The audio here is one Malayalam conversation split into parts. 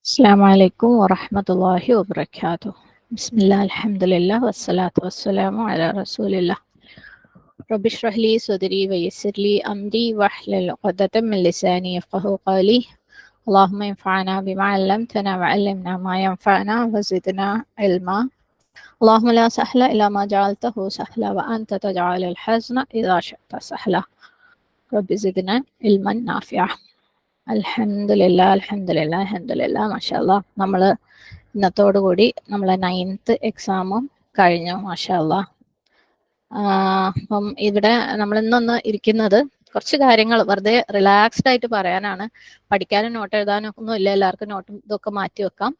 السلام عليكم ورحمة الله وبركاته. بسم الله الحمد لله والصلاة والسلام على رسول الله. رب اشرح لي صدري ويسر لي أمري واحلل عقدة من لساني يفقهوا قولي. اللهم انفعنا بما علمتنا وعلمنا ما ينفعنا وزدنا علما. اللهم لا سهل إلا ما جعلته سهلا وأنت تجعل الحزن إذا شئت سهلا. رب زدنا علما نافعا. അൽഹംദുലില്ലാ മാഷാല്ലാ. നമ്മൾ ഇന്നത്തോടുകൂടി നമ്മളെ 9th എക്സാമും കഴിഞ്ഞു മാഷാല്ലാ. അപ്പം ഇവിടെ നമ്മൾ ഇന്നൊന്ന് ഇരിക്കുന്നത് കുറച്ച് കാര്യങ്ങൾ വെറുതെ റിലാക്സ്ഡ് ആയിട്ട് പറയാനാണ്. പഠിക്കാനും നോട്ട് എഴുതാനും ഒന്നും ഇല്ല, എല്ലാവർക്കും നോട്ടും ഇതൊക്കെ മാറ്റി വെക്കാം.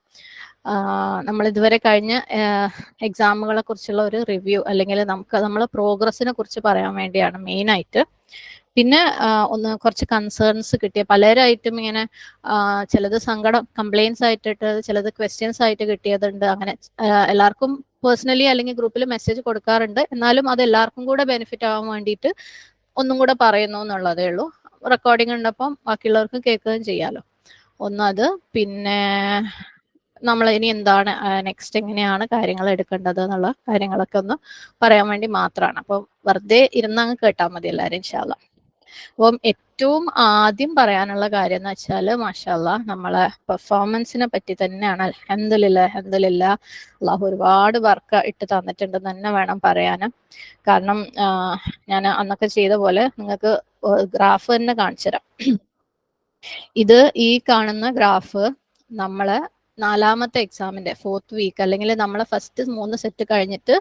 നമ്മൾ ഇതുവരെ കഴിഞ്ഞ എക്സാമുകളെ കുറിച്ചുള്ള ഒരു റിവ്യൂ അല്ലെങ്കിൽ നമ്മളെ പ്രോഗ്രസിനെ കുറിച്ച് പറയാൻ വേണ്ടിയാണ് മെയിനായിട്ട്. പിന്നെ ഒന്ന് കുറച്ച് കൺസേൺസ് കിട്ടിയ പലരായിട്ടും ഇങ്ങനെ ചിലത് കംപ്ലയിൻസ് ആയിട്ടിട്ട് ചിലത് ക്വസ്റ്റ്യൻസ് ആയിട്ട് കിട്ടിയതുണ്ട്. അങ്ങനെ എല്ലാവർക്കും പേഴ്സണലി അല്ലെങ്കിൽ ഗ്രൂപ്പിൽ മെസ്സേജ് കൊടുക്കാറുണ്ട്. എന്നാലും അത് എല്ലാവർക്കും കൂടെ ബെനിഫിറ്റ് ആവാൻ വേണ്ടിയിട്ട് ഒന്നും കൂടെ പറയുന്നു എന്നുള്ളതേ ഉള്ളൂ. റെക്കോർഡിംഗ് ഉണ്ടപ്പം ബാക്കിയുള്ളവർക്ക് കേൾക്കുകയും ചെയ്യാമല്ലോ. ഒന്നത്. പിന്നെ നമ്മൾ ഇനി എന്താണ് നെക്സ്റ്റ് എങ്ങനെയാണ് കാര്യങ്ങൾ എടുക്കേണ്ടത് എന്നുള്ള കാര്യങ്ങളൊക്കെ ഒന്ന് പറയാൻ വേണ്ടി മാത്രമാണ്. അപ്പം വെറുതെ ഇരുന്നങ്ങ് കേട്ടാൽ മതി എല്ലാവരും ഇൻഷാ അല്ലാ. അപ്പം ഏറ്റവും ആദ്യം പറയാനുള്ള കാര്യം എന്ന് വെച്ചാൽ മാഷാല്ലാ നമ്മളെ പെർഫോമൻസിനെ പറ്റി തന്നെയാണ്. അൽഹംദുലില്ലാ അള്ളാഹു ഒരുപാട് വർക്ക് ഇട്ട് തന്നിട്ടുണ്ടെന്ന് തന്നെ വേണം പറയാനും. കാരണം ഞാൻ അന്നൊക്കെ ചെയ്ത പോലെ നിങ്ങൾക്ക് ഗ്രാഫ് തന്നെ കാണിച്ചു തരാം. ഇത് ഈ കാണുന്ന ഗ്രാഫ് നമ്മളെ 4ാമത്തെ എക്സാമിന്റെ 4th വീക്ക് അല്ലെങ്കിൽ നമ്മളെ ഫസ്റ്റ് 3 സെറ്റ് കഴിഞ്ഞിട്ട്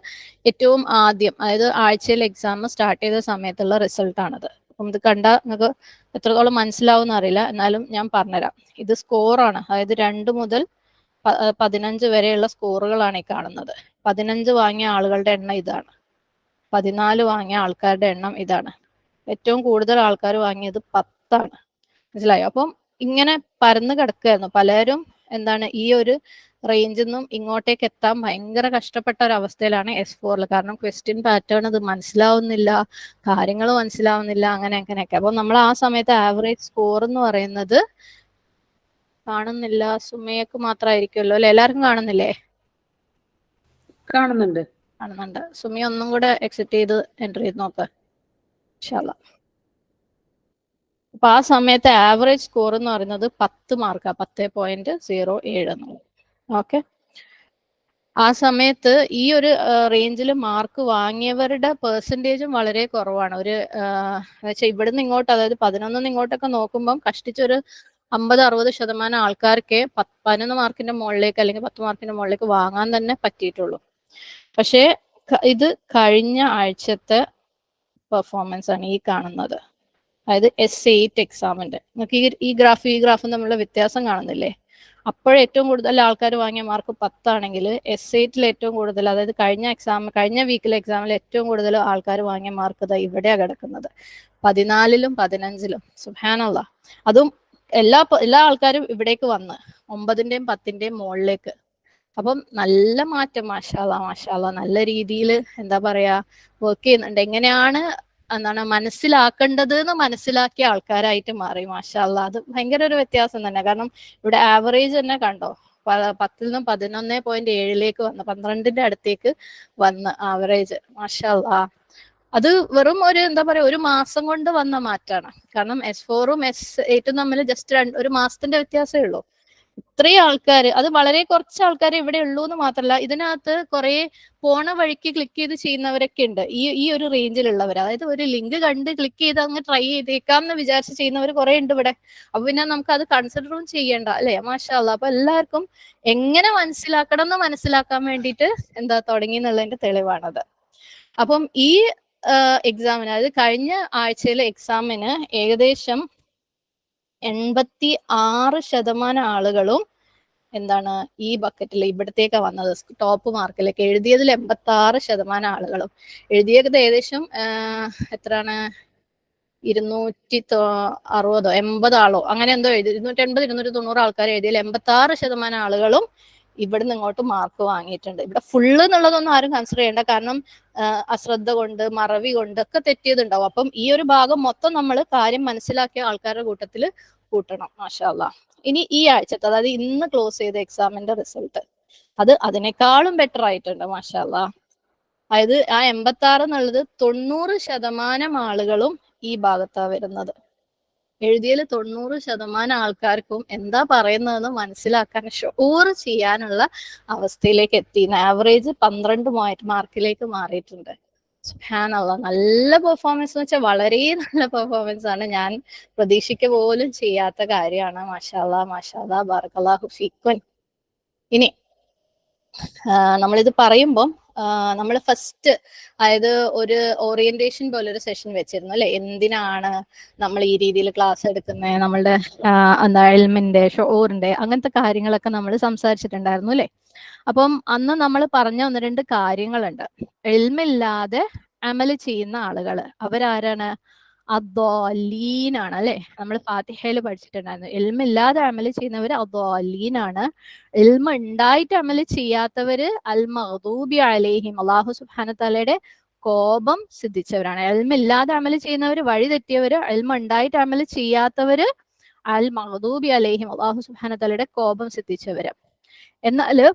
ഏറ്റവും ആദ്യം, അതായത് ആഴ്ചയിൽ എക്സാം സ്റ്റാർട്ട് ചെയ്ത സമയത്തുള്ള റിസൾട്ടാണത്. അപ്പം ഇത് കണ്ടാൽ നിങ്ങൾക്ക് എത്രത്തോളം മനസ്സിലാവും എന്നറിയില്ല, എന്നാലും ഞാൻ പറഞ്ഞുതരാം. ഇത് സ്കോറാണ്, അതായത് 2 മുതൽ 15 വരെയുള്ള സ്കോറുകളാണ് ഈ കാണുന്നത്. 15 വാങ്ങിയ ആളുകളുടെ എണ്ണം ഇതാണ്, 14 വാങ്ങിയ ആൾക്കാരുടെ എണ്ണം ഇതാണ്. ഏറ്റവും കൂടുതൽ ആൾക്കാർ വാങ്ങിയത് 10 ആണ്. മനസ്സിലായോ? അപ്പം ഇങ്ങനെ പരന്ന് കിടക്കുകയായിരുന്നു. പലരും എന്താണ് ഈ ഒരു റേഞ്ചിൽ നിന്നും ഇങ്ങോട്ടേക്ക് എത്താൻ ഭയങ്കര കഷ്ടപ്പെട്ട ഒരു അവസ്ഥയിലാണ് S4. കാരണം ക്വസ്റ്റ്യൻ പാറ്റേൺ ഇത് മനസ്സിലാവുന്നില്ല, കാര്യങ്ങൾ മനസ്സിലാവുന്നില്ല, അങ്ങനെയൊക്കെ. അപ്പൊ നമ്മൾ ആ സമയത്ത് ആവറേജ് സ്കോർ എന്ന് പറയുന്നത് കാണുന്നില്ല, സുമയ്യക്ക് മാത്രമായിരിക്കുമല്ലോ അല്ലെ? എല്ലാവർക്കും കാണുന്നില്ലേ? കാണുന്നുണ്ട്. സുമയ ഒന്നും കൂടെ എക്സിറ്റ് ചെയ്ത് എൻ്റർ ചെയ്ത് നോക്ക് ഇൻഷാ അല്ലാ. അപ്പൊ ആ സമയത്ത് ആവറേജ് സ്കോർ എന്ന് പറയുന്നത് 10 മാർക്കാണ്, 10.07 എന്നുള്ളത്. ഓക്കെ. ആ സമയത്ത് ഈ ഒരു റേഞ്ചിൽ മാർക്ക് വാങ്ങിയവരുടെ പെർസെൻറ്റേജും വളരെ കുറവാണ്. ഇവിടുന്ന് ഇങ്ങോട്ട്, അതായത് 11 ഇങ്ങോട്ടൊക്കെ നോക്കുമ്പം കഷ്ടിച്ചൊരു 50-60% ആൾക്കാർക്കേ 11 മാർക്കിന്റെ മുകളിലേക്ക് അല്ലെങ്കിൽ 10 മാർക്കിന്റെ മുകളിലേക്ക് വാങ്ങാൻ തന്നെ പറ്റിയിട്ടുള്ളൂ. പക്ഷേ ഇത് കഴിഞ്ഞ ആഴ്ചത്തെ പെർഫോമൻസ് ആണ് ഈ കാണുന്നത്. അതായത് S8 എക്സാമിന്റെ നിങ്ങൾക്ക് ഈ ഗ്രാഫും തമ്മിലുള്ള വ്യത്യാസം കാണുന്നില്ലേ? അപ്പോഴേറ്റവും കൂടുതൽ ആൾക്കാർ വാങ്ങിയ മാർക്ക് 10 ആണെങ്കിൽ S8 ഏറ്റവും കൂടുതൽ, അതായത് കഴിഞ്ഞ വീക്കിലെ എക്സാമിൽ ഏറ്റവും കൂടുതൽ ആൾക്കാർ വാങ്ങിയ മാർക്ക് ഇതാ ഇവിടെയാണ് കിടക്കുന്നത്, 14ലും 15ലും. സുബ്ഹാനല്ലാഹ്. അതും എല്ലാ ആൾക്കാരും ഇവിടേക്ക് വന്ന് 9ന്റെയും 10ന്റെയും മുകളിലേക്ക്. അപ്പം നല്ല മാറ്റം, മാഷാല്ലാ. നല്ല രീതിയിൽ എന്താ പറയാ വർക്ക് ചെയ്യുന്നുണ്ട്. എങ്ങനെയാണ് മനസ്സിലാക്കേണ്ടത് എന്ന് മനസ്സിലാക്കിയ ആൾക്കാരായിട്ട് മാറി. മാഷാല്ലാ. അത് ഭയങ്കര ഒരു വ്യത്യാസം തന്നെ. കാരണം ഇവിടെ ആവറേജ് തന്നെ കണ്ടോ, 10ൽ നിന്നും 11.7ലേക്ക് വന്ന് 12ന്റെ അടുത്തേക്ക് വന്ന് ആവറേജ്. മാഷാല്ലാ. അത് വെറും ഒരു മാസം കൊണ്ട് വന്ന മാറ്റാണ്. കാരണം S4ഉം S8ഉം തമ്മിൽ ജസ്റ്റ് ഒരു മാസത്തിന്റെ വ്യത്യാസമേ ഉള്ളൂ. ഇത്രയും ആൾക്കാർ, അത് വളരെ കുറച്ച് ആൾക്കാർ ഇവിടെ ഉള്ളൂ എന്ന് മാത്രമല്ല, ഇതിനകത്ത് കുറെ പോണ വഴിക്ക് ക്ലിക്ക് ചെയ്ത് ചെയ്യുന്നവരൊക്കെ ഉണ്ട്. ഈ ഒരു റേഞ്ചിലുള്ളവർ, അതായത് ഒരു ലിങ്ക് കണ്ട് ക്ലിക്ക് ചെയ്ത് അങ്ങ് ട്രൈ ചെയ്തേക്കാം എന്ന് വിചാരിച്ച് ചെയ്യുന്നവർ കുറെ ഉണ്ട് ഇവിടെ. അപ്പൊ പിന്നെ നമുക്ക് അത് കൺസിഡറും ചെയ്യണ്ട അല്ലെ? മാഷാല്ലാ. അപ്പൊ എല്ലാവർക്കും എങ്ങനെ മനസ്സിലാക്കണം എന്ന് മനസ്സിലാക്കാൻ വേണ്ടിയിട്ട് തുടങ്ങി എന്നുള്ളതിന്റെ തെളിവാണത്. അപ്പം ഈ എക്സാമിന്, അതായത് കഴിഞ്ഞ ആഴ്ചയിലെ എക്സാമിന് ഏകദേശം 86% ആളുകളും ഈ ബക്കറ്റിൽ ഇവിടത്തേക്ക് വന്നത്. ടോപ്പ് മാർക്കിലേക്ക് എഴുതിയതിൽ 86% ആളുകളും എഴുതിയത് ഏകദേശം എത്രയാണ്, 260 80 ആളോ അങ്ങനെ എന്തോ എഴുതി, 280 290 ആൾക്കാർ എഴുതിയതിൽ 86% ആളുകളും ഇവിടുന്ന് ഇങ്ങോട്ട് മാർക്ക് വാങ്ങിയിട്ടുണ്ട്. ഇവിടെ ഫുള്ള് എന്നുള്ളതൊന്നും ആരും കൺസിഡർ ചെയ്യേണ്ട, കാരണം അശ്രദ്ധ കൊണ്ട് മറവി കൊണ്ട് ഒക്കെ തെറ്റിയതുണ്ടാവും. അപ്പം ഈ ഒരു ഭാഗം മൊത്തം നമ്മൾ കാര്യം മനസ്സിലാക്കിയ ആൾക്കാരുടെ കൂട്ടത്തിൽ കൂട്ടണം. മാഷാ അല്ലാ. ഇനി ഈ ആഴ്ചത്തെ, അതായത് ഇന്ന് ക്ലോസ് ചെയ്ത എക്സാമിന്റെ റിസൾട്ട് അത് അതിനേക്കാളും ബെറ്റർ ആയിട്ടുണ്ട്. മാഷാ അല്ലാ. അതായത് ആ 86 എന്നുള്ളത് 90% ആളുകളും ഈ ഭാഗത്താ വരുന്നത്. എഴുതിയതിൽ 90% ആൾക്കാർക്കും എന്താ പറയുന്നതെന്ന് മനസ്സിലാക്കാൻ ഷുഊർ ചെയ്യാനുള്ള അവസ്ഥയിലേക്ക് എത്തി. ആവറേജ് 12 മാർക്കിലേക്ക് മാറിയിട്ടുണ്ട്. സുബ്ഹാനല്ലാഹ്. നല്ല പെർഫോമൻസ് എന്ന് വെച്ചാൽ വളരെ നല്ല പെർഫോമൻസ് ആണ്. ഞാൻ പ്രതീക്ഷിക്ക പോലും ചെയ്യാത്ത കാര്യമാണ്. മാഷാ അല്ലാഹ്, മാഷാ അല്ലാഹ്, ബറകല്ലാഹു ഫീക്കും. ഇനി നമ്മളിത് പറയുമ്പം നമ്മൾ ഫസ്റ്റ്, അതായത് ഒരു ഓറിയന്റേഷൻ പോലെ ഒരു സെഷൻ വെച്ചിരുന്നു അല്ലെ, എന്തിനാണ് നമ്മൾ ഈ രീതിയിൽ ക്ലാസ് എടുക്കുന്നത്, നമ്മളുടെ എന്താ ഇൽമിന്റെ ഷുഊറിന്റെ അങ്ങനത്തെ കാര്യങ്ങളൊക്കെ നമ്മൾ സംസാരിച്ചിട്ടുണ്ടായിരുന്നു അല്ലെ. അപ്പം അന്ന് നമ്മൾ പറഞ്ഞ 1-2 കാര്യങ്ങളുണ്ട്. ഇൽമില്ലാതെ അമല് ചെയ്യുന്ന ആളുകൾ അവരാരാണ്? അദ്ദാലീനാണ് അല്ലെ. നമ്മൾ ഫാത്തിഹയിൽ പഠിച്ചിട്ടുണ്ടായിരുന്നു, ഇൽമില്ലാതെ അമല് ചെയ്യുന്നവർ അദ്ദാലീനാണ്. ഇൽമ ഉണ്ടായിട്ട് അമല് ചെയ്യാത്തവര് അൽ മഗ്ദൂബി അലൈഹിം, അല്ലാഹു സുബ്ഹാനഹു തആലയുടെ കോപം സിദ്ധിച്ചവരാണ്. ഇൽമില്ലാതെ അമല് ചെയ്യുന്നവര് വഴി തെറ്റിയവര്, ഇൽമ ഉണ്ടായിട്ട് അമല് ചെയ്യാത്തവര് അൽ മഗ്ദൂബി അലൈഹിം, അല്ലാഹു സുബ്ഹാനഹു തആലയുടെ കോപം സിദ്ധിച്ചവര്. എന്നാല്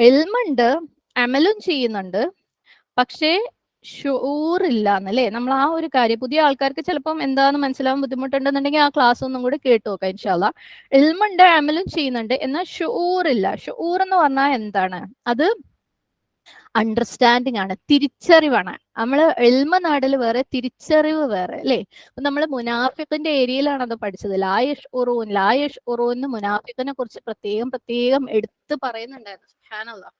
ഇൽമുണ്ട്, അമലും ചെയ്യുന്നുണ്ട്, പക്ഷേ ഷുഊർ ഇല്ല എന്നല്ലേ. നമ്മൾ ആ ഒരു കാര്യം പുതിയ ആൾക്കാർക്ക് ചിലപ്പം എന്താന്ന് മനസ്സിലാവാൻ ബുദ്ധിമുട്ടുണ്ടെന്നുണ്ടെങ്കിൽ ആ ക്ലാസ് ഒന്നും കൂടി കേട്ടു നോക്കാം ഇൻഷാ അല്ലാ. ഇൽമുണ്ട്, അമലും ചെയ്യുന്നുണ്ട്, എന്നാൽ ഷുഊർ ഇല്ല. ഷുഊർ എന്ന് പറഞ്ഞാൽ എന്താണ്? അത് അണ്ടർസ്റ്റാൻഡിങ് ആണ്, തിരിച്ചറിവാണ്. നമ്മൾ ഇൽമ നാടിൽ വേറെ, തിരിച്ചറിവ് വേറെ അല്ലേ. നമ്മൾ മുനാഫിഖിന്റെ ഏരിയയിലാണ് അത് പഠിച്ചത്. ലായഷ് ഉറൂൻ മുനാഫിഖിനെ കുറിച്ച് പ്രത്യേകം എടുത്ത് പറയുന്നുണ്ടായിരുന്നു. സുബ്ഹാനല്ലാഹ്.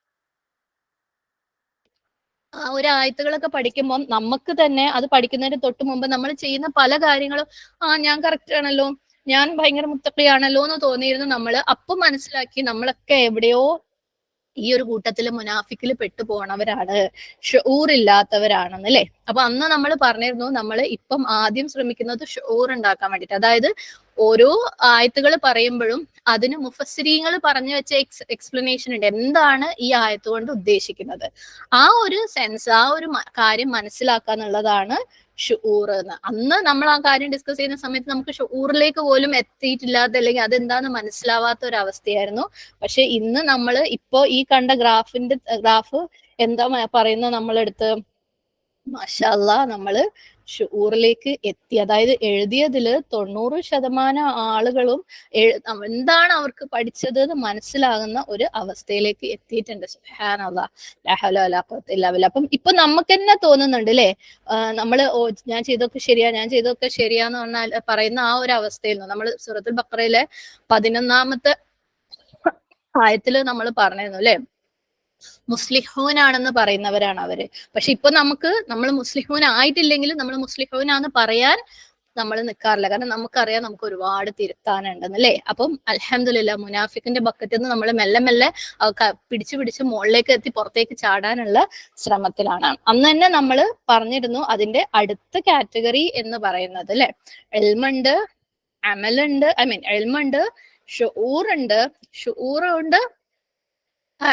ആ ഒരു ആയത്തുകളൊക്കെ പഠിക്കുമ്പോൾ നമുക്ക് തന്നെ അത് പഠിക്കുന്നതിന് തൊട്ട് മുമ്പ് നമ്മൾ ചെയ്യുന്ന പല കാര്യങ്ങളും ഞാൻ കറക്റ്റ് ആണല്ലോ, ഞാൻ ഭയങ്കര മുത്തഖിയാണല്ലോ എന്ന് തോന്നിയിരുന്നു. നമ്മൾ അപ്പം മനസ്സിലാക്കി നമ്മളൊക്കെ എവിടെയോ ഈ ഒരു കൂട്ടത്തില് മുനാഫിക്കിൽ പെട്ടു പോണവരാണ്, ഷുഊർ ഇല്ലാത്തവരാണെന്ന് അല്ലേ. അപ്പൊ അന്ന് നമ്മൾ പറഞ്ഞിരുന്നു, നമ്മൾ ഇപ്പം ആദ്യം ശ്രമിക്കുന്നത് ഷുഊർ ഉണ്ടാക്കാൻ വേണ്ടിയിട്ട്. അതായത് ഓരോ ആയത്തുകൾ പറയുമ്പോഴും അതിന് മുഫസ്സിരീങ്ങൾ പറഞ്ഞു വെച്ച എക്സ്പ്ലനേഷൻ ഉണ്ട്, എന്താണ് ഈ ആയത്ത് കൊണ്ട് ഉദ്ദേശിക്കുന്നത്. ആ ഒരു സെൻസ്, ആ ഒരു കാര്യം മനസ്സിലാക്കുക എന്നുള്ളതാണ് ഷുഊർ എന്ന്. അന്ന് നമ്മൾ ആ കാര്യം ഡിസ്കസ് ചെയ്യുന്ന സമയത്ത് നമുക്ക് ഷുഊറിലേക്ക് പോലും എത്തിയിട്ടില്ലാത്ത, അല്ലെങ്കിൽ അതെന്താന്ന് മനസ്സിലാവാത്ത ഒരു അവസ്ഥയായിരുന്നു. പക്ഷെ ഇന്ന് നമ്മൾ ഇപ്പോ ഈ കണ്ട ഗ്രാഫ് എന്താ പറയുന്നത് നമ്മളെടുത്ത്? മാഷാ അല്ലാഹ്, നമ്മള് ഷുഊറിലേക്ക് എത്തി. അതായത് എഴുതിയതില് 90% ആളുകളും എന്താണ് അവർക്ക് പഠിച്ചത് എന്ന് മനസ്സിലാകുന്ന ഒരു അവസ്ഥയിലേക്ക് എത്തിയിട്ടുണ്ട്. സുബ്ഹാനല്ലാഹ്, ലാ ഹൗല വലാ ഖുവത ഇല്ലാ ബില്ലാഹ്. അപ്പം ഇപ്പൊ നമുക്ക് തന്നെ തോന്നുന്നുണ്ട് അല്ലേ, നമ്മള് ഞാൻ ചെയ്തൊക്കെ ശരിയാന്ന് പറഞ്ഞാൽ പറയുന്ന ആ ഒരു അവസ്ഥയിൽ നിന്ന് നമ്മൾ സൂറത്തുൽ ബഖറയിലെ 11-ാമത്തെ ആയത്തില് നമ്മൾ പറഞ്ഞിരുന്നു അല്ലെ, മുസ്ലിഹൂനാണെന്ന് പറയുന്നവരാണ് അവര്. പക്ഷെ ഇപ്പൊ നമ്മൾ മുസ്ലിഹൂൻ ആയിട്ടില്ലെങ്കിലും നമ്മൾ മുസ്ലിഹൂനാന്ന് പറയാൻ നമ്മൾ നിൽക്കാറില്ല. കാരണം നമുക്കറിയാം നമുക്ക് ഒരുപാട് തിരുത്താനുണ്ടെന്ന് അല്ലേ. അപ്പം അൽഹംദുലില്ലാഹ്, മുനാഫിക്കിന്റെ ബക്കറ്റിൽ നിന്ന് നമ്മൾ മെല്ലെ പിടിച്ച് മുകളിലേക്ക് എത്തി പുറത്തേക്ക് ചാടാനുള്ള ശ്രമത്തിലാണ്. അന്ന് തന്നെ നമ്മൾ പറഞ്ഞിരുന്നു അതിന്റെ അടുത്ത കാറ്റഗറി എന്ന് പറയുന്നത് അല്ലെ, ഇൽമുണ്ട്, അമലുണ്ട്, ഇൽമുണ്ട്, ഷുഊറുണ്ട്,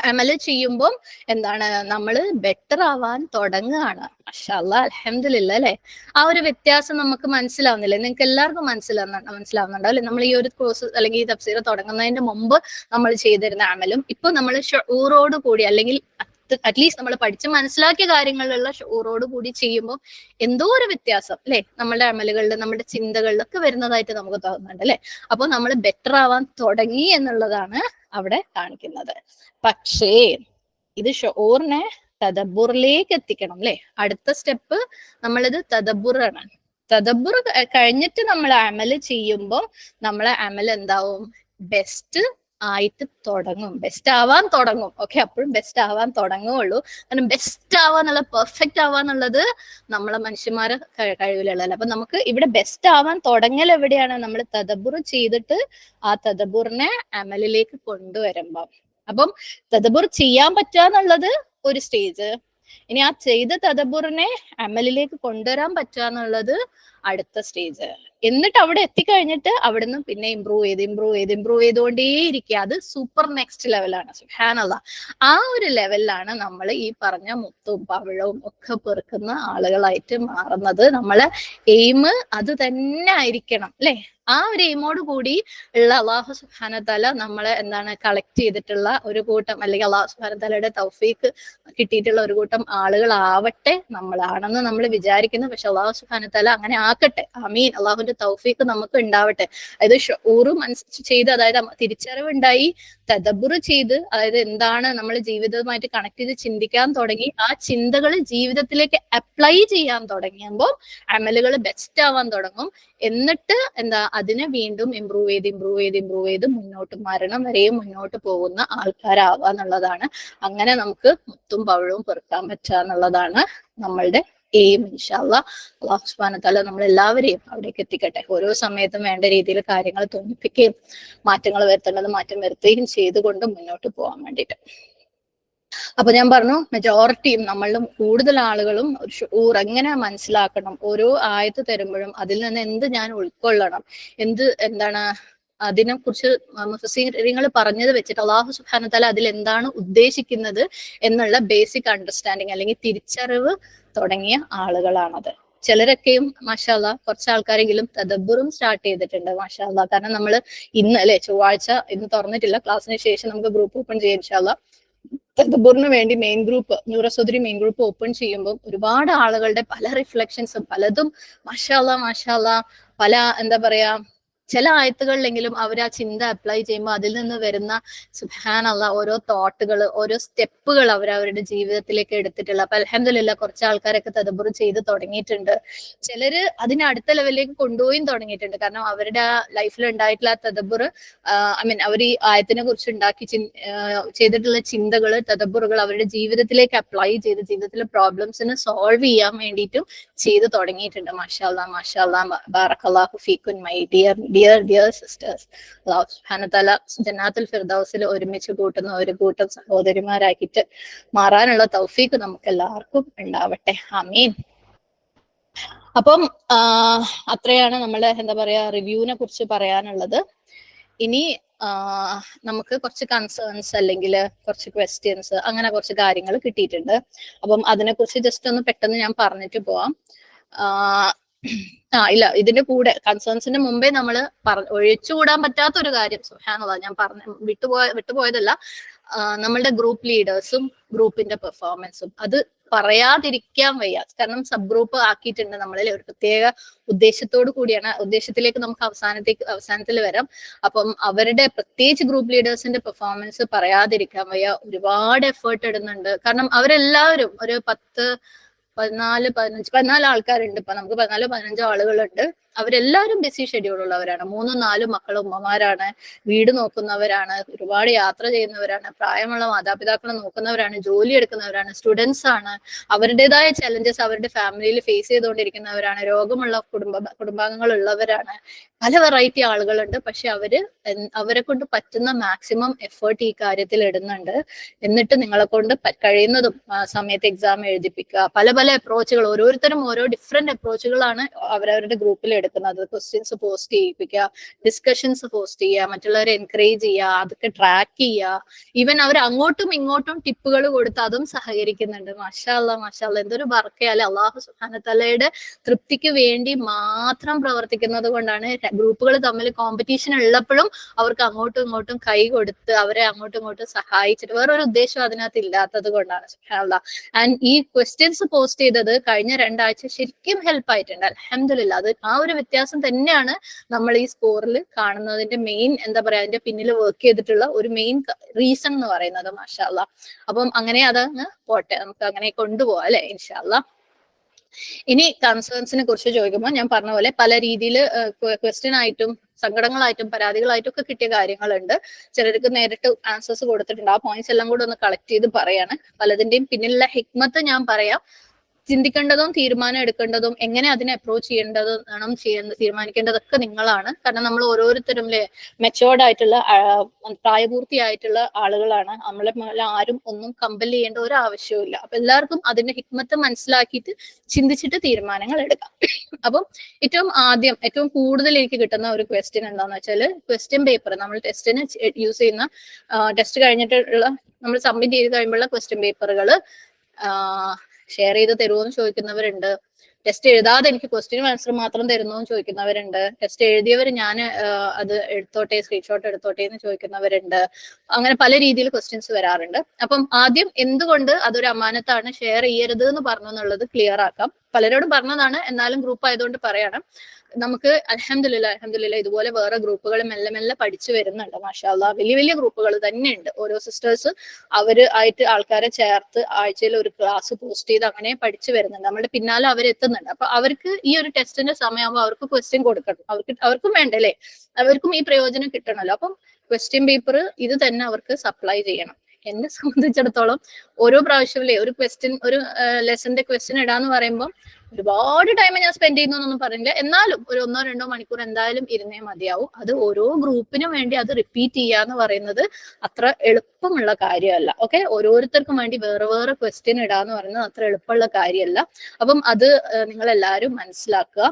അമല് ചെയ്യുമ്പോൾ എന്താണ്, നമ്മൾ ബെറ്റർ ആവാൻ തുടങ്ങുകയാണ്. മാഷാ അല്ലാഹ്, അൽഹംദുലില്ലാഹ് അല്ലെ. ആ ഒരു വ്യത്യാസം നമുക്ക് മനസ്സിലാവുന്നില്ലേ? നിങ്ങൾക്ക് എല്ലാവർക്കും മനസ്സിലാവുന്നുണ്ടോ അല്ലെ? നമ്മൾ ഈ ഒരു കോഴ്സ് അല്ലെങ്കിൽ ഈ തഫ്സീർ തുടങ്ങുന്നതിന്റെ മുമ്പ് നമ്മൾ ചെയ്തിരുന്ന അമലും ഇപ്പൊ നമ്മൾ ഷുഊറോട് കൂടി, അല്ലെങ്കിൽ അറ്റ്ലീസ്റ്റ് നമ്മൾ പഠിച്ച് മനസ്സിലാക്കിയ കാര്യങ്ങളിലുള്ള ഷുഊറോട് കൂടി ചെയ്യുമ്പോൾ എന്തോ ഒരു വ്യത്യാസം അല്ലെ, നമ്മുടെ അമലുകളിലും നമ്മുടെ ചിന്തകളിലൊക്കെ വരുന്നതായിട്ട് നമുക്ക് തോന്നുന്നുണ്ട് അല്ലെ. അപ്പൊ നമ്മൾ ബെറ്റർ ആവാൻ തുടങ്ങി എന്നുള്ളതാണ് അവിടെ കാണിക്കുന്നത്. പക്ഷേ ഇത് ഷുഊറിനെ തദബ്ബുറിലേക്ക് എത്തിക്കണം അല്ലെ. അടുത്ത സ്റ്റെപ്പ് നമ്മളിത് തദബ്ബുറാണ്. തദബ്ബുർ കഴിഞ്ഞിട്ട് നമ്മൾ അമല് ചെയ്യുമ്പോൾ നമ്മളെ അമൽ എന്താവും? ബെസ്റ്റ് ആയിട്ട് തുടങ്ങും, ബെസ്റ്റ് ആവാൻ തുടങ്ങും. ഓക്കെ, അപ്പോഴും ബെസ്റ്റ് ആവാൻ തുടങ്ങുകയുള്ളൂ. കാരണം ബെസ്റ്റ് ആവാന്നുള്ള, പെർഫെക്റ്റ് ആവാന്നുള്ളത് നമ്മളെ മനുഷ്യന്മാരെ കഴിവിലുള്ളതല്ല. അപ്പൊ നമുക്ക് ഇവിടെ ബെസ്റ്റ് ആവാൻ തുടങ്ങൽ എവിടെയാണ്? നമ്മൾ തദബ്ബുർ ചെയ്തിട്ട് ആ തദബ്ബുറിനെ അമലിലേക്ക് കൊണ്ടുവരുമ്പോ. അപ്പം തദബ്ബുർ ചെയ്യാൻ പറ്റുകയെന്നുള്ളത് ഒരു സ്റ്റേജ്. ഇനി ആ ചെയ്ത തദബ്ബുറിനെ അമലിലേക്ക് കൊണ്ടുവരാൻ പറ്റുക എന്നുള്ളത് അടുത്ത സ്റ്റേജ്. എന്നിട്ട് അവിടെ എത്തിക്കഴിഞ്ഞിട്ട് അവിടുന്ന് പിന്നെ ഇമ്പ്രൂവ് ചെയ്തുകൊണ്ടേയിരിക്കുക. അത് സൂപ്പർ നെക്സ്റ്റ് ലെവലാണ്. സുബ്ഹാനല്ലാഹ്. ആ ഒരു ലെവലിലാണ് നമ്മൾ ഈ പറഞ്ഞ മുത്തും പവിഴവും ഒക്കെ പെറുക്കുന്ന ആളുകളായിട്ട് മാറുന്നത്. നമ്മളെ എയിം അത് തന്നെ ആയിരിക്കണം അല്ലെ. ആ ഒരു എയിമോട് കൂടി ഉള്ള അള്ളാഹു സുബ്ഹാനഹു തആല നമ്മളെ എന്താണ് കളക്ട് ചെയ്തിട്ടുള്ള ഒരു കൂട്ടം, അല്ലെങ്കിൽ അള്ളാഹു സുബ്ഹാനഹു തആലയുടെ തൗഫീക്ക് കിട്ടിയിട്ടുള്ള ഒരു കൂട്ടം ആളുകളാവട്ടെ നമ്മളാണെന്ന് നമ്മൾ വിചാരിക്കുന്നു. പക്ഷെ അള്ളാഹു സുബ്ഹാനഹു തആല അങ്ങനെ ആക്കട്ടെ. ആമീൻ. അള്ളാഹുവിന്റെ തൗഫീക്ക് നമുക്ക് ഉണ്ടാവട്ടെ. അതായത് ഷുഊറ് ചെയ്ത്, അതായത് തിരിച്ചറിവുണ്ടായി, തദബ്ബുർ ചെയ്ത്, അതായത് എന്താണ് നമ്മൾ ജീവിതവുമായിട്ട് കണക്ട് ചെയ്ത് ചിന്തിക്കാൻ തുടങ്ങി, ആ ചിന്തകൾ ജീവിതത്തിലേക്ക് അപ്ലൈ ചെയ്യാൻ തുടങ്ങിയപ്പോൾ അമലുകൾ ബെസ്റ്റ് ആവാൻ തുടങ്ങും. എന്നിട്ട് എന്താ അതിനെ വീണ്ടും ഇമ്പ്രൂവ് ചെയ്ത് മുന്നോട്ട് മരണം വരെയും മുന്നോട്ട് പോകുന്ന ആൾക്കാരാവുക എന്നുള്ളതാണ്. അങ്ങനെ നമുക്ക് മുത്തും പവിഴവും പെറുക്കാൻ പറ്റുക എന്നുള്ളതാണ് നമ്മളുടെ എയിം. ഇൻഷാ അല്ലാഹ്. അല്ലാഹു സുബ്ഹാനഹു തആല നമ്മളെല്ലാവരെയും അവിടേക്ക് എത്തിക്കട്ടെ. ഓരോ സമയത്തും വേണ്ട രീതിയിൽ കാര്യങ്ങൾ തോന്നിപ്പിക്കുകയും മാറ്റങ്ങൾ വരുത്തേണ്ടത് മാറ്റം വരുത്തുകയും ചെയ്തുകൊണ്ട് മുന്നോട്ട് പോകാൻ വേണ്ടിയിട്ട്. അപ്പൊ ഞാൻ പറഞ്ഞു, മെജോറിറ്റിയും നമ്മളും കൂടുതൽ ആളുകളും എങ്ങനെ മനസ്സിലാക്കണം, ഓരോ ആയത്ത് തരുമ്പോഴും അതിൽ നിന്ന് എന്ത് ഞാൻ ഉൾക്കൊള്ളണം, എന്താണ് അതിനെ കുറിച്ച് മുഫസ്സിറുകൾ പറഞ്ഞത് വെച്ചിട്ട് അല്ലാഹു സുബ്ഹാനഹു തആല അതിൽ എന്താണ് ഉദ്ദേശിക്കുന്നത് എന്നുള്ള ബേസിക് അണ്ടർസ്റ്റാൻഡിങ് അല്ലെങ്കിൽ തിരിച്ചറിവ് തുടങ്ങിയ ആളുകളാണത്. ചിലരൊക്കെയും മാഷാ അല്ലാഹ് കുറച്ച് ആൾക്കാരെങ്കിലും തദബ്ബുറും സ്റ്റാർട്ട് ചെയ്തിട്ടുണ്ട്. മാഷാ അല്ലാഹ്. കാരണം നമ്മൾ ഇന്ന് അല്ലെ ചൊവ്വാഴ്ച ഇന്ന് തുറന്നിട്ടില്ല, ക്ലാസ്സിന് ശേഷം നമുക്ക് ഗ്രൂപ്പ് ഓപ്പൺ ചെയ്യാം ഇൻഷാ അല്ലാഹ്. തദബ്ബുറിന് വേണ്ടി മെയിൻ ഗ്രൂപ്പ്, നൂറസുദരി മെയിൻ ഗ്രൂപ്പ് ഓപ്പൺ ചെയ്യുമ്പോൾ ഒരുപാട് ആളുകളുടെ പല റിഫ്ലക്ഷൻസും പലതും മാഷാ അല്ലാഹ് പല എന്താ പറയാ ചില ആയത്തുകളിലെങ്കിലും അവർ ആ ചിന്ത അപ്ലൈ ചെയ്യുമ്പോൾ അതിൽ നിന്ന് വരുന്ന സുബ്ഹാനല്ലാഹ് ഓരോ തോട്ടുകൾ, ഓരോ സ്റ്റെപ്പുകൾ അവരവരുടെ ജീവിതത്തിലേക്ക് എടുത്തിട്ടുള്ള. അപ്പൊ അൽഹംദുലില്ലാഹ് കുറച്ച് ആൾക്കാരൊക്കെ തദബ്ബുർ ചെയ്ത് തുടങ്ങിയിട്ടുണ്ട്. ചിലര് അതിന് അടുത്ത ലെവലിലേക്ക് കൊണ്ടുപോയും തുടങ്ങിയിട്ടുണ്ട്. കാരണം അവരുടെ ആ ലൈഫിൽ ഉണ്ടായിട്ടുള്ള ആ തദബ്ബുർ, അവർ ഈ ആയത്തിനെ കുറിച്ച് ചെയ്തിട്ടുള്ള ചിന്തകൾ, തദബ്ബുറുകൾ അവരുടെ ജീവിതത്തിലേക്ക് അപ്ലൈ ചെയ്ത് ജീവിതത്തിലെ പ്രോബ്ലംസിന് സോൾവ് ചെയ്യാൻ വേണ്ടിയിട്ടും ചെയ്ത് തുടങ്ങിയിട്ടുണ്ട്. മാഷാ അല്ലാഹ് ബാറക്കല്ലാഹു ഫീക്കും മൈ ഡിയർ സിസ്റ്റേഴ്സ്. അല്ലാഹു സുബ്ഹാനഹു തആല ജന്നാത്തുൽ ഫിർദൗസിൽ ഒരുമിച്ച് കൂട്ടുന്ന ഒരു കൂട്ടം സഹോദരിമാരാക്കിയിട്ട് മാറാനുള്ള തൗഫീക്ക് നമുക്ക് എല്ലാവർക്കും ഉണ്ടാവട്ടെ. ആമീൻ. അപ്പം അത്രയാണ് നമ്മള് എന്താ പറയാ റിവ്യൂവിനെ കുറിച്ച് പറയാനുള്ളത്. ഇനി നമുക്ക് കുറച്ച് കൺസേൺസ് അല്ലെങ്കിൽ കുറച്ച് ക്വസ്റ്റ്യൻസ് അങ്ങനെ കുറച്ച് കാര്യങ്ങൾ കിട്ടിയിട്ടുണ്ട്. അപ്പം അതിനെക്കുറിച്ച് ജസ്റ്റ് ഒന്ന് പെട്ടെന്ന് ഞാൻ പറഞ്ഞിട്ട് പോവാം. ഇല്ല, ഇതിന്റെ കൂടെ കൺസേൺസിന്റെ മുമ്പേ നമ്മൾ ഒഴിച്ചുകൂടാൻ പറ്റാത്ത ഒരു കാര്യം, സുബ്ഹാനല്ലാഹ്, ഞാൻ വിട്ടുപോയതല്ല, നമ്മളുടെ ഗ്രൂപ്പ് ലീഡേഴ്സും ഗ്രൂപ്പിന്റെ പെർഫോമൻസും അത് പറയാതിരിക്കാൻ വയ്യ. കാരണം സബ് ഗ്രൂപ്പ് ആക്കിയിട്ടുണ്ട് നമ്മളിൽ ഒരു പ്രത്യേക ഉദ്ദേശത്തോടു കൂടിയാണ്. ഉദ്ദേശത്തിലേക്ക് നമുക്ക് അവസാനത്തിൽ വരാം. അപ്പം അവരുടെ പ്രത്യേകിച്ച് ഗ്രൂപ്പ് ലീഡേഴ്സിന്റെ പെർഫോമൻസ് പറയാതിരിക്കാൻ വയ്യ. ഒരുപാട് എഫേർട്ട് ഇടുന്നുണ്ട്. കാരണം അവരെല്ലാവരും ഒരു 14 ആൾക്കാരുണ്ട്. ഇപ്പൊ നമുക്ക് 14-15 ആളുകളുണ്ട്. അവരെല്ലാവരും ബിസി ഷെഡ്യൂൾ ഉള്ളവരാണ്. 3-4 മക്കളും ഉമ്മമാരാണ്, വീട് നോക്കുന്നവരാണ്, ഒരുപാട് യാത്ര ചെയ്യുന്നവരാണ്, പ്രായമുള്ള മാതാപിതാക്കളെ നോക്കുന്നവരാണ്, ജോലി എടുക്കുന്നവരാണ്, സ്റ്റുഡൻസ് ആണ്, അവരുടേതായ ചലഞ്ചസ് അവരുടെ ഫാമിലിയിൽ ഫേസ് ചെയ്തുകൊണ്ടിരിക്കുന്നവരാണ്, രോഗമുള്ള കുടുംബാംഗങ്ങൾ ഉള്ളവരാണ്, പല വെറൈറ്റി ആളുകളുണ്ട്. പക്ഷെ അവരെ കൊണ്ട് പറ്റുന്ന മാക്സിമം എഫേർട്ട് ഈ കാര്യത്തിൽ ഇടുന്നുണ്ട്. എന്നിട്ട് നിങ്ങളെ കൊണ്ട് കഴിയുന്നതും സമയത്ത് എക്സാം എഴുതിപ്പിക്കുക. പല പല അപ്രോച്ചുകൾ, ഓരോരുത്തരും ഓരോ ഡിഫറെന്റ് അപ്രോച്ചുകളാണ് അവരവരുടെ ഗ്രൂപ്പിൽ എടുക്കുന്നത്. ക്വസ്റ്റ്യൻസ് പോസ്റ്റ് ചെയ്യിപ്പിക്കുക, ഡിസ്കഷൻസ് പോസ്റ്റ് ചെയ്യുക, മറ്റുള്ളവരെ എൻകറേജ് ചെയ്യുക, അതൊക്കെ ട്രാക്ക് ചെയ്യുക. ഈവൻ അവർ അങ്ങോട്ടും ഇങ്ങോട്ടും ടിപ്പുകൾ കൊടുത്ത് അതും സഹകരിക്കുന്നുണ്ട്. മാഷാ അല്ലാഹ്, എന്തൊരു ബർക്കയല്ലേ. അല്ലാഹു സുബ്ഹാനഹു തആലയുടെ തൃപ്തിക്ക് വേണ്ടി മാത്രം പ്രവർത്തിക്കുന്നത് കൊണ്ടാണ് ഗ്രൂപ്പുകൾ തമ്മിൽ കോമ്പറ്റീഷൻ ഉള്ളപ്പോഴും അവർക്ക് അങ്ങോട്ടും ഇങ്ങോട്ടും കൈ കൊടുത്ത് അവരെ അങ്ങോട്ടും ഇങ്ങോട്ടും സഹായിച്ചിട്ട് വേറൊരു ഉദ്ദേശം അതിനകത്ത് ഇല്ലാത്തത് കൊണ്ടാണ്. സുബ്ഹാനല്ലാഹ്. ആൻഡ് ഈ ക്വസ്റ്റ്യൻസ് പോസ്റ്റ് ചെയ്തത് കഴിഞ്ഞ 2 ആഴ്ച ശരിക്കും ഹെൽപ്പ് ആയിട്ടുണ്ട്. അൽഹംദുലില്ലാഹ്. അത് ആ ഒരു വ്യത്യാസം തന്നെയാണ് നമ്മൾ ഈ സ്കോറിൽ കാണുന്നതിന്റെ മെയിൻ എന്താ പറയാ, അതിന്റെ പിന്നിൽ വർക്ക് ചെയ്തിട്ടുള്ള ഒരു മെയിൻ റീസൺ എന്ന് പറയുന്നത്. മാഷാ അല്ലാഹ്. അപ്പം അങ്ങനെ അതങ്ങ് പോട്ടെ, നമുക്ക് അങ്ങനെ കൊണ്ടുപോകാം അല്ലെ, ഇൻഷാ അല്ലാഹ്. ഇനി കൺസേൺസിനെ കുറിച്ച് ചോദിക്കുമ്പോൾ ഞാൻ പറഞ്ഞ പോലെ പല രീതിയിൽ ക്വസ്റ്റ്യൻ ആയിട്ടും സങ്കടങ്ങളായിട്ടും പരാതികളായിട്ടും ഒക്കെ കിട്ടിയ കാര്യങ്ങളുണ്ട്. ചിലർക്ക് നേരിട്ട് ആൻസേഴ്സ് കൊടുത്തിട്ടുണ്ട്. ആ പോയിന്റ്സ് എല്ലാം കൂടെ ഒന്ന് കളക്ട് ചെയ്ത് പറയാണ്. പലതിന്റെയും പിന്നിലുള്ള ഹിക്മത്ത് ഞാൻ പറയാം. ചിന്തിക്കേണ്ടതും തീരുമാനം എടുക്കേണ്ടതും എങ്ങനെ അതിനെ അപ്രോച്ച് ചെയ്യേണ്ടതും തീരുമാനിക്കേണ്ടതൊക്കെ നിങ്ങളാണ്. കാരണം നമ്മൾ ഓരോരുത്തരും മെച്ചോർഡ് ആയിട്ടുള്ള പ്രായപൂർത്തിയായിട്ടുള്ള ആളുകളാണ്. നമ്മളെ ആരും ഒന്നും കമ്പൽ ചെയ്യേണ്ട ഒരു ആവശ്യവും. അപ്പൊ എല്ലാവർക്കും അതിന്റെ ഹിക്മത്ത് മനസ്സിലാക്കിയിട്ട് ചിന്തിച്ചിട്ട് തീരുമാനങ്ങൾ എടുക്കാം. അപ്പം ഏറ്റവും കൂടുതൽ എനിക്ക് കിട്ടുന്ന ഒരു ക്വസ്റ്റ്യൻ എന്താന്ന് വെച്ചാൽ, ക്വസ്റ്റ്യൻ പേപ്പർ നമ്മൾ ടെസ്റ്റിന് യൂസ് ചെയ്യുന്ന ടെസ്റ്റ് കഴിഞ്ഞിട്ടുള്ള നമ്മൾ സബ്മിറ്റ് ചെയ്ത് കഴിയുമ്പോഴുള്ള ക്വസ്റ്റ്യൻ പേപ്പറുകൾ ഷെയർ ചെയ്ത് തരുമോ എന്ന് ചോദിക്കുന്നവരുണ്ട്. ടെസ്റ്റ് എഴുതാതെ എനിക്ക് ക്വസ്റ്റ്യൻ ആൻസർ മാത്രം തരുന്നു എന്ന് ചോദിക്കുന്നവരുണ്ട്. ടെസ്റ്റ് എഴുതിയവർ ഞാൻ അത് എടുത്തോട്ടെ, സ്ക്രീൻഷോട്ട് എടുത്തോട്ടെ എന്ന് ചോദിക്കുന്നവരുണ്ട്. അങ്ങനെ പല രീതിയിൽ ക്വസ്റ്റ്യൻസ് വരാറുണ്ട്. അപ്പം ആദ്യം എന്തുകൊണ്ട് അതൊരു അമാനത്താണ്, ഷെയർ ചെയ്യരുത് എന്ന് പറഞ്ഞു എന്നുള്ളത് ക്ലിയർ ആക്കാം. പലരോടും പറഞ്ഞതാണ്, എന്നാലും ഗ്രൂപ്പ് ആയതുകൊണ്ട് പറയണം. നമുക്ക് അൽഹംദുലില്ലാ ഇതുപോലെ വേറെ ഗ്രൂപ്പുകൾ മെല്ലെ മെല്ലെ പഠിച്ചു വരുന്നുണ്ട്. മാഷാ അല്ലാഹ് വലിയ വലിയ ഗ്രൂപ്പുകൾ തന്നെയുണ്ട്. ഓരോ സിസ്റ്റേഴ്സ് ആയിട്ട് ആൾക്കാരെ ചേർത്ത് ആഴ്ചയിൽ ഒരു ക്ലാസ് പോസ്റ്റ് ചെയ്ത് അങ്ങനെ പഠിച്ചു വരുന്നുണ്ട്. നമ്മുടെ പിന്നാലെ അവരെത്തുന്നുണ്ട്. അപ്പൊ അവർക്ക് ഈ ഒരു ടെസ്റ്റിന്റെ സമയമാകുമ്പോൾ അവർക്ക് ക്വസ്റ്റ്യൻ കൊടുക്കണം. അവർക്കും വേണ്ടല്ലേ, അവർക്കും ഈ പ്രയോജനം കിട്ടണമല്ലോ. അപ്പം ക്വസ്റ്റ്യൻ പേപ്പർ ഇത് തന്നെ അവർക്ക് സപ്ലൈ ചെയ്യണം. എന്നെ സംബന്ധിച്ചിടത്തോളം ഓരോ പ്രാവശ്യമില്ലേ ഒരു ലെസന്റെ ക്വസ്റ്റ്യൻ ഇടാന്ന് പറയുമ്പോൾ ഒരുപാട് ടൈം ഞാൻ സ്പെൻഡ് ചെയ്യുന്നൊന്നും പറഞ്ഞില്ല. എന്നാലും ഒരു 1-2 മണിക്കൂർ എന്തായാലും ഇരുന്നേ മതിയാവും. അത് ഓരോ ഗ്രൂപ്പിനും വേണ്ടി അത് റിപ്പീറ്റ് ചെയ്യാന്ന് പറയുന്നത് അത്ര എളുപ്പമുള്ള കാര്യമല്ല. ഓക്കെ, ഓരോരുത്തർക്കും വേണ്ടി വേറെ വേറെ ക്വസ്റ്റ്യൻ ഇടാന്ന് പറയുന്നത് അത്ര എളുപ്പമുള്ള കാര്യമല്ല. അപ്പം അത് നിങ്ങൾ എല്ലാവരും മനസ്സിലാക്കുക.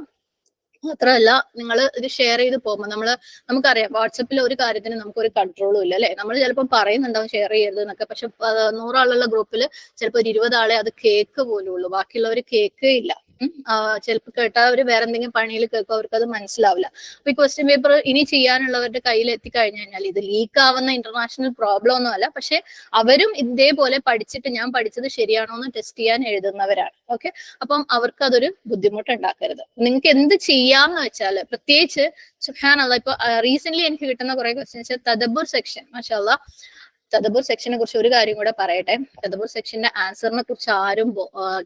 മാത്രമല്ല, നിങ്ങൾ ഇത് ഷെയർ ചെയ്ത് പോകുമ്പോൾ നമുക്കറിയാം വാട്സപ്പിൽ ഒരു കാര്യത്തിന് നമുക്കൊരു കൺട്രോളും ഇല്ല അല്ലെ. നമ്മൾ ചിലപ്പോൾ പറയുന്നുണ്ടാവും ഷെയർ ചെയ്യരുത് എന്നൊക്കെ, പക്ഷെ 100 ആളുള്ള ഗ്രൂപ്പിൽ ചിലപ്പോൾ ഒരു 20 ആളെ അത് കേക്ക് പോലും ഉള്ളൂ, ബാക്കിയുള്ളവർ കേക്കേ ഇല്ല. ചിലപ്പോൾ കേട്ടാൽ അവർ വേറെ എന്തെങ്കിലും പണിയിൽ കേൾക്കും, അവർക്ക് അത് മനസ്സിലാവില്ല. അപ്പൊ ഈ ക്വസ്റ്റ്യൻ പേപ്പർ ഇനി ചെയ്യാനുള്ളവരുടെ കയ്യിൽ എത്തിക്കഴിഞ്ഞു കഴിഞ്ഞാൽ ഇത് ലീക്ക് ആവുന്ന ഇന്റർനാഷണൽ പ്രോബ്ലം ഒന്നും അല്ല. പക്ഷെ അവരും ഇതേപോലെ പഠിച്ചിട്ട് ഞാൻ പഠിച്ചത് ശരിയാണോ എന്ന് ടെസ്റ്റ് ചെയ്യാൻ എഴുതുന്നവരാണ്. ഓക്കെ, അപ്പം അവർക്ക് അതൊരു ബുദ്ധിമുട്ട് ഉണ്ടാക്കരുത്. നിങ്ങൾക്ക് എന്ത് ചെയ്യാന്ന് വെച്ചാൽ, പ്രത്യേകിച്ച് സുബ്ഹാനല്ലാഹ് ഇപ്പൊ റീസെന്റ് എനിക്ക് കിട്ടുന്ന കുറെ ക്വസ്റ്റ്യൻസ് തദബ്ബുർ സെക്ഷൻ. മാഷാ അല്ലാഹ് തദബ്ബുർ സെക്ഷനെ കുറിച്ച് ഒരു കാര്യം കൂടെ പറയട്ടെ. തദബ്ബുർ സെക്ഷന്റെ ആൻസറിനെ കുറിച്ച് ആരും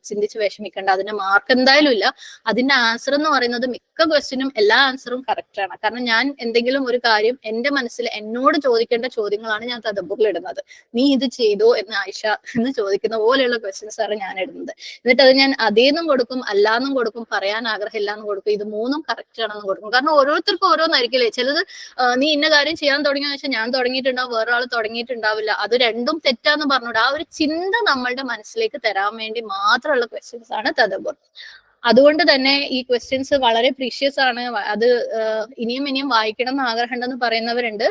ചിന്തിച്ച് വിഷമിക്കേണ്ട. അതിന്റെ മാർക്ക് എന്തായാലും ഇല്ല. അതിന്റെ ആൻസർ എന്ന് പറയുന്നത് മിക്ക ക്വസ്റ്റ്യനും എല്ലാ ആൻസറും കറക്റ്റ് ആണ്. കാരണം ഞാൻ എന്തെങ്കിലും ഒരു കാര്യം എന്റെ മനസ്സിൽ എന്നോട് ചോദിക്കേണ്ട ചോദ്യങ്ങളാണ് ഞാൻ തദബ്ബുറിൽ ഇടുന്നത്. നീ ഇത് ചെയ്തോ എന്ന് ആയിഷ എന്ന് ചോദിക്കുന്ന പോലെയുള്ള ക്വസ്റ്റ്യൻസ് ആണ് ഞാൻ ഇടുന്നത്. എന്നിട്ട് അത് ഞാൻ അതേന്നും കൊടുക്കും, അല്ലാന്നും കൊടുക്കും, പറയാൻ ആഗ്രഹമില്ല എന്ന് കൊടുക്കും, ഇത് മൂന്നും കറക്റ്റ് ആണെന്ന് കൊടുക്കും. കാരണം ഓരോരുത്തർക്കും ഓരോന്നായിരിക്കില്ലേ. ചിലത് നീ ഇന്ന കാര്യം ചെയ്യാൻ തുടങ്ങിയെന്ന് വെച്ചാൽ ഞാൻ തുടങ്ങിയിട്ടുണ്ടാവും, വേറെ ആൾ തുടങ്ങിയിട്ടുണ്ടാവും, അത് രണ്ടും തെറ്റാന്ന് പറഞ്ഞൂടെ. ആ ഒരു ചിന്ത നമ്മളുടെ മനസ്സിലേക്ക് തരാൻ വേണ്ടി മാത്രമുള്ള ക്വസ്റ്റ്യൻസ് ആണ് തദബ്ബുർ. അതുകൊണ്ട് തന്നെ ഈ ക്വസ്റ്റ്യൻസ് വളരെ പ്രീഷ്യസ് ആണ്. അത് ഇനിയും വായിക്കണം എന്ന് ആഗ്രഹമുണ്ടെന്ന് പറയുന്നവരുണ്ട്.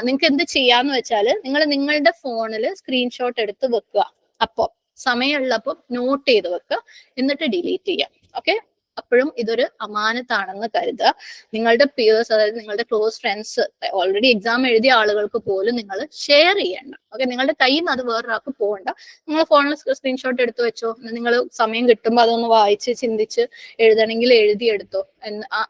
നിങ്ങൾക്ക് എന്ത് ചെയ്യാന്ന് വെച്ചാൽ, നിങ്ങൾ നിങ്ങളുടെ ഫോണിൽ സ്ക്രീൻഷോട്ട് എടുത്ത് വെക്കുക. അപ്പൊ സമയമുള്ളപ്പോൾ നോട്ട് ചെയ്ത് വെക്കുക, എന്നിട്ട് ഡിലീറ്റ് ചെയ്യാം. ഓക്കെ, അപ്പോഴും ഇതൊരു അമാനത്താണെന്ന് കരുതുക. നിങ്ങളുടെ പിയേഴ്സ്, അതായത് നിങ്ങളുടെ ക്ലോസ് ഫ്രണ്ട്സ്, ഓൾറെഡി എക്സാം എഴുതിയ ആളുകൾക്ക് പോലും നിങ്ങൾ ഷെയർ ചെയ്യണ്ട. ഓക്കെ, നിങ്ങളുടെ കയ്യിൽ നിന്ന് അത് വേറൊരാൾക്ക് പോകണ്ട. നിങ്ങൾ ഫോണിൽ സ്ക്രീൻഷോട്ട് എടുത്തു വെച്ചോ. നിങ്ങൾ സമയം കിട്ടുമ്പോൾ അതൊന്ന് വായിച്ച് ചിന്തിച്ച് എഴുതണമെങ്കിൽ എഴുതിയെടുത്തോ.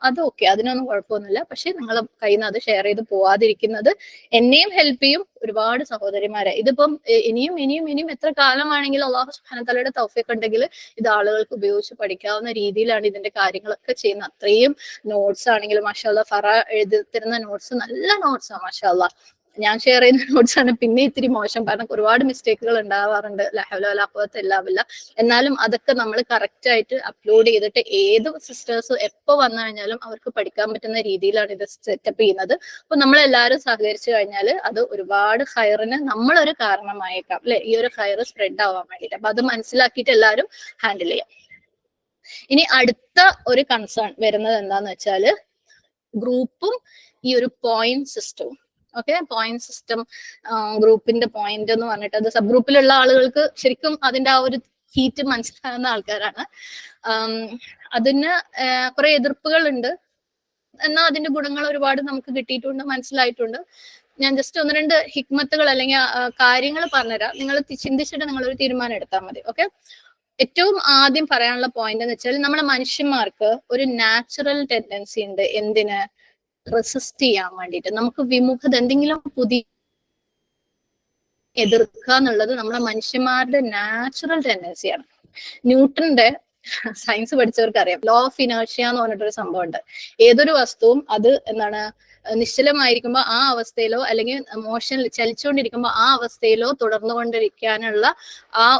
അത് ഓക്കെ, അതിനൊന്നും കുഴപ്പമൊന്നുമില്ല. പക്ഷെ നിങ്ങൾ കയ്യിൽ നിന്ന് അത് ഷെയർ ചെയ്ത് പോവാതിരിക്കുന്നത് എന്നെയും ഹെൽപ്പ് ചെയ്യും, ഒരുപാട് സഹോദരിമാരെ. ഇതിപ്പം ഇനിയും എത്ര കാലമാണെങ്കിലും അല്ലാഹു സുബ്ഹാനഹു വ തആലയുടെ തൗഫീഖ് ഉണ്ടെങ്കിൽ ഇത് ആളുകൾക്ക് ഉപയോഗിച്ച് പഠിക്കാവുന്ന രീതിയിലാണ് ഇതിന്റെ കാര്യങ്ങളൊക്കെ ചെയ്യുന്നത്. അത്രയും നോട്ട്സ് ആണെങ്കിലും മാഷാ അല്ലാഹ് ഫറ എഴുതി തരുന്ന നോട്ട്സ് നല്ല നോട്ട്സാണ് മാഷാ അല്ലാഹ്. ഞാൻ ഷെയർ ചെയ്യുന്ന നോട്ട്സ് ആണ് പിന്നെ ഇത്തിരി മോശം, കാരണം ഒരുപാട് മിസ്റ്റേക്കുകൾ ഉണ്ടാവാറുണ്ട്. എന്നാലും അതൊക്കെ നമ്മൾ കറക്റ്റ് ആയിട്ട് അപ്ലോഡ് ചെയ്തിട്ട് ഏത് സിസ്റ്റേഴ്സ് എപ്പോ വന്നു കഴിഞ്ഞാലും അവർക്ക് പഠിക്കാൻ പറ്റുന്ന രീതിയിലാണ് ഇത് സെറ്റപ്പ് ചെയ്യുന്നത്. അപ്പൊ നമ്മൾ എല്ലാവരും സഹകരിച്ചു കഴിഞ്ഞാൽ അത് ഒരുപാട് ഹൈറിന് നമ്മളൊരു കാരണമായേക്കാം അല്ലെ, ഈ ഒരു ഹൈർ സ്പ്രെഡ് ആവാൻ വേണ്ടിയിട്ട്. അപ്പൊ അത് മനസ്സിലാക്കിയിട്ട് എല്ലാവരും ഹാൻഡിൽ ചെയ്യാം. ഇനി അടുത്ത ഒരു കൺസേൺ വരുന്നത് എന്താന്ന് വെച്ചാല്, ഗ്രൂപ്പും ഈ ഒരു പോയിന്റ് സിസ്റ്റവും. ഓക്കെ, പോയിന്റ് സിസ്റ്റം, ഗ്രൂപ്പിന്റെ പോയിന്റ് എന്ന് പറഞ്ഞിട്ട് അത് സബ് ഗ്രൂപ്പിലുള്ള ആളുകൾക്ക് ശരിക്കും അതിന്റെ ആ ഒരു ഹീറ്റ് മനസ്സിലാകുന്ന ആൾക്കാരാണ്. അതിന് കുറെ എതിർപ്പുകൾ ഉണ്ട്, എന്നാൽ അതിന്റെ ഗുണങ്ങൾ ഒരുപാട് നമുക്ക് കിട്ടിയിട്ടുണ്ട്, മനസ്സിലായിട്ടുണ്ട്. ഞാൻ ജസ്റ്റ് 1-2 ഹിക്മത്തുകൾ അല്ലെങ്കിൽ കാര്യങ്ങൾ പറഞ്ഞുതരാം. നിങ്ങൾ ചിന്തിച്ചിട്ട് നിങ്ങൾ ഒരു തീരുമാനം എടുത്താൽ മതി. ഓക്കെ, ഏറ്റവും ആദ്യം പറയാനുള്ള പോയിന്റ് എന്ന് വെച്ചാൽ, നമ്മളെ മനുഷ്യന്മാർക്ക് ഒരു നാച്ചുറൽ ടെൻഡൻസി ഉണ്ട്. എന്തിന്? റെസിസ്റ്റ് ചെയ്യാൻ വേണ്ടിയിട്ട്. നമുക്ക് വിമുഖത, എന്തെങ്കിലും പുതിയ എതിർക്കുക എന്നുള്ളത് നമ്മളെ മനുഷ്യന്മാരുടെ നാച്ചുറൽ ടെൻഡൻസിയാണ്. ന്യൂട്ടന്റെ സയൻസ് പഠിച്ചവർക്ക് അറിയാം. ലോ ഓഫ് ഇനേർഷ്യ എന്ന് പറഞ്ഞിട്ടൊരു സംഭവം ഉണ്ട്. ഏതൊരു വസ്തുവും അത് എന്താണ് നിശ്ചലമായിരിക്കുമ്പോൾ ആ അവസ്ഥയിലോ അല്ലെങ്കിൽ മോഷൻ ചലിച്ചുകൊണ്ടിരിക്കുമ്പോൾ ആ അവസ്ഥയിലോ തുടർന്നുകൊണ്ടിരിക്കാനുള്ള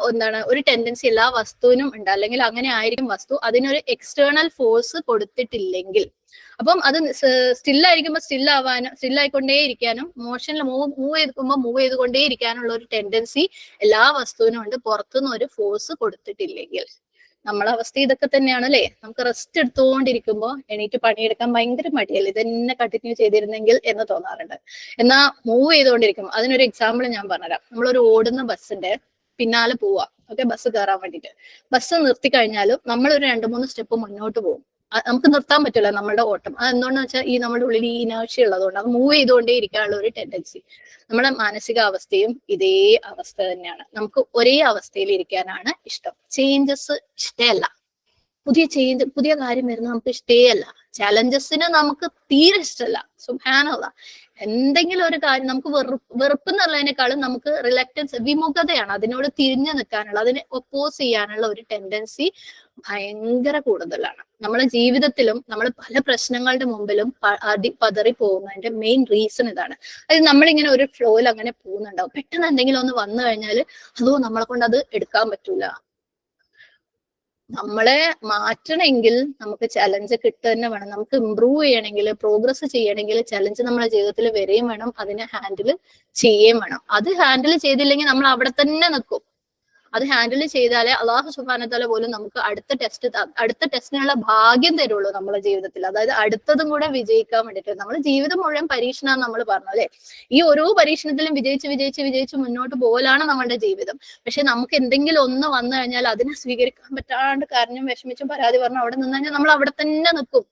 എന്താണ് ഒരു ടെൻഡൻസി എല്ലാ വസ്തുവിനും ഉണ്ട്. അല്ലെങ്കിൽ അങ്ങനെ ആയിരിക്കും വസ്തു. അതിനൊരു എക്സ്റ്റേണൽ ഫോഴ്സ് കൊടുത്തിട്ടില്ലെങ്കിൽ, അപ്പം അത് സ്റ്റില്ലായിരിക്കുമ്പോൾ സ്റ്റില്ലായിക്കൊണ്ടേ ഇരിക്കാനും മോഷനിൽ മൂവ് ചെയ്തുകൊണ്ടേ ഇരിക്കാനുള്ള ഒരു ടെൻഡൻസി എല്ലാ വസ്തുവിനും ഉണ്ട്, പുറത്തുനിന്ന് ഒരു ഫോഴ്സ് കൊടുത്തിട്ടില്ലെങ്കിൽ. നമ്മളെ അവസ്ഥ ഇതൊക്കെ തന്നെയാണ് അല്ലെ. നമുക്ക് റെസ്റ്റ് എടുത്തുകൊണ്ടിരിക്കുമ്പോൾ എണീറ്റ് പണിയെടുക്കാൻ ഭയങ്കര മടിയല്ലേ, ഇതന്നെ കണ്ടിന്യൂ ചെയ്തിരുന്നെങ്കിൽ എന്ന് തോന്നാറുണ്ട്. എന്നാ മൂവ് ചെയ്തുകൊണ്ടിരിക്കും. അതിനൊരു എക്സാമ്പിൾ ഞാൻ പറഞ്ഞുതരാം. നമ്മളൊരു ഓടുന്ന ബസ്സിന്റെ പിന്നാലെ പോവാ, ഓക്കെ, ബസ് കയറാൻ വേണ്ടിയിട്ട്. ബസ് നിർത്തി കഴിഞ്ഞാലും നമ്മളൊരു 2-3 സ്റ്റെപ്പ് മുന്നോട്ട് പോകും. നമുക്ക് നിർത്താൻ പറ്റില്ല നമ്മളുടെ ഓട്ടം. അത് എന്തുകൊണ്ടെന്ന് വെച്ചാൽ ഈ നമ്മുടെ ഉള്ളിൽ ഈ ഇനേർഷ്യ ഉള്ളതുകൊണ്ട് അത് മൂവ് ചെയ്തുകൊണ്ടേ ഇരിക്കാനുള്ള ഒരു ടെൻഡൻസി. നമ്മുടെ മാനസികാവസ്ഥയും ഇതേ അവസ്ഥ തന്നെയാണ്. നമുക്ക് ഒരേ അവസ്ഥയിൽ ഇരിക്കാനാണ് ഇഷ്ടം. ചേഞ്ചസ് ഇഷ്ടമല്ല. പുതിയ കാര്യം വരുന്നത് നമുക്ക് ഇഷ്ടേയല്ല. ചലഞ്ചസിന് നമുക്ക് തീരെ ഇഷ്ടമല്ല. സുബ്ഹാനല്ലാഹ്. എന്തെങ്കിലും ഒരു കാര്യം നമുക്ക് വെറുപ്പ് എന്നുള്ളതിനേക്കാളും നമുക്ക് റിലക്റ്റൻസ്, വിമുഖതയാണ് അതിനോട് തിരിഞ്ഞു നിൽക്കാനുള്ള, അതിനെ ഒപ്പോസ് ചെയ്യാനുള്ള ഒരു ടെൻഡൻസി ഭയങ്കര കൂടുതലാണ്. നമ്മുടെ ജീവിതത്തിലും നമ്മൾ പല പ്രശ്നങ്ങളുടെ മുമ്പിലും പതറി പോകുന്നതിന്റെ മെയിൻ റീസൺ ഇതാണ്. അതായത് നമ്മളിങ്ങനെ ഒരു ഫ്ലോയിൽ അങ്ങനെ പോകുന്നുണ്ടാവും. പെട്ടെന്ന് എന്തെങ്കിലും ഒന്ന് വന്നു കഴിഞ്ഞാൽ അതോ നമ്മളെ കൊണ്ട് അത് എടുക്കാൻ പറ്റൂല. നമ്മളെ മാറ്റണമെങ്കിൽ നമുക്ക് ചലഞ്ച് കിട്ടുക തന്നെ വേണം. നമുക്ക് ഇമ്പ്രൂവ് ചെയ്യണമെങ്കിൽ, പ്രോഗ്രസ് ചെയ്യണമെങ്കിൽ ചലഞ്ച് നമ്മുടെ ജീവിതത്തിൽ വരികയും വേണം, അതിനെ ഹാൻഡിൽ ചെയ്യുകയും വേണം. അത് ഹാൻഡിൽ ചെയ്തില്ലെങ്കിൽ നമ്മൾ അവിടെ തന്നെ നിൽക്കും. അത് ഹാൻഡിൽ ചെയ്താലേ അള്ളാഹു സുബ്ഹാനഹു വ തആല പോലും നമുക്ക് അടുത്ത ടെസ്റ്റിനുള്ള ഭാഗ്യം തരുള്ളൂ നമ്മുടെ ജീവിതത്തിൽ. അതായത് അടുത്തതും കൂടെ വിജയിക്കാൻ വേണ്ടിയിട്ട്. നമ്മുടെ ജീവിതം മുഴുവൻ പരീക്ഷണമാണ് നമ്മൾ പറഞ്ഞു അല്ലെ. ഈ ഓരോ പരീക്ഷണത്തിലും വിജയിച്ച് മുന്നോട്ട് പോകലാണ് നമ്മുടെ ജീവിതം. പക്ഷെ നമുക്ക് എന്തെങ്കിലും ഒന്ന് വന്നു കഴിഞ്ഞാൽ അതിനെ സ്വീകരിക്കാൻ പറ്റാണ്ട് കരഞ്ഞും വിഷമിച്ചും പരാതി പറഞ്ഞു അവിടെ നിന്ന് കഴിഞ്ഞാൽ നമ്മൾ അവിടെ തന്നെ നിൽക്കും.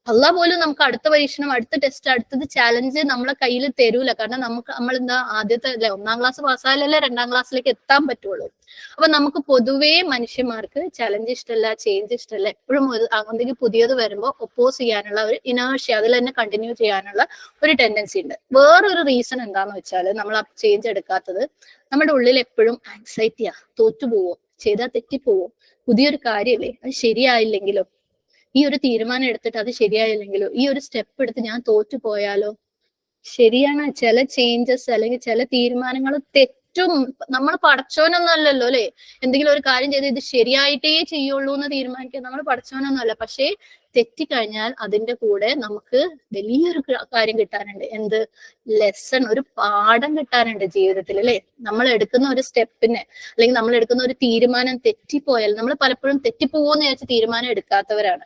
അള്ളാഹ് പോലും നമുക്ക് അടുത്ത പരീക്ഷണം, അടുത്ത ടെസ്റ്റ്, അടുത്തത് ചാലഞ്ച് നമ്മളെ കയ്യിൽ തരൂല. കാരണം നമ്മളെന്താ ആദ്യത്തെ 1-ാം ക്ലാസ് പാസ്സായാലല്ലേ 2-ാം ക്ലാസ്സിലേക്ക് എത്താൻ പറ്റുള്ളൂ. അപ്പൊ നമുക്ക് പൊതുവേ മനുഷ്യന്മാർക്ക് ചലഞ്ച് ഇഷ്ടമല്ല, ചേഞ്ച് ഇഷ്ടമല്ല. എപ്പോഴും എന്തെങ്കിലും പുതിയത് വരുമ്പോൾ ഒപ്പോസ് ചെയ്യാനുള്ള ഒരു ഇനേർഷ്യ, അതിൽ തന്നെ കണ്ടിന്യൂ ചെയ്യാനുള്ള ഒരു ടെൻഡൻസി ഉണ്ട്. വേറൊരു റീസൺ എന്താന്ന് വെച്ചാൽ നമ്മൾ ആ ചേഞ്ച് എടുക്കാത്തത്, നമ്മുടെ ഉള്ളിൽ എപ്പോഴും ആങ്സൈറ്റിയാ. തോറ്റുപോവോ, ചെയ്താൽ തെറ്റിപ്പോവോ, പുതിയൊരു കാര്യമല്ലേ, അത് ശരിയായില്ലെങ്കിലോ, ഈ ഒരു തീരുമാനം എടുത്തിട്ട് അത് ശരിയായില്ലെങ്കിലോ, ഈ ഒരു സ്റ്റെപ്പ് എടുത്ത് ഞാൻ തോറ്റു പോയാലോ. ശരിയാണ്, ചില ചേഞ്ചസ് അല്ലെങ്കിൽ ചില തീരുമാനങ്ങൾ തെറ്റും. നമ്മൾ പടച്ചോനൊന്നും അല്ലല്ലോ അല്ലെ. എന്തെങ്കിലും ഒരു കാര്യം ചെയ്ത് ഇത് ശരിയായിട്ടേ ചെയ്യുള്ളൂ എന്ന് തീരുമാനിക്കുക നമ്മൾ പടച്ചോനൊന്നും അല്ല. പക്ഷേ തെറ്റിക്കഴിഞ്ഞാൽ അതിന്റെ കൂടെ നമുക്ക് വലിയൊരു കാര്യം കിട്ടാനുണ്ട്. എന്ത്? ലെസൺ, ഒരു പാഠം കിട്ടാനുണ്ട് ജീവിതത്തിൽ അല്ലെ. നമ്മൾ എടുക്കുന്ന ഒരു സ്റ്റെപ്പിന് അല്ലെങ്കിൽ നമ്മൾ എടുക്കുന്ന ഒരു തീരുമാനം തെറ്റിപ്പോയാൽ, നമ്മൾ പലപ്പോഴും തെറ്റിപ്പോവോന്ന് വിചാരിച്ച് തീരുമാനം എടുക്കാത്തവരാണ്.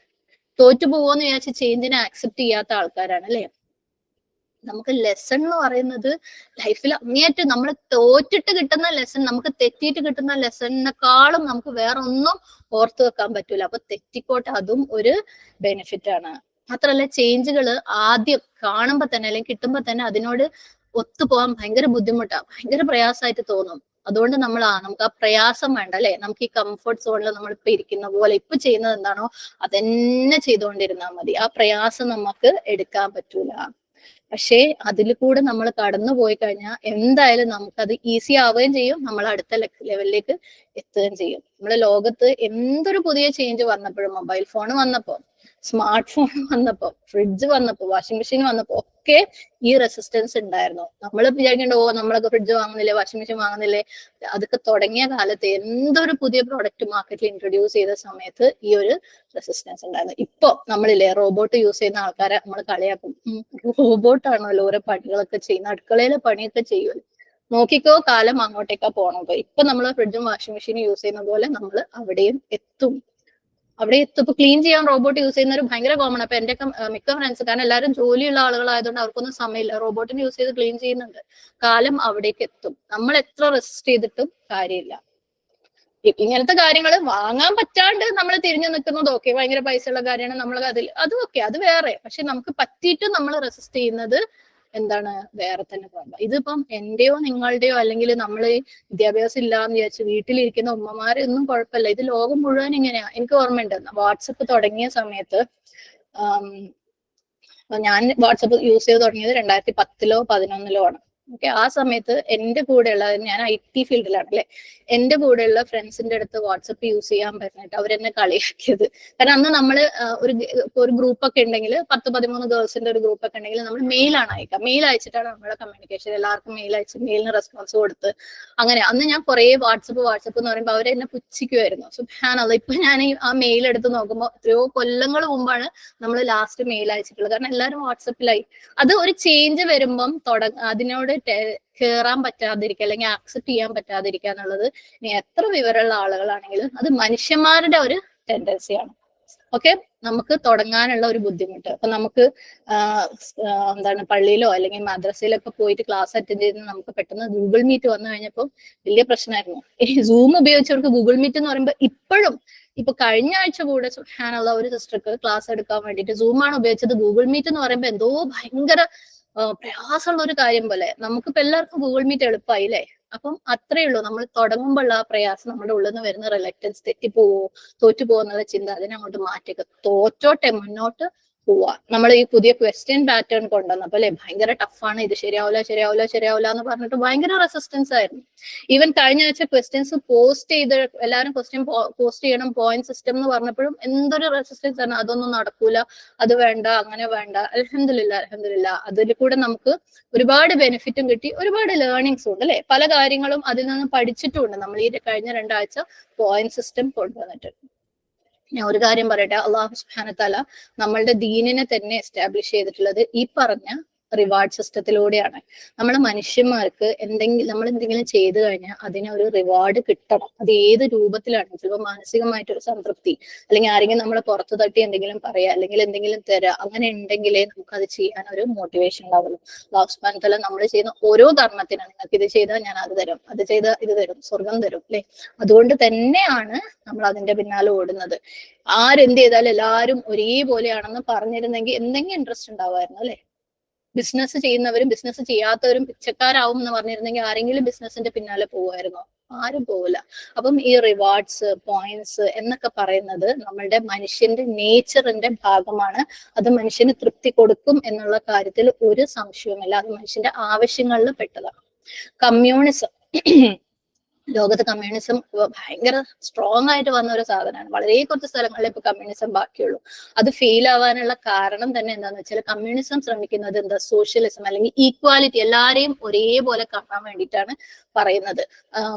തോറ്റുപോവോന്ന് വിചാരിച്ച് ചേഞ്ചിനെ ആക്സെപ്റ്റ് ചെയ്യാത്ത ആൾക്കാരാണ് അല്ലെ. നമുക്ക് ലെസൺ എന്ന് പറയുന്നത് ലൈഫിൽ അങ്ങേയറ്റം നമ്മൾ തോറ്റിട്ട് കിട്ടുന്ന ലെസൺ, നമുക്ക് തെറ്റിയിട്ട് കിട്ടുന്ന ലെസണിനെക്കാളും നമുക്ക് വേറെ ഒന്നും ഓർത്തു വെക്കാൻ പറ്റൂല. അപ്പൊ തെറ്റിക്കോട്ടെ, അതും ഒരു ബെനിഫിറ്റ് ആണ്. മാത്രല്ല ചേഞ്ചുകൾ ആദ്യം കാണുമ്പോ തന്നെ അല്ലെങ്കിൽ കിട്ടുമ്പോ തന്നെ അതിനോട് ഒത്തുപോകാൻ ഭയങ്കര ബുദ്ധിമുട്ടാണ്, ഭയങ്കര പ്രയാസമായിട്ട് തോന്നും. അതുകൊണ്ട് നമുക്ക് ആ പ്രയാസം വേണ്ട അല്ലെ. നമുക്ക് ഈ കംഫർട്ട് സോണിൽ നമ്മളിപ്പോ ഇരിക്കുന്ന പോലെ ഇപ്പൊ ചെയ്യുന്നത് എന്താണോ അതെന്നെ ചെയ്തുകൊണ്ടിരുന്നാൽ മതി. ആ പ്രയാസം നമുക്ക് എടുക്കാൻ പറ്റൂല. പക്ഷേ അതിൽ കൂടെ നമ്മൾ കടന്നു പോയി കഴിഞ്ഞാൽ എന്തായാലും നമുക്കത് ഈസി ആവുകയും ചെയ്യും, നമ്മൾ അടുത്ത ലെവലിലേക്ക് എത്തുകയും ചെയ്യും. നമ്മുടെ ലോകത്ത് എന്തൊരു പുതിയ ചേഞ്ച് വന്നപ്പോഴും, മൊബൈൽ ഫോൺ വന്നപ്പോ, സ്മാർട്ട് ഫോൺ വന്നപ്പോ, ഫ്രിഡ്ജ് വന്നപ്പോ, വാഷിംഗ് മെഷീൻ വന്നപ്പോ ഒക്കെ ഈ റെസിസ്റ്റൻസ് ഉണ്ടായിരുന്നു. നമ്മൾ വിചാരിക്കേണ്ട നമ്മളൊക്കെ ഫ്രിഡ്ജ് വാങ്ങുന്നില്ലേ, വാഷിംഗ് മെഷീൻ വാങ്ങുന്നില്ലേ. അതൊക്കെ തുടങ്ങിയ കാലത്ത് എന്തൊരു പുതിയ പ്രോഡക്റ്റ് മാർക്കറ്റിൽ ഇൻട്രൊഡ്യൂസ് ചെയ്ത സമയത്ത് ഈ ഒരു റെസിസ്റ്റൻസ് ഉണ്ടായിരുന്നു. ഇപ്പൊ നമ്മളില്ലേ റോബോട്ട് യൂസ് ചെയ്യുന്ന ആൾക്കാരെ നമ്മൾ കളിയാക്കും. റോബോട്ടാണല്ലോ ഓരോ പണികളൊക്കെ ചെയ്യുന്ന, അടുക്കളയിലെ പണിയൊക്കെ ചെയ്യുമല്ലോ. നോക്കിക്കോ, കാലം അങ്ങോട്ടേക്കാ പോണത്. ഇപ്പൊ നമ്മൾ ഫ്രിഡ്ജും വാഷിംഗ് മെഷീനും യൂസ് ചെയ്യുന്ന പോലെ നമ്മൾ അവിടെയും എത്തും. ഇപ്പൊ ക്ലീൻ ചെയ്യാൻ റോബോട്ട് യൂസ് ചെയ്യുന്നവർ ഭയങ്കര കോമൺ. അപ്പൊ എന്റെ മിക്ക ഫ്രണ്ട്സ്, കാരണം എല്ലാവരും ജോലിയുള്ള ആളുകളായതുകൊണ്ട് അവർക്കൊന്നും സമയമില്ല, റോബോട്ടിനെ യൂസ് ചെയ്ത് ക്ലീൻ ചെയ്യുന്നുണ്ട്. കാലം അവിടേക്ക് എത്തും. നമ്മൾ എത്ര റെസിസ്റ്റ് ചെയ്തിട്ടും കാര്യമില്ല. ഇങ്ങനത്തെ കാര്യങ്ങൾ വാങ്ങാൻ പറ്റാണ്ട് നമ്മൾ തിരിഞ്ഞു നിൽക്കുന്നത് ഓക്കെ, ഭയങ്കര പൈസയുള്ള കാര്യമാണ്, നമ്മൾ അതും ഓക്കെ, അത് വേറെ. പക്ഷെ നമുക്ക് പറ്റിയിട്ടും നമ്മൾ റെസിസ്റ്റ് ചെയ്യുന്നത് എന്താണ്, വേറെ തന്നെ പ്രോബ്ലം. ഇതിപ്പം എന്റെയോ നിങ്ങളുടെയോ അല്ലെങ്കിൽ നമ്മൾ വിദ്യാഭ്യാസം ഇല്ലാന്ന് വിചാരിച്ച് വീട്ടിലിരിക്കുന്ന ഉമ്മമാരൊന്നും കുഴപ്പമില്ല. ഇത് ലോകം മുഴുവൻ ഇങ്ങനെയാ. എനിക്ക് ഓർമ്മയുണ്ട് വാട്സപ്പ് തുടങ്ങിയ സമയത്ത്, ഞാൻ വാട്സപ്പ് യൂസ് ചെയ്ത് തുടങ്ങിയത് 2010-ലോ 2011-ലോ ആണ്. ഓക്കെ, ആ സമയത്ത് എന്റെ കൂടെയുള്ള, ഞാൻ IT ഫീൽഡിലാണ് അല്ലെ, എന്റെ കൂടെയുള്ള ഫ്രണ്ട്സിന്റെ അടുത്ത് വാട്സപ്പ് യൂസ് ചെയ്യാൻ പറഞ്ഞിട്ട് അവരെന്നെ കളിയാക്കിയത്. കാരണം അന്ന് നമ്മള് ഒരു ഗ്രൂപ്പ് ഒക്കെ ഉണ്ടെങ്കിൽ 10-13 ഗേൾസിന്റെ ഒരു ഗ്രൂപ്പ് ഒക്കെ ഉണ്ടെങ്കിൽ നമ്മൾ മെയിലാണ് അയക്കുക. മെയിൽ അയച്ചിട്ടാണ് നമ്മുടെ കമ്മ്യൂണിക്കേഷൻ. എല്ലാവർക്കും മെയിൽ അയച്ച് മെയിലിന് റെസ്പോൺസ് കൊടുത്ത് അങ്ങനെ. അന്ന് ഞാൻ കുറെ വാട്സപ്പ് എന്ന് പറയുമ്പോൾ അവരെന്നെ പുച്ഛിക്കുമായിരുന്നു. സുബ്ഹാനല്ലാഹ്. ഇപ്പൊ ഞാൻ ആ മെയിൽ എടുത്ത് നോക്കുമ്പോൾ എത്രയോ കൊല്ലങ്ങൾ മുമ്പാണ് നമ്മൾ ലാസ്റ്റ് മെയിൽ അയച്ചിട്ടുള്ളത്. കാരണം എല്ലാവരും വാട്സപ്പിലായി. അത് ഒരു ചേഞ്ച് വരുമ്പം അതിനോട് കേറാൻ പറ്റാതിരിക്കുക അല്ലെങ്കിൽ ആക്സെപ്റ്റ് ചെയ്യാൻ പറ്റാതിരിക്കുക എന്നുള്ളത് ഇനി എത്ര വിവരമുള്ള ആളുകളാണെങ്കിലും അത് മനുഷ്യന്മാരുടെ ഒരു ടെൻഡൻസിയാണ്. ഓക്കെ, നമുക്ക് തുടങ്ങാനുള്ള ഒരു ബുദ്ധിമുട്ട്. അപ്പൊ നമുക്ക് എന്താണ് പള്ളിയിലോ അല്ലെങ്കിൽ മദ്രസയിലൊക്കെ പോയിട്ട് ക്ലാസ് അറ്റൻഡ് ചെയ്ത് നമുക്ക് പെട്ടെന്ന് ഗൂഗിൾ മീറ്റ് വന്നു കഴിഞ്ഞപ്പോൾ വലിയ പ്രശ്നമായിരുന്നു. ഈ സൂം ഉപയോഗിച്ചവർക്ക് ഗൂഗിൾ മീറ്റ് എന്ന് പറയുമ്പോൾ ഇപ്പോഴും, ഇപ്പൊ കഴിഞ്ഞ ആഴ്ച കൂടെ സുബ്ഹാനല്ലാഹ് ഒരു സിസ്റ്റർക്ക് ക്ലാസ് എടുക്കാൻ വേണ്ടിയിട്ട് സൂമാണ് ഉപയോഗിച്ചത്. ഗൂഗിൾ മീറ്റ് എന്ന് പറയുമ്പോൾ എന്തോ ഭയങ്കര പ്രയാസമുള്ള ഒരു കാര്യം പോലെ. നമുക്കിപ്പോ എല്ലാവർക്കും ഗൂഗിൾ മീറ്റ് എളുപ്പമായി അല്ലേ? അപ്പം അത്രയേ ഉള്ളൂ. നമ്മൾ തുടങ്ങുമ്പോഴുള്ള ആ പ്രയാസം, നമ്മുടെ ഉള്ളിൽ നിന്ന് വരുന്ന റിലക്റ്റൻസ്, തെറ്റിപ്പോവോ തോറ്റുപോകുമോ എന്നുള്ള ചിന്ത, അതിനങ്ങോട്ട് മാറ്റിയൊക്കെ തോറ്റോട്ടെ മുന്നോട്ട് പോവാ. നമ്മൾ ഈ പുതിയ ക്വസ്റ്റ്യൻ പാറ്റേൺ കൊണ്ടുവന്നപ്പോ അല്ലെ, ഭയങ്കര ടഫാണ്, ഇത് ശരിയാവില്ല എന്ന് പറഞ്ഞിട്ട് ഭയങ്കര റെസിസ്റ്റൻസ് ആയിരുന്നു. ഈവൻ കഴിഞ്ഞ ആഴ്ച ക്വസ്റ്റ്യൻസ് പോസ്റ്റ് ചെയ്ത് എല്ലാവരും ക്വസ്റ്റ്യൻ പോസ്റ്റ് ചെയ്യണം പോയിന്റ് സിസ്റ്റം എന്ന് പറഞ്ഞപ്പോഴും എന്തൊരു റെസിസ്റ്റൻസ് ആണ്. അതൊന്നും നടക്കൂല, അത് വേണ്ട, അങ്ങനെ വേണ്ട. അൽഹംദുലില്ലാ അതിൽ കൂടെ നമുക്ക് ഒരുപാട് ബെനിഫിറ്റും കിട്ടി, ഒരുപാട് ലേണിങ്സും ഉണ്ട് അല്ലെ. പല കാര്യങ്ങളും അതിൽ നിന്ന് പഠിച്ചിട്ടുണ്ട് നമ്മൾ ഈ കഴിഞ്ഞ 2 ആഴ്ച പോയിന്റ് സിസ്റ്റം കൊണ്ടുവന്നിട്ട്. ഞാൻ ഒരു കാര്യം പറയട്ടെ, അള്ളാഹു സുബ്ഹാനഹു തആല നമ്മളുടെ ദീനിനെ തന്നെ എസ്റ്റാബ്ലിഷ് ചെയ്തിട്ടുള്ളത് ഈ പറഞ്ഞ റിവാർഡ് സിസ്റ്റത്തിലൂടെയാണ്. നമ്മളെ മനുഷ്യന്മാർക്ക് നമ്മൾ എന്തെങ്കിലും ചെയ്തു കഴിഞ്ഞാൽ അതിന് ഒരു റിവാർഡ് കിട്ടണം. അത് ഏത് രൂപത്തിലാണ്, ചിലപ്പോൾ മാനസികമായിട്ടൊരു സംതൃപ്തി, അല്ലെങ്കിൽ ആരെങ്കിലും നമ്മളെ പുറത്തു തട്ടി എന്തെങ്കിലും പറയാ, അല്ലെങ്കിൽ എന്തെങ്കിലും തരാ, അങ്ങനെ ഉണ്ടെങ്കിലേ നമുക്ക് അത് ചെയ്യാൻ ഒരു മോട്ടിവേഷൻ ഉണ്ടാവുള്ളൂ. അല്ലാഹു സുബ്ഹാനഹു വ തആല നമ്മൾ ചെയ്യുന്ന ഓരോ കർമ്മത്തിനും നിങ്ങൾക്ക് ഇത് ചെയ്താൽ ഞാൻ അത് തരും, അത് ചെയ്താൽ ഇത് തരും, സ്വർഗം തരും അല്ലെ. അതുകൊണ്ട് തന്നെയാണ് നമ്മൾ അതിന്റെ പിന്നാലെ ഓടുന്നത്. ആരെന്ത് ചെയ്താലും എല്ലാവരും ഒരേപോലെയാണെന്ന് പറഞ്ഞിരുന്നെങ്കിൽ എന്തെങ്കിലും ഇൻട്രസ്റ്റ് ഉണ്ടാവുമായിരുന്നു അല്ലെ. ബിസിനസ് ചെയ്യുന്നവരും ബിസിനസ് ചെയ്യാത്തവരും പിച്ചക്കാരാവും എന്ന് പറഞ്ഞിരുന്നെങ്കിൽ ആരെങ്കിലും ബിസിനസിന്റെ പിന്നാലെ പോവുമായിരുന്നോ? ആരും പോവില്ല. അപ്പം ഈ റിവാർഡ്സ്, പോയിന്റ്സ് എന്നൊക്കെ പറയുന്നത് നമ്മളുടെ മനുഷ്യന്റെ നേച്ചറിന്റെ ഭാഗമാണ്. അത് മനുഷ്യന് തൃപ്തി കൊടുക്കും എന്നുള്ള കാര്യത്തിൽ ഒരു സംശയവുമില്ല. അത് മനുഷ്യന്റെ ആവശ്യങ്ങളിൽ പെട്ടതാണ്. കമ്മ്യൂണിസം, ലോകത്ത് കമ്മ്യൂണിസം ഭയങ്കര സ്ട്രോങ് ആയിട്ട് വന്ന ഒരു സാധനമാണ്. വളരെ കുറച്ച് സ്ഥലങ്ങളിൽ ഇപ്പൊ കമ്മ്യൂണിസം ബാക്കിയുള്ളൂ. അത് ഫെയിൽ ആവാനുള്ള കാരണം തന്നെ എന്താന്ന് വെച്ചാൽ കമ്മ്യൂണിസം ശ്രമിക്കുന്നത് എന്താ, സോഷ്യലിസം അല്ലെങ്കിൽ ഈക്വാലിറ്റി, എല്ലാരെയും ഒരേപോലെ കാണാൻ വേണ്ടിയിട്ടാണ് പറയുന്നത്.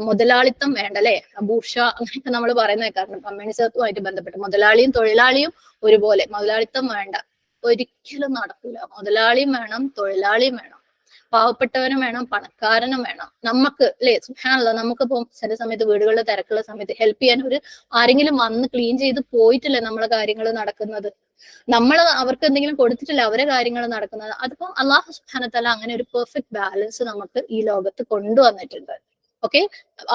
മുതലാളിത്തം വേണ്ട അല്ലെ, ബൂർഷ അങ്ങനെയൊക്കെ നമ്മൾ പറയുന്ന കാരണം കമ്മ്യൂണിസവുമായിട്ട് ബന്ധപ്പെട്ട് മുതലാളിയും തൊഴിലാളിയും ഒരുപോലെ, മുതലാളിത്തം വേണ്ട, ഒരിക്കലും നടക്കൂല. മുതലാളിയും വേണം, തൊഴിലാളിയും വേണം, പാവപ്പെട്ടവനും വേണം, പണക്കാരനും വേണം. നമുക്ക് അല്ലെ സുബ്ഹാനല്ലാഹ്, നമുക്കിപ്പോ ചില സമയത്ത് വീടുകളിലെ തിരക്കുള്ള സമയത്ത് ഹെൽപ്പ് ചെയ്യാൻ ആരെങ്കിലും വന്ന് ക്ലീൻ ചെയ്ത് പോയിട്ടില്ലേ നമ്മളെ കാര്യങ്ങൾ നടക്കുന്നത്. നമ്മൾ അവർക്ക് എന്തെങ്കിലും കൊടുത്തിട്ടില്ല അവരെ കാര്യങ്ങൾ നടക്കുന്നത്. അതിപ്പോ അല്ലാഹു സുബ്ഹാനഹു വ തആല അങ്ങനെ ഒരു പെർഫെക്റ്റ് ബാലൻസ് നമുക്ക് ഈ ലോകത്ത് കൊണ്ടുവന്നിട്ടുണ്ട്. ഓക്കെ,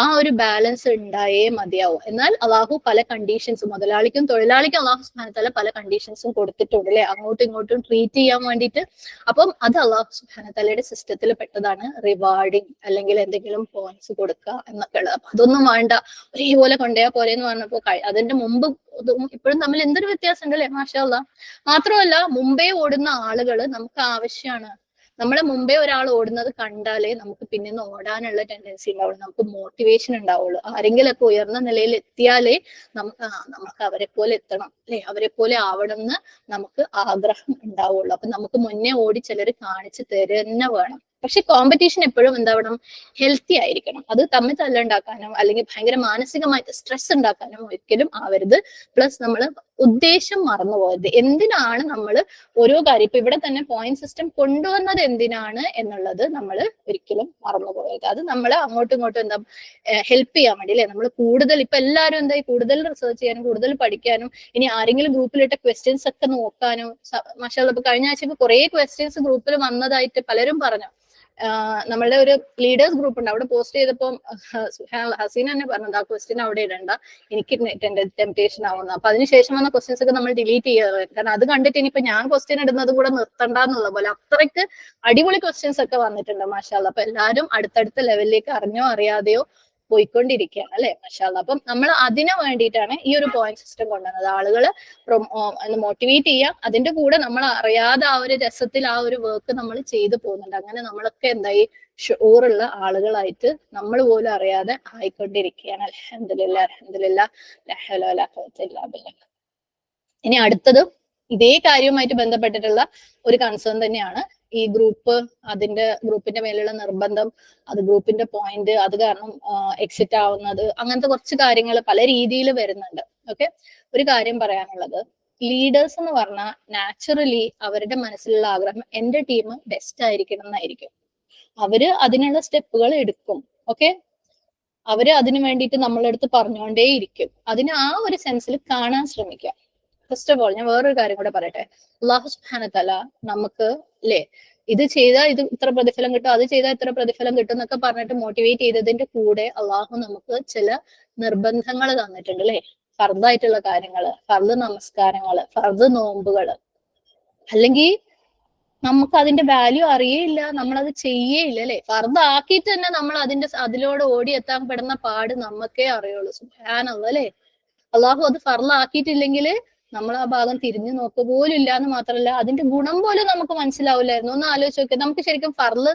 ആ ഒരു ബാലൻസ് ഉണ്ടായേ മതിയാവും. എന്നാൽ അള്ളാഹു പല കണ്ടീഷൻസും, മുതലാളിക്കും തൊഴിലാളിക്കും അള്ളാഹു സുബ്ഹാനഹു തആല പല കണ്ടീഷൻസും കൊടുത്തിട്ടുണ്ട് അല്ലെ, അങ്ങോട്ടും ഇങ്ങോട്ടും ട്രീറ്റ് ചെയ്യാൻ വേണ്ടിയിട്ട്. അപ്പം അത് അള്ളാഹു സുബ്ഹാനഹു തആലയുടെ സിസ്റ്റത്തിൽ പെട്ടതാണ് റിവാർഡിങ്, അല്ലെങ്കിൽ എന്തെങ്കിലും പോയിന്റ്സ് കൊടുക്കുക എന്നൊക്കെ ഉള്ളത്. അപ്പൊ അതൊന്നും വേണ്ട, ഒരേപോലെ കൊണ്ടുപോയാൽ പോരെ എന്ന് പറഞ്ഞപ്പോ അതിന്റെ മുമ്പ് ഇപ്പോഴും തമ്മിൽ എന്തൊരു വ്യത്യാസം ഉണ്ട് അല്ലെ, മാഷാ അല്ലാഹ്. മാത്രമല്ല മുമ്പേ ഓടുന്ന ആളുകൾ നമുക്ക് ആവശ്യമാണ്. നമ്മളെ മുമ്പേ ഒരാൾ ഓടുന്നത് കണ്ടാലേ നമുക്ക് പിന്നെ ഓടാനുള്ള ടെൻഡൻസി ഉണ്ടാവുള്ളൂ, നമുക്ക് മോട്ടിവേഷൻ ഉണ്ടാവുള്ളൂ. ആരെങ്കിലും ഒക്കെ ഉയർന്ന നിലയിൽ എത്തിയാലേ നമുക്ക് അവരെ പോലെ എത്തണം അല്ലെ, അവരെ പോലെ ആവണം എന്ന് നമുക്ക് ആഗ്രഹം ഉണ്ടാവുള്ളൂ. അപ്പൊ നമുക്ക് മുന്നേ ഓടി ചിലർ കാണിച്ചു തരുന്ന വേണം. പക്ഷെ കോമ്പറ്റീഷൻ എപ്പോഴും എന്താവണം, ഹെൽത്തി ആയിരിക്കണം. അത് തമ്മിൽ തല്ലുണ്ടാക്കാനോ അല്ലെങ്കിൽ ഭയങ്കര മാനസികമായിട്ട് സ്ട്രെസ് ഉണ്ടാക്കാനോ ഒരിക്കലും ആവരുത്. പ്ലസ് നമ്മൾ ഉദ്ദേശം മറന്നു പോകരുത്. എന്തിനാണ് നമ്മൾ ഓരോ കാര്യം, ഇപ്പൊ ഇവിടെ തന്നെ പോയിന്റ് സിസ്റ്റം കൊണ്ടുവന്നത് എന്തിനാണ് എന്നുള്ളത് നമ്മൾ ഒരിക്കലും മറന്നു പോകരുത്. അത് നമ്മളെ അങ്ങോട്ടും ഇങ്ങോട്ടും എന്താ ഹെൽപ്പ് ചെയ്യാൻ വേണ്ടി അല്ലെ. നമ്മൾ കൂടുതൽ ഇപ്പൊ എല്ലാവരും എന്താ കൂടുതൽ റിസർച്ച് ചെയ്യാനും കൂടുതൽ പഠിക്കാനും, ഇനി ആരെങ്കിലും ഗ്രൂപ്പിലിട്ട ക്വസ്റ്റ്യൻസ് ഒക്കെ നോക്കാനും. മാഷാ അല്ലാഹ്, ഇപ്പൊ കഴിഞ്ഞ ആഴ്ച കുറെ ക്വസ്റ്റ്യൻസ് ഗ്രൂപ്പിൽ വന്നതായിട്ട് പലരും പറഞ്ഞു. നമ്മളുടെ ഒരു ലീഡേഴ്സ് ഗ്രൂപ്പ് ഉണ്ട്, അവിടെ പോസ്റ്റ് ചെയ്തപ്പോൾ ഹസീന തന്നെ പറഞ്ഞത് ആ ക്വസ്റ്റ്യൻ അവിടെ ഇടണ്ട, എനിക്ക് ടെംപ്റ്റേഷൻ ആവുന്നു. അപ്പൊ അതിനുശേഷം വന്ന ക്വസ്റ്റ്യൻസ് ഒക്കെ നമ്മൾ ഡിലീറ്റ് ചെയ്യുക. കാരണം അത് കണ്ടിട്ട് ഇനിയിപ്പോ ഞാൻ ക്വസ്റ്റ്യൻ ഇടുന്നത് കൂടെ നിർത്തണ്ടെന്നുള്ള പോലെ അത്രയ്ക്ക് അടിപൊളി ക്വസ്റ്റ്യൻസ് ഒക്കെ വന്നിട്ടുണ്ട് മാഷാ അല്ലാഹ്. അപ്പൊ എല്ലാവരും അടുത്തടുത്ത ലെവലിലേക്ക് അറിഞ്ഞോ അറിയാതെയോ പോയിക്കൊണ്ടിരിക്കുകയാണ് അല്ലെ മാഷാഅല്ലാ. അപ്പം നമ്മൾ അതിന് വേണ്ടിയിട്ടാണ് ഈ ഒരു പോയിന്റ് സിസ്റ്റം കൊണ്ടുവന്നത്. ആളുകള് മോട്ടിവേറ്റ് ചെയ്യാം, അതിന്റെ കൂടെ നമ്മൾ അറിയാതെ ആ ഒരു രസത്തിൽ ആ ഒരു വർക്ക് നമ്മൾ ചെയ്തു പോകുന്നുണ്ട്. അങ്ങനെ നമ്മളൊക്കെ എന്തായി ഷുഊറുള്ള ആളുകളായിട്ട് നമ്മൾ പോലും അറിയാതെ ആയിക്കൊണ്ടിരിക്കുകയാണ്. അൽഹംദുലില്ലാ അൽഹംദുലില്ലാ ലാ ഹൗല വലാ ഖുവത ഇല്ലാ ബില്ലാഹ്. ഇനി അടുത്തത് ഇതേ കാര്യവുമായിട്ട് ബന്ധപ്പെട്ടിട്ടുള്ള ഒരു കൺസേൺ തന്നെയാണ് ഈ അതിന്റെ ഗ്രൂപ്പിന്റെ മേലുള്ള നിർബന്ധം, അത് ഗ്രൂപ്പിന്റെ പോയിന്റ്, അത് കാരണം എക്സിറ്റ് ആവുന്നത്, അങ്ങനത്തെ കുറച്ച് കാര്യങ്ങൾ പല രീതിയിൽ വരുന്നുണ്ട്. ഓക്കെ, ഒരു കാര്യം പറയാനുള്ളത്, ലീഡേഴ്സ് എന്ന് പറഞ്ഞാൽ നാച്ചുറലി അവരുടെ മനസ്സിലുള്ള ആഗ്രഹം എന്റെ ടീം ബെസ്റ്റ് ആയിരിക്കണം എന്നായിരിക്കും. അവര് അതിനുള്ള സ്റ്റെപ്പുകൾ എടുക്കും. ഓക്കെ, അവര് അതിനു വേണ്ടിയിട്ട് നമ്മളെടുത്ത് പറഞ്ഞുകൊണ്ടേയിരിക്കും. അതിന് ആ ഒരു സെൻസിൽ കാണാൻ ശ്രമിക്കുക. ഫസ്റ്റ് ഓഫ് ഓൾ ഞാൻ വേറൊരു കാര്യം കൂടെ പറയട്ടെ. അല്ലാഹു സുബ്ഹാനഹു വ തആല നമുക്ക് ഇത് ചെയ്താൽ ഇത് ഇത്ര പ്രതിഫലം കിട്ടും, അത് ചെയ്താൽ ഇത്ര പ്രതിഫലം കിട്ടും എന്നൊക്കെ പറഞ്ഞിട്ട് മോട്ടിവേറ്റ് ചെയ്തതിന്റെ കൂടെ അള്ളാഹു നമുക്ക് ചില നിർബന്ധങ്ങൾ തന്നിട്ടുണ്ട് അല്ലെ. ഫർദായിട്ടുള്ള കാര്യങ്ങള്, ഫർദ് നമസ്കാരങ്ങള്, ഫർദ് നോമ്പുകള്. അല്ലെങ്കിൽ നമുക്ക് അതിന്റെ വാല്യൂ അറിയേയില്ല, നമ്മളത് ചെയ്യേയില്ല അല്ലെ. ഫർദ് ആക്കിയിട്ട് തന്നെ നമ്മൾ അതിലോട് ഓടിയെത്താൻ പെടുന്ന പാട് നമുക്കേ അറിയുള്ളൂ. സുബ്ഹാനല്ലാഹ് അല്ലെ. അള്ളാഹു അത് ഫർദ് ആക്കിയിട്ടില്ലെങ്കിൽ നമ്മൾ ആ ഭാഗം തിരിഞ്ഞു നോക്കുക പോലും ഇല്ല എന്ന് മാത്രമല്ല അതിന്റെ ഗുണം പോലും നമുക്ക് മനസ്സിലാവില്ലായിരുന്നു. ഒന്ന് ആലോചിച്ച് നോക്കിയാൽ നമുക്ക് ശരിക്കും ഫർദ്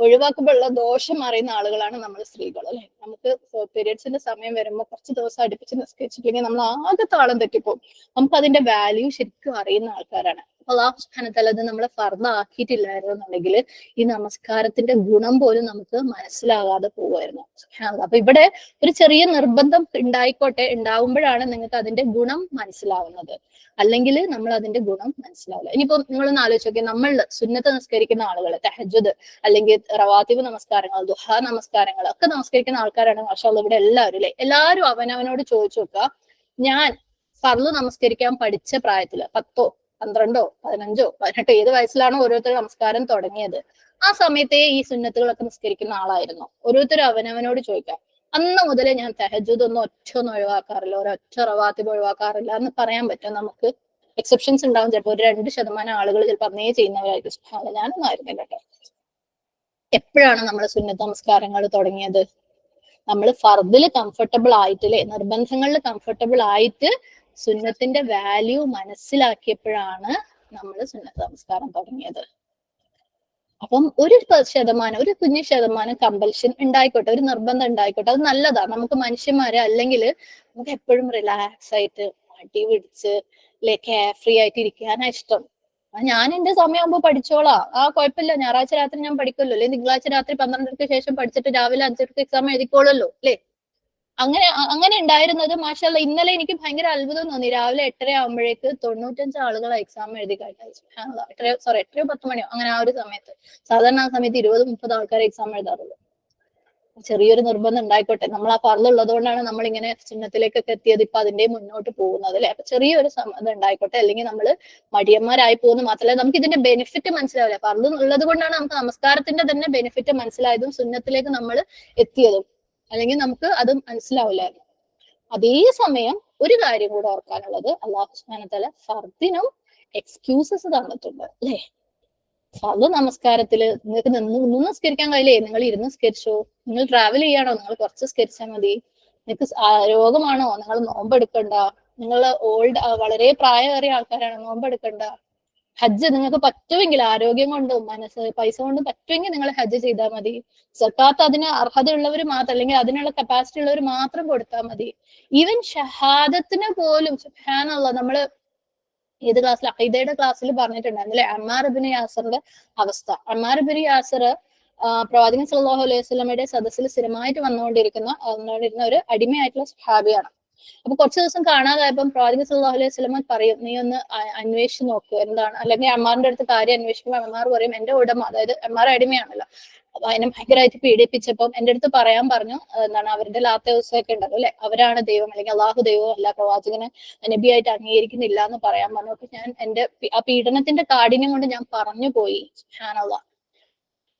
ഒഴിവാക്കുമ്പോഴുള്ള ദോഷം അറിയുന്ന ആളുകളാണ് നമ്മൾ സ്ത്രീകൾ അല്ലെ. നമുക്ക് പീരിയഡ്സിന്റെ സമയം വരുമ്പോൾ കുറച്ച് ദിവസം അടുപ്പിച്ച് നിസ്കരിച്ചില്ലെങ്കിൽ നമ്മൾ ആകെ താളം തെറ്റിപ്പോകും. നമുക്ക് അതിന്റെ വാല്യൂ ശരിക്കും അറിയുന്ന ആൾക്കാരാണ്. അല്ലാഹു സുബ്ഹാനഹു വ തആല അത് നമ്മളെ ഫർദ് ആക്കിയിട്ടില്ലായിരുന്നു എന്നുണ്ടെങ്കിൽ ഈ നമസ്കാരത്തിന്റെ ഗുണം പോലും നമുക്ക് മനസ്സിലാകാതെ പോവുമായിരുന്നു. അപ്പൊ ഇവിടെ ഒരു ചെറിയ നിർബന്ധം ഉണ്ടാവുമ്പോഴാണ് നിങ്ങൾക്ക് അതിന്റെ ഗുണം മനസ്സിലാവുന്നത്. അല്ലെങ്കിൽ നമ്മൾ അതിന്റെ ഗുണം മനസ്സിലാവില്ല. ഇനിയിപ്പോ നിങ്ങളൊന്ന് ആലോചിച്ച് നോക്കിയാൽ, നമ്മൾ സുന്നത്ത് നിസ്കരിക്കുന്ന ആളുകൾ, തഹജ്ജുദ് അല്ലെങ്കിൽ റവാത്തിബ് നമസ്കാരങ്ങൾ, ദുഹാ നമസ്കാരങ്ങൾ ഒക്കെ നമസ്കരിക്കുന്ന ആൾക്കാരാണ് മാഷാഅല്ലാഹ് ഇവിടെ എല്ലാവരും അല്ലെ. എല്ലാവരും അവനവനോട് ചോദിച്ചു നോക്കുക, ഞാൻ ഫർള് നമസ്കരിക്കാൻ പഠിച്ച പ്രായത്തില് 10, 12, 15, 18 ഏത് വയസ്സിലാണോ ഓരോരുത്തർ നമസ്കാരം തുടങ്ങിയത്, ആ സമയത്തെ ഈ സുന്നത്തുകളൊക്കെ നിസ്കരിക്കുന്ന ആളായിരുന്നു. ഓരോരുത്തരും അവനവനോട് ചോദിക്കാം, അന്ന് മുതലേ ഞാൻ തഹജ്ജുദ് ഒന്നും ഒഴിവാക്കാറില്ല, ഒരൊറ്റ റവാത്തിബ് ഒഴിവാക്കാറില്ല എന്ന് പറയാൻ പറ്റും. നമുക്ക് എക്സെപ്ഷൻസ് ഉണ്ടാവും, ചിലപ്പോൾ ഒരു 2% ആളുകൾ ചിലപ്പോൾ അന്നേ ചെയ്യുന്നവരായിരിക്കും. ഞാനൊന്നും ആയിരുന്നില്ല കേട്ടോ. എപ്പോഴാണ് നമ്മൾ സുന്നത്ത് നമസ്കാരങ്ങൾ തുടങ്ങിയത്? നമ്മൾ ഫർദിൽ കംഫർട്ടബിൾ ആയിട്ട് അല്ലെ, നിർബന്ധങ്ങളിൽ കംഫർട്ടബിൾ ആയിട്ട് സുന്നത്തിന്റെ വാല്യൂ മനസ്സിലാക്കിയപ്പോഴാണ് നമ്മൾ സുന്നത്ത് നമസ്കാരം തുടങ്ങിയത്. അപ്പം ഒരു കുഞ്ഞു ശതമാനം കമ്പൽഷൻ ഉണ്ടായിക്കോട്ടെ, ഒരു നിർബന്ധം ഉണ്ടായിക്കോട്ടെ, അത് നല്ലതാണ്. നമുക്ക് മനുഷ്യന്മാരെ അല്ലെങ്കിൽ നമുക്ക് എപ്പോഴും റിലാക്സ് ആയിട്ട് മടി പിടിച്ച് കെയർ ഫ്രീ ആയിട്ട് ഇരിക്കാനാ ഇഷ്ടം. ഞാൻ എന്റെ സമയമാകുമ്പോ പഠിച്ചോളാം, കുഴപ്പമില്ല, ഞായറാഴ്ച രാത്രി ഞാൻ പഠിക്കുമല്ലോ, അല്ലെങ്കിൽ തിങ്കളാഴ്ച രാത്രി 12:00 ശേഷം പഠിച്ചിട്ട് രാവിലെ 5:00 എക്സാം എഴുതിക്കോളല്ലോ അല്ലേ. അങ്ങനെ ഉണ്ടായിരുന്നത് മാഷാഅല്ലാഹ്. ഇന്നലെ എനിക്ക് ഭയങ്കര അത്ഭുതം തോന്നി. രാവിലെ 8:30 ആകുമ്പോഴേക്ക് 95 ആളുകൾ എക്സാം എഴുതി കഴിഞ്ഞു. 8:00 10 മണിയോ അങ്ങനെ ആ ഒരു സമയത്ത്. സാധാരണ ആ സമയത്ത് 20-30 ആൾക്കാർ എക്സാം എഴുതാറുള്ളൂ. ചെറിയൊരു നിർബന്ധം ഉണ്ടായിക്കോട്ടെ, നമ്മൾ ആ ഫർള് ഉള്ളതുകൊണ്ടാണ് നമ്മൾ ഇങ്ങനെ സുന്നത്തിലേക്കൊക്കെ എത്തിയത്, ഇപ്പൊ അതിന്റെ മുന്നോട്ട് പോകുന്നത് അല്ലെ. അപ്പൊ ചെറിയൊരു ഇത് ഉണ്ടായിക്കോട്ടെ, അല്ലെങ്കിൽ നമ്മൾ മടിയന്മാരായി പോകുന്നു മാത്രമല്ല നമുക്ക് ഇതിന്റെ ബെനിഫിറ്റ് മനസ്സിലാവില്ല. ഫർള് ഉള്ളത് കൊണ്ടാണ് നമുക്ക് നമസ്കാരത്തിന്റെ തന്നെ ബെനിഫിറ്റ് മനസ്സിലായതും സുന്നത്തിലേക്ക് നമ്മൾ എത്തിയതും, അല്ലെങ്കിൽ നമുക്ക് അത് മനസ്സിലാവില്ലായിരുന്നു. അതേസമയം ഒരു കാര്യം കൂടെ ഓർക്കാനുള്ളത്, അല്ലാഹു സുബ്ഹാനഹു വ തആല ഫർദിനും എക്സ്ക്യൂസസ് തന്നിട്ടുണ്ട് അല്ലെ. ഫർദ് നമസ്കാരത്തില് നിങ്ങൾക്ക് നിന്ന് നിസ്കരിക്കാൻ കഴിയില്ലേ, നിങ്ങൾ ഇരുന്ന് നിസ്കരിച്ചോ. നിങ്ങൾ ട്രാവൽ ചെയ്യാണോ, നിങ്ങൾ കുറച്ച് സ്കരിച്ചാൽ മതി. നിങ്ങൾക്ക് രോഗമാണോ, നിങ്ങൾ നോമ്പെടുക്കണ്ട. നിങ്ങൾ വളരെ പ്രായമേറിയ ആൾക്കാരാണ്, നോമ്പെടുക്കണ്ട. ഹജ്ജ് നിങ്ങൾക്ക് പറ്റുമെങ്കിൽ, ആരോഗ്യം കൊണ്ടും പൈസ കൊണ്ടും പറ്റുമെങ്കിൽ നിങ്ങൾ ഹജ്ജ് ചെയ്താൽ മതി. സക്കാത്ത് അതിന് അർഹതയുള്ളവർ മാത്രം, അല്ലെങ്കിൽ അതിനുള്ള കപ്പാസിറ്റി ഉള്ളവർ മാത്രം കൊടുത്താൽ മതി. ഈവൻ ഷഹാദത്തിന് പോലും സുബ്ഹാനല്ലാഹ് നമ്മള് ഏത് ക്ലാസ്സിൽ, അഖീദയുടെ ക്ലാസ്സിൽ പറഞ്ഞിട്ടുണ്ടായിരുന്നില്ലേ അമ്മാർ ഇബ്നു യാസിറിന്റെ അവസ്ഥ. അമ്മാർ ഇബ്നു യാസിർ പ്രവാചകൻ സല്ലല്ലാഹു അലൈഹി വസല്ലമയുടെ സദസ്സിൽ സ്ഥിരമായിട്ട് വന്നുകൊണ്ടിരുന്ന ഒരു അടിമയായിട്ടുള്ള സ്വഹാബിയാണ്. അപ്പൊ കുറച്ച് ദിവസം കാണാതായപ്പം പ്രവാചകൻ സല്ലല്ലാഹു അലൈഹി വസല്ലമ പറയും, നീ ഒന്ന് അന്വേഷിച്ച് നോക്ക് എന്താണ്. അല്ലെങ്കിൽ അമ്മാറിന്റെ അടുത്ത് കാര്യം അന്വേഷിക്കുമ്പോൾ അമ്മാർ പറയും, എന്റെ ഉടമ, അതായത് അമ്മാർ അടിമയാണല്ലോ, അപ്പൊ അതിനെ ഭയങ്കരമായിട്ട് പീഡിപ്പിച്ചപ്പം എന്റെ അടുത്ത് പറയാൻ പറഞ്ഞു, എന്താണ് അവരുടെ ലാത്ത ദിവസമൊക്കെ ഉണ്ടല്ലോ അല്ലെ, അവരാണ് ദൈവം, അല്ലെങ്കിൽ അള്ളാഹു ദൈവം അല്ല, പ്രവാചകനെ നബിയായിട്ട് അംഗീകരിക്കുന്നില്ല എന്ന് പറയാൻ പറഞ്ഞു. അപ്പൊ ഞാൻ എന്റെ ആ പീഡനത്തിന്റെ കാഠിന്യം കൊണ്ട് ഞാൻ പറഞ്ഞു പോയി. സുബ്ഹാനല്ലാഹ്.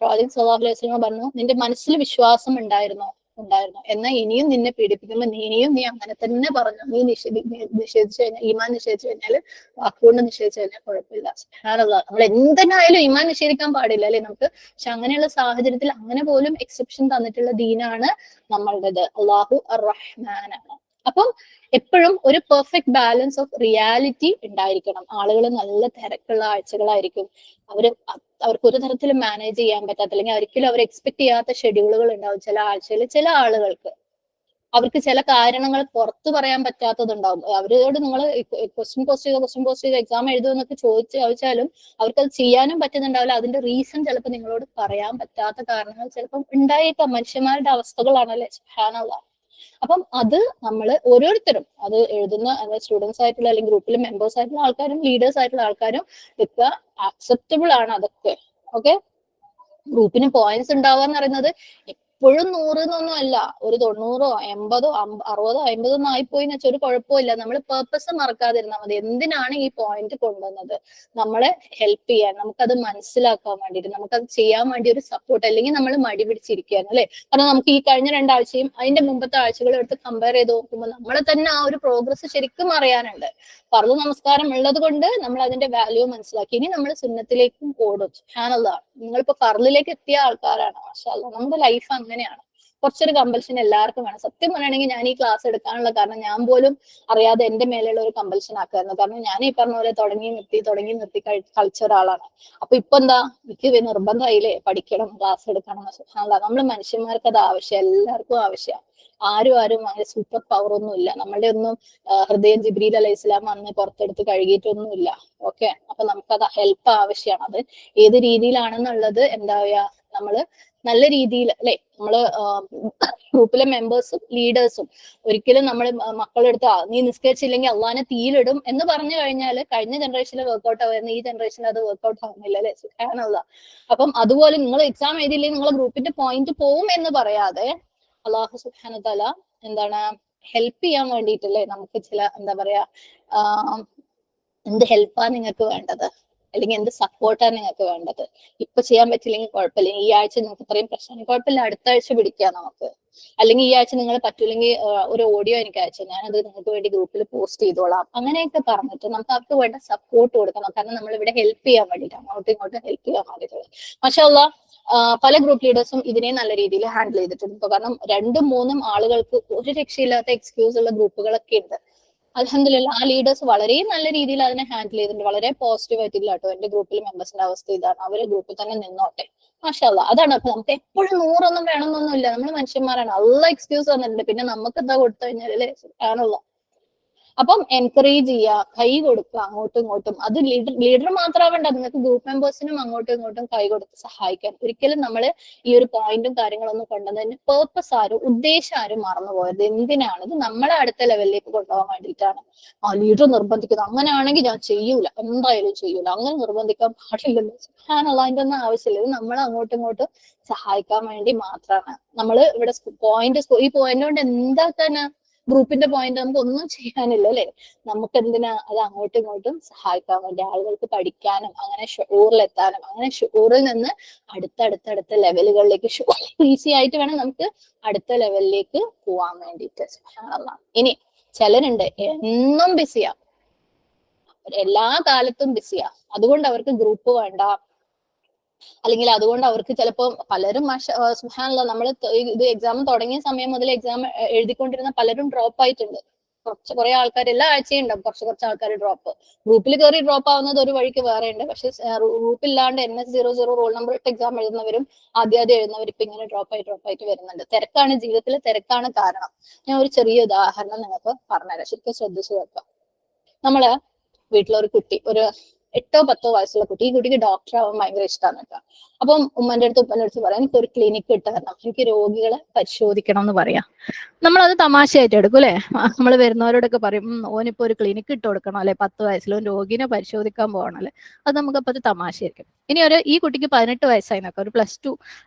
പ്രവാചകൻ സല്ലല്ലാഹു അലൈഹി വസല്ലം പറഞ്ഞു, നിന്റെ മനസ്സിൽ വിശ്വാസം ഉണ്ടായിരുന്നോ? ഉണ്ടായിരുന്നു. എന്നാൽ ഇനിയും നിന്നെ പീഡിപ്പിക്കുമ്പോൾ നീ അങ്ങനെ തന്നെ പറഞ്ഞു. നീ നിഷേധിച്ചു കഴിഞ്ഞാൽ, ഈമാൻ നിഷേധിച്ചു കഴിഞ്ഞാൽ, വാക്കുകൊണ്ട് നിഷേധിച്ചു കഴിഞ്ഞാൽ കുഴപ്പമില്ല. സുബ്ഹാനല്ലാഹ്, നമ്മൾ എന്തിനായാലും ഈമാൻ നിഷേധിക്കാൻ പാടില്ല അല്ലെ നമുക്ക്. പക്ഷെ അങ്ങനെയുള്ള സാഹചര്യത്തിൽ അങ്ങനെ പോലും എക്സെപ്ഷൻ തന്നിട്ടുള്ള ദീനാണ് നമ്മളുടേത്. അള്ളാഹു അർ-റഹ്മാനാണ്. അപ്പം എപ്പോഴും ഒരു പെർഫെക്റ്റ് ബാലൻസ് ഓഫ് റിയാലിറ്റി ഉണ്ടായിരിക്കണം. ആളുകൾ നല്ല തിരക്കുള്ള ആഴ്ചകളായിരിക്കും, അവർക്ക് ഒരു തരത്തിലും മാനേജ് ചെയ്യാൻ പറ്റാത്ത, അല്ലെങ്കിൽ ഒരിക്കലും അവർ എക്സ്പെക്ട് ചെയ്യാത്ത ഷെഡ്യൂളുകൾ ഉണ്ടാവും ചില ആഴ്ചയിൽ. ചില ആളുകൾക്ക് അവർക്ക് ചില കാരണങ്ങൾ പുറത്തു പറയാൻ പറ്റാത്തതുണ്ടാവും. അവരോട് നിങ്ങൾ ക്വസ്റ്റ്യൻ പോസ്റ്റ് ചെയ്ത് എക്സാം എഴുതുമെന്നൊക്കെ ചോദിച്ചാലും അവർക്കത് ചെയ്യാനും പറ്റുന്നുണ്ടാവില്ല. അതിന്റെ റീസൺ ചിലപ്പോൾ നിങ്ങളോട് പറയാൻ പറ്റാത്ത കാരണങ്ങൾ ചിലപ്പോൾ ഉണ്ടായേക്കാം. മനുഷ്യന്മാരുടെ അവസ്ഥകളാണല്ലേ, സുബ്ഹാനല്ലാഹ്. അപ്പം അത് നമ്മൾ ഓരോരുത്തരും, അത് എഴുതുന്ന സ്റ്റുഡൻസ് ആയിട്ടുള്ള അല്ലെങ്കിൽ ഗ്രൂപ്പിൽ മെമ്പേഴ്സ് ആയിട്ടുള്ള ആൾക്കാരും ലീഡേഴ്സ് ആയിട്ടുള്ള ആൾക്കാരും ഒക്കെ അക്സെപ്റ്റബിൾ ആണ് അതൊക്കെ. ഓക്കെ, ഗ്രൂപ്പിന് പോയിന്റ്സ് ഉണ്ടാവുക എന്ന് പറയുന്നത് എപ്പോഴും 100 എന്നൊന്നും അല്ല. ഒരു 90, 80, 60, 50 ഒന്നും ആയിപ്പോയി എന്ന് വെച്ചാൽ ഒരു കുഴപ്പമില്ല. നമ്മൾ പേർപ്പസ് മറക്കാതിരുന്നാൽ മതി. എന്തിനാണ് ഈ പോയിന്റ് കൊണ്ടുവന്നത്? നമ്മളെ ഹെൽപ്പ് ചെയ്യാൻ, നമുക്കത് മനസ്സിലാക്കാൻ വേണ്ടിയിട്ട്, നമുക്കത് ചെയ്യാൻ വേണ്ടി ഒരു സപ്പോർട്ട്. അല്ലെങ്കിൽ നമ്മൾ മടി പിടിച്ചിരിക്കുകയാണ് അല്ലെ. കാരണം നമുക്ക് ഈ കഴിഞ്ഞ 2 ആഴ്ചയും അതിന്റെ മുമ്പത്തെ ആഴ്ചകളും എടുത്ത് കമ്പയർ ചെയ്ത് നോക്കുമ്പോൾ നമ്മളെ തന്നെ ആ ഒരു പ്രോഗ്രസ് ശരിക്കും അറിയാനുണ്ട്. ഫർള് നമസ്കാരം ഉള്ളത് കൊണ്ട് നമ്മൾ അതിന്റെ വാല്യൂ മനസ്സിലാക്കി. ഇനി നമ്മൾ സുന്നത്തിലേക്കും ഓടും. സുബ്ഹാനല്ലാഹ്, നിങ്ങളിപ്പോ ഫർളിലേക്ക് എത്തിയ ആൾക്കാരാണ്. മാഷാ അല്ലാഹ്, നമ്മുടെ ലൈഫ് അങ്ങനെയാണ്. കുറച്ചൊരു കമ്പൽഷൻ എല്ലാവർക്കും വേണം. സത്യം പറയുകയാണെങ്കിൽ ഞാൻ ഈ ക്ലാസ് എടുക്കാനുള്ള കാരണം ഞാൻ പോലും അറിയാതെ എന്റെ മേലെയുള്ള ഒരു കമ്പൽഷൻ ആക്കായിരുന്നു. കാരണം ഞാൻ ഈ പറഞ്ഞ പോലെ തുടങ്ങി നിർത്തി കളിച്ച ഒരാളാണ്. അപ്പൊ ഇപ്പൊ എന്താ, എനിക്ക് നിർബന്ധമായില്ലേ പഠിക്കണം, ക്ലാസ് എടുക്കണം. സുബ്ഹാനല്ലാഹ്, നമ്മൾ മനുഷ്യന്മാർക്ക് അത് ആവശ്യം, എല്ലാവർക്കും ആവശ്യമാണ്. ആരും അങ്ങനെ സൂപ്പർ പവർ ഒന്നും ഇല്ല. നമ്മളുടെ ഒന്നും ഹൃദയം ജിബ്രീൽ അലൈഹി ഇസ്ലാം വന്ന് പുറത്തെടുത്ത് കഴുകിയിട്ടൊന്നുമില്ല. ഓക്കെ, അപ്പൊ നമുക്കത് ഹെൽപ്പ് ആവശ്യമാണ്. അത് ഏത് രീതിയിലാണെന്നുള്ളത് എന്താ പറയാ, നമ്മള് നല്ല രീതിയിൽ അല്ലെ, നമ്മള് ഗ്രൂപ്പിലെ മെമ്പേഴ്സും ലീഡേഴ്സും ഒരിക്കലും നമ്മൾ മക്കളെടുത്ത് നീ നിസ്കരിച്ചില്ലെങ്കിൽ അള്ളാനെ തീയിലിടും എന്ന് പറഞ്ഞു കഴിഞ്ഞാൽ കഴിഞ്ഞ ജനറേഷനിൽ വർക്ക്ഔട്ട് ആവുന്ന ഈ ജനറേഷനിൽ അത് വർക്ക്ഔട്ട് ആവുന്നില്ല അല്ലെ, സുബ്ഹാനല്ലാഹ്. അപ്പം അതുപോലെ നിങ്ങൾ എക്സാം എഴുതിയില്ലെങ്കിൽ നിങ്ങളെ ഗ്രൂപ്പിന്റെ പോയിന്റ് പോവും എന്ന് പറയാതെ അള്ളാഹു സുബ്ഹാനഹു വ തആല എന്താണ് ഹെൽപ്പ് ചെയ്യാൻ വേണ്ടിയിട്ടല്ലേ നമുക്ക് ചില എന്താ പറയാ എന്ത് ഹെൽപ്പാ നിങ്ങൾക്ക് വേണ്ടത്, അല്ലെങ്കിൽ എന്ത് സപ്പോർട്ടാണ് നിങ്ങൾക്ക് വേണ്ടത്. ഇപ്പൊ ചെയ്യാൻ പറ്റില്ലെങ്കിൽ കുഴപ്പമില്ല, ഈ ആഴ്ച നിങ്ങൾക്ക് ഇത്രയും പ്രശ്നം കുഴപ്പമില്ല, അടുത്ത ആഴ്ച പിടിക്കാം നമുക്ക്. അല്ലെങ്കിൽ ഈ ആഴ്ച നിങ്ങൾ പറ്റൂല്ലെങ്കിൽ ഒരു ഓഡിയോ എനിക്ക് അയച്ചു, ഞാനത് നിങ്ങൾക്ക് വേണ്ടി ഗ്രൂപ്പിൽ പോസ്റ്റ് ചെയ്തോളാം. അങ്ങനെയൊക്കെ പറഞ്ഞിട്ട് നമുക്ക് അവർക്ക് വേണ്ട സപ്പോർട്ട് കൊടുക്കണം. കാരണം നമ്മൾ ഇവിടെ ഹെൽപ്പ് ചെയ്യാൻ വേണ്ടിയിട്ട്, അങ്ങോട്ടും ഇങ്ങോട്ടും ഹെൽപ്പ് ചെയ്യാൻ വേണ്ടിയിട്ടുള്ളത്. മാഷാ അല്ലാഹ്, പല ഗ്രൂപ്പ് ലീഡേഴ്സും ഇതിനെ നല്ല രീതിയിൽ ഹാൻഡിൽ ചെയ്തിട്ടുണ്ട്. ഇപ്പൊ കാരണം 2, 3 ആളുകൾക്ക് ഒരു രക്ഷയില്ലാത്ത എക്സ്ക്യൂസ് ഉള്ള ഗ്രൂപ്പുകളൊക്കെ ഉണ്ട്. അൽഹംദുലില്ലാ, ആ ലീഡേഴ്സ് വളരെ നല്ല രീതിയിൽ അതിനെ ഹാൻഡിൽ ചെയ്തിട്ടുണ്ട്. വളരെ പോസിറ്റീവ് ആയിട്ടില്ല കേട്ടോ, എന്റെ ഗ്രൂപ്പിൽ മെമ്പേഴ്സിന്റെ അവസ്ഥ ഇതാണ്, അവര് ഗ്രൂപ്പിൽ തന്നെ നിന്നോട്ടെ. മാഷാ അല്ലാഹ്, അതാണ്. അപ്പൊ നമുക്ക് എപ്പോഴും 100 ഒന്നും വേണമെന്നൊന്നുമില്ല. നമ്മൾ മനുഷ്യന്മാരാണ്, അള്ള എക്സ്ക്യൂസ് വന്നിട്ടുണ്ട്. പിന്നെ നമുക്ക് എന്താ കൊടുത്തു കഴിഞ്ഞാൽ അല്ലേ, സുബ്ഹാനല്ലാഹ്. അപ്പം എൻകറേജ് ചെയ്യുക, കൈ കൊടുക്കുക അങ്ങോട്ടും ഇങ്ങോട്ടും. അത് ലീഡർ മാത്രമാവേണ്ട, നിങ്ങൾക്ക് ഗ്രൂപ്പ് മെമ്പേഴ്സിനും അങ്ങോട്ടും ഇങ്ങോട്ടും കൈ കൊടുത്ത് സഹായിക്കാൻ. ഒരിക്കലും നമ്മൾ ഈ ഒരു പോയിന്റും കാര്യങ്ങളൊന്നും കൊണ്ടുവന്നതിന്റെ പേർപ്പസ് ഉദ്ദേശം ആരും മറന്നു പോയത്. എന്തിനാണ് ഇത് നമ്മളെ അടുത്ത ലെവലിലേക്ക് കൊണ്ടുപോകാൻ വേണ്ടിയിട്ടാണ്. ലീഡർ നിർബന്ധിക്കുന്നത്, അങ്ങനെയാണെങ്കിൽ ഞാൻ ചെയ്യൂല, എന്തായാലും ചെയ്യൂല, അങ്ങനെ നിർബന്ധിക്കാൻ പാടില്ലല്ലോ. സുബ്ഹാനല്ലാഹ്, അതിന്റെ ഒന്നും ആവശ്യമില്ല. ഇത് നമ്മളെ അങ്ങോട്ടും ഇങ്ങോട്ടും സഹായിക്കാൻ വേണ്ടി മാത്രമാണ്. നമ്മൾ ഇവിടെ ഈ പോയിന്റ് കൊണ്ട് എന്താക്കാനാ, ഗ്രൂപ്പിന്റെ പോയിന്റ് നമുക്ക് ഒന്നും ചെയ്യാനില്ല അല്ലെ. നമുക്ക് എന്തിനാ, അത് അങ്ങോട്ടും ഇങ്ങോട്ടും സഹായിക്കാൻ വേണ്ടി, ആളുകൾക്ക് പഠിക്കാനും അങ്ങനെ ഷുഊറിലെത്താനും, അങ്ങനെ ഷുഊറിൽ നിന്ന് അടുത്ത ലെവലുകളിലേക്ക് ഈസി ആയിട്ട് വേണം നമുക്ക് അടുത്ത ലെവലിലേക്ക് പോവാൻ വേണ്ടിയിട്ട്. സുബ്ഹാനല്ലാഹ്. ഇനി ചിലരുണ്ട് എന്നും ബിസിയാ, എല്ലാ കാലത്തും ബിസിയാ, അതുകൊണ്ട് അവർക്ക് ഗ്രൂപ്പ് വേണ്ട, അല്ലെങ്കിൽ അതുകൊണ്ട് അവർക്ക് ചിലപ്പോൾ പലരും സുബ്ഹാനല്ലാഹ്, നമ്മൾ ഇത് എക്സാം തുടങ്ങിയ സമയം മുതൽ എക്സാം എഴുതിക്കൊണ്ടിരുന്ന പലരും ഡ്രോപ്പ് ആയിട്ടുണ്ട്. കുറെ ആൾക്കാർ എല്ലാ ആഴ്ചയും ഉണ്ടാവും കുറച്ച് ആൾക്കാർ ഡ്രോപ്പ്. ഗ്രൂപ്പിൽ കയറി ഡ്രോപ്പ് ആവുന്നത് ഒരു വഴിക്ക് വേറെ ഉണ്ട്. പക്ഷെ ഗ്രൂപ്പില്ലാണ്ട് NS00 റോൾ നമ്പർ ഇട്ട് എക്സാം എഴുതുന്നവരും ആദ്യം എഴുതുന്നവരും ഇപ്പൊ ഇങ്ങനെ ഡ്രോപ്പ് ആയിട്ട് വരുന്നുണ്ട്. തിരക്കാണ്, ജീവിതത്തിൽ തിരക്കാണ് കാരണം. ഞാൻ ഒരു ചെറിയ ഉദാഹരണം നിങ്ങൾക്ക് പറഞ്ഞുതരാം, ശരിക്കും ശ്രദ്ധിച്ചു വെക്കാം. നമ്മള് വീട്ടിലൊരു കുട്ടി, ഒരു 8 or 10 വയസ്സുള്ള കുട്ടി, ഈ കുട്ടിക്ക് ഡോക്ടർ ആവാൻ ഭയങ്കര ഇഷ്ടമാണ് കേട്ടോ. അപ്പം ഉപ്പന്റെ അടുത്ത് പറയാം, എനിക്ക് ഒരു ക്ലിനിക്ക് ഇട്ട് തരണം, എനിക്ക് രോഗികളെ പരിശോധിക്കണം എന്ന് പറയാം. നമ്മളത് തമാശയായിട്ട് എടുക്കും അല്ലെ. നമ്മൾ വരുന്നവരോടൊക്കെ പറയും, ഓനിപ്പോ ഒരു ക്ലിനിക്ക് ഇട്ട് കൊടുക്കണം അല്ലെ, 10 വയസ്സിൽ രോഗിനെ പരിശോധിക്കാൻ പോകണം അല്ലെ. അത് നമുക്കപ്പോൾ അത് തമാശയായിരിക്കും. ഇനി ഈ കുട്ടിക്ക് 18 വയസ്സായി നോക്കാം, ഒരു +2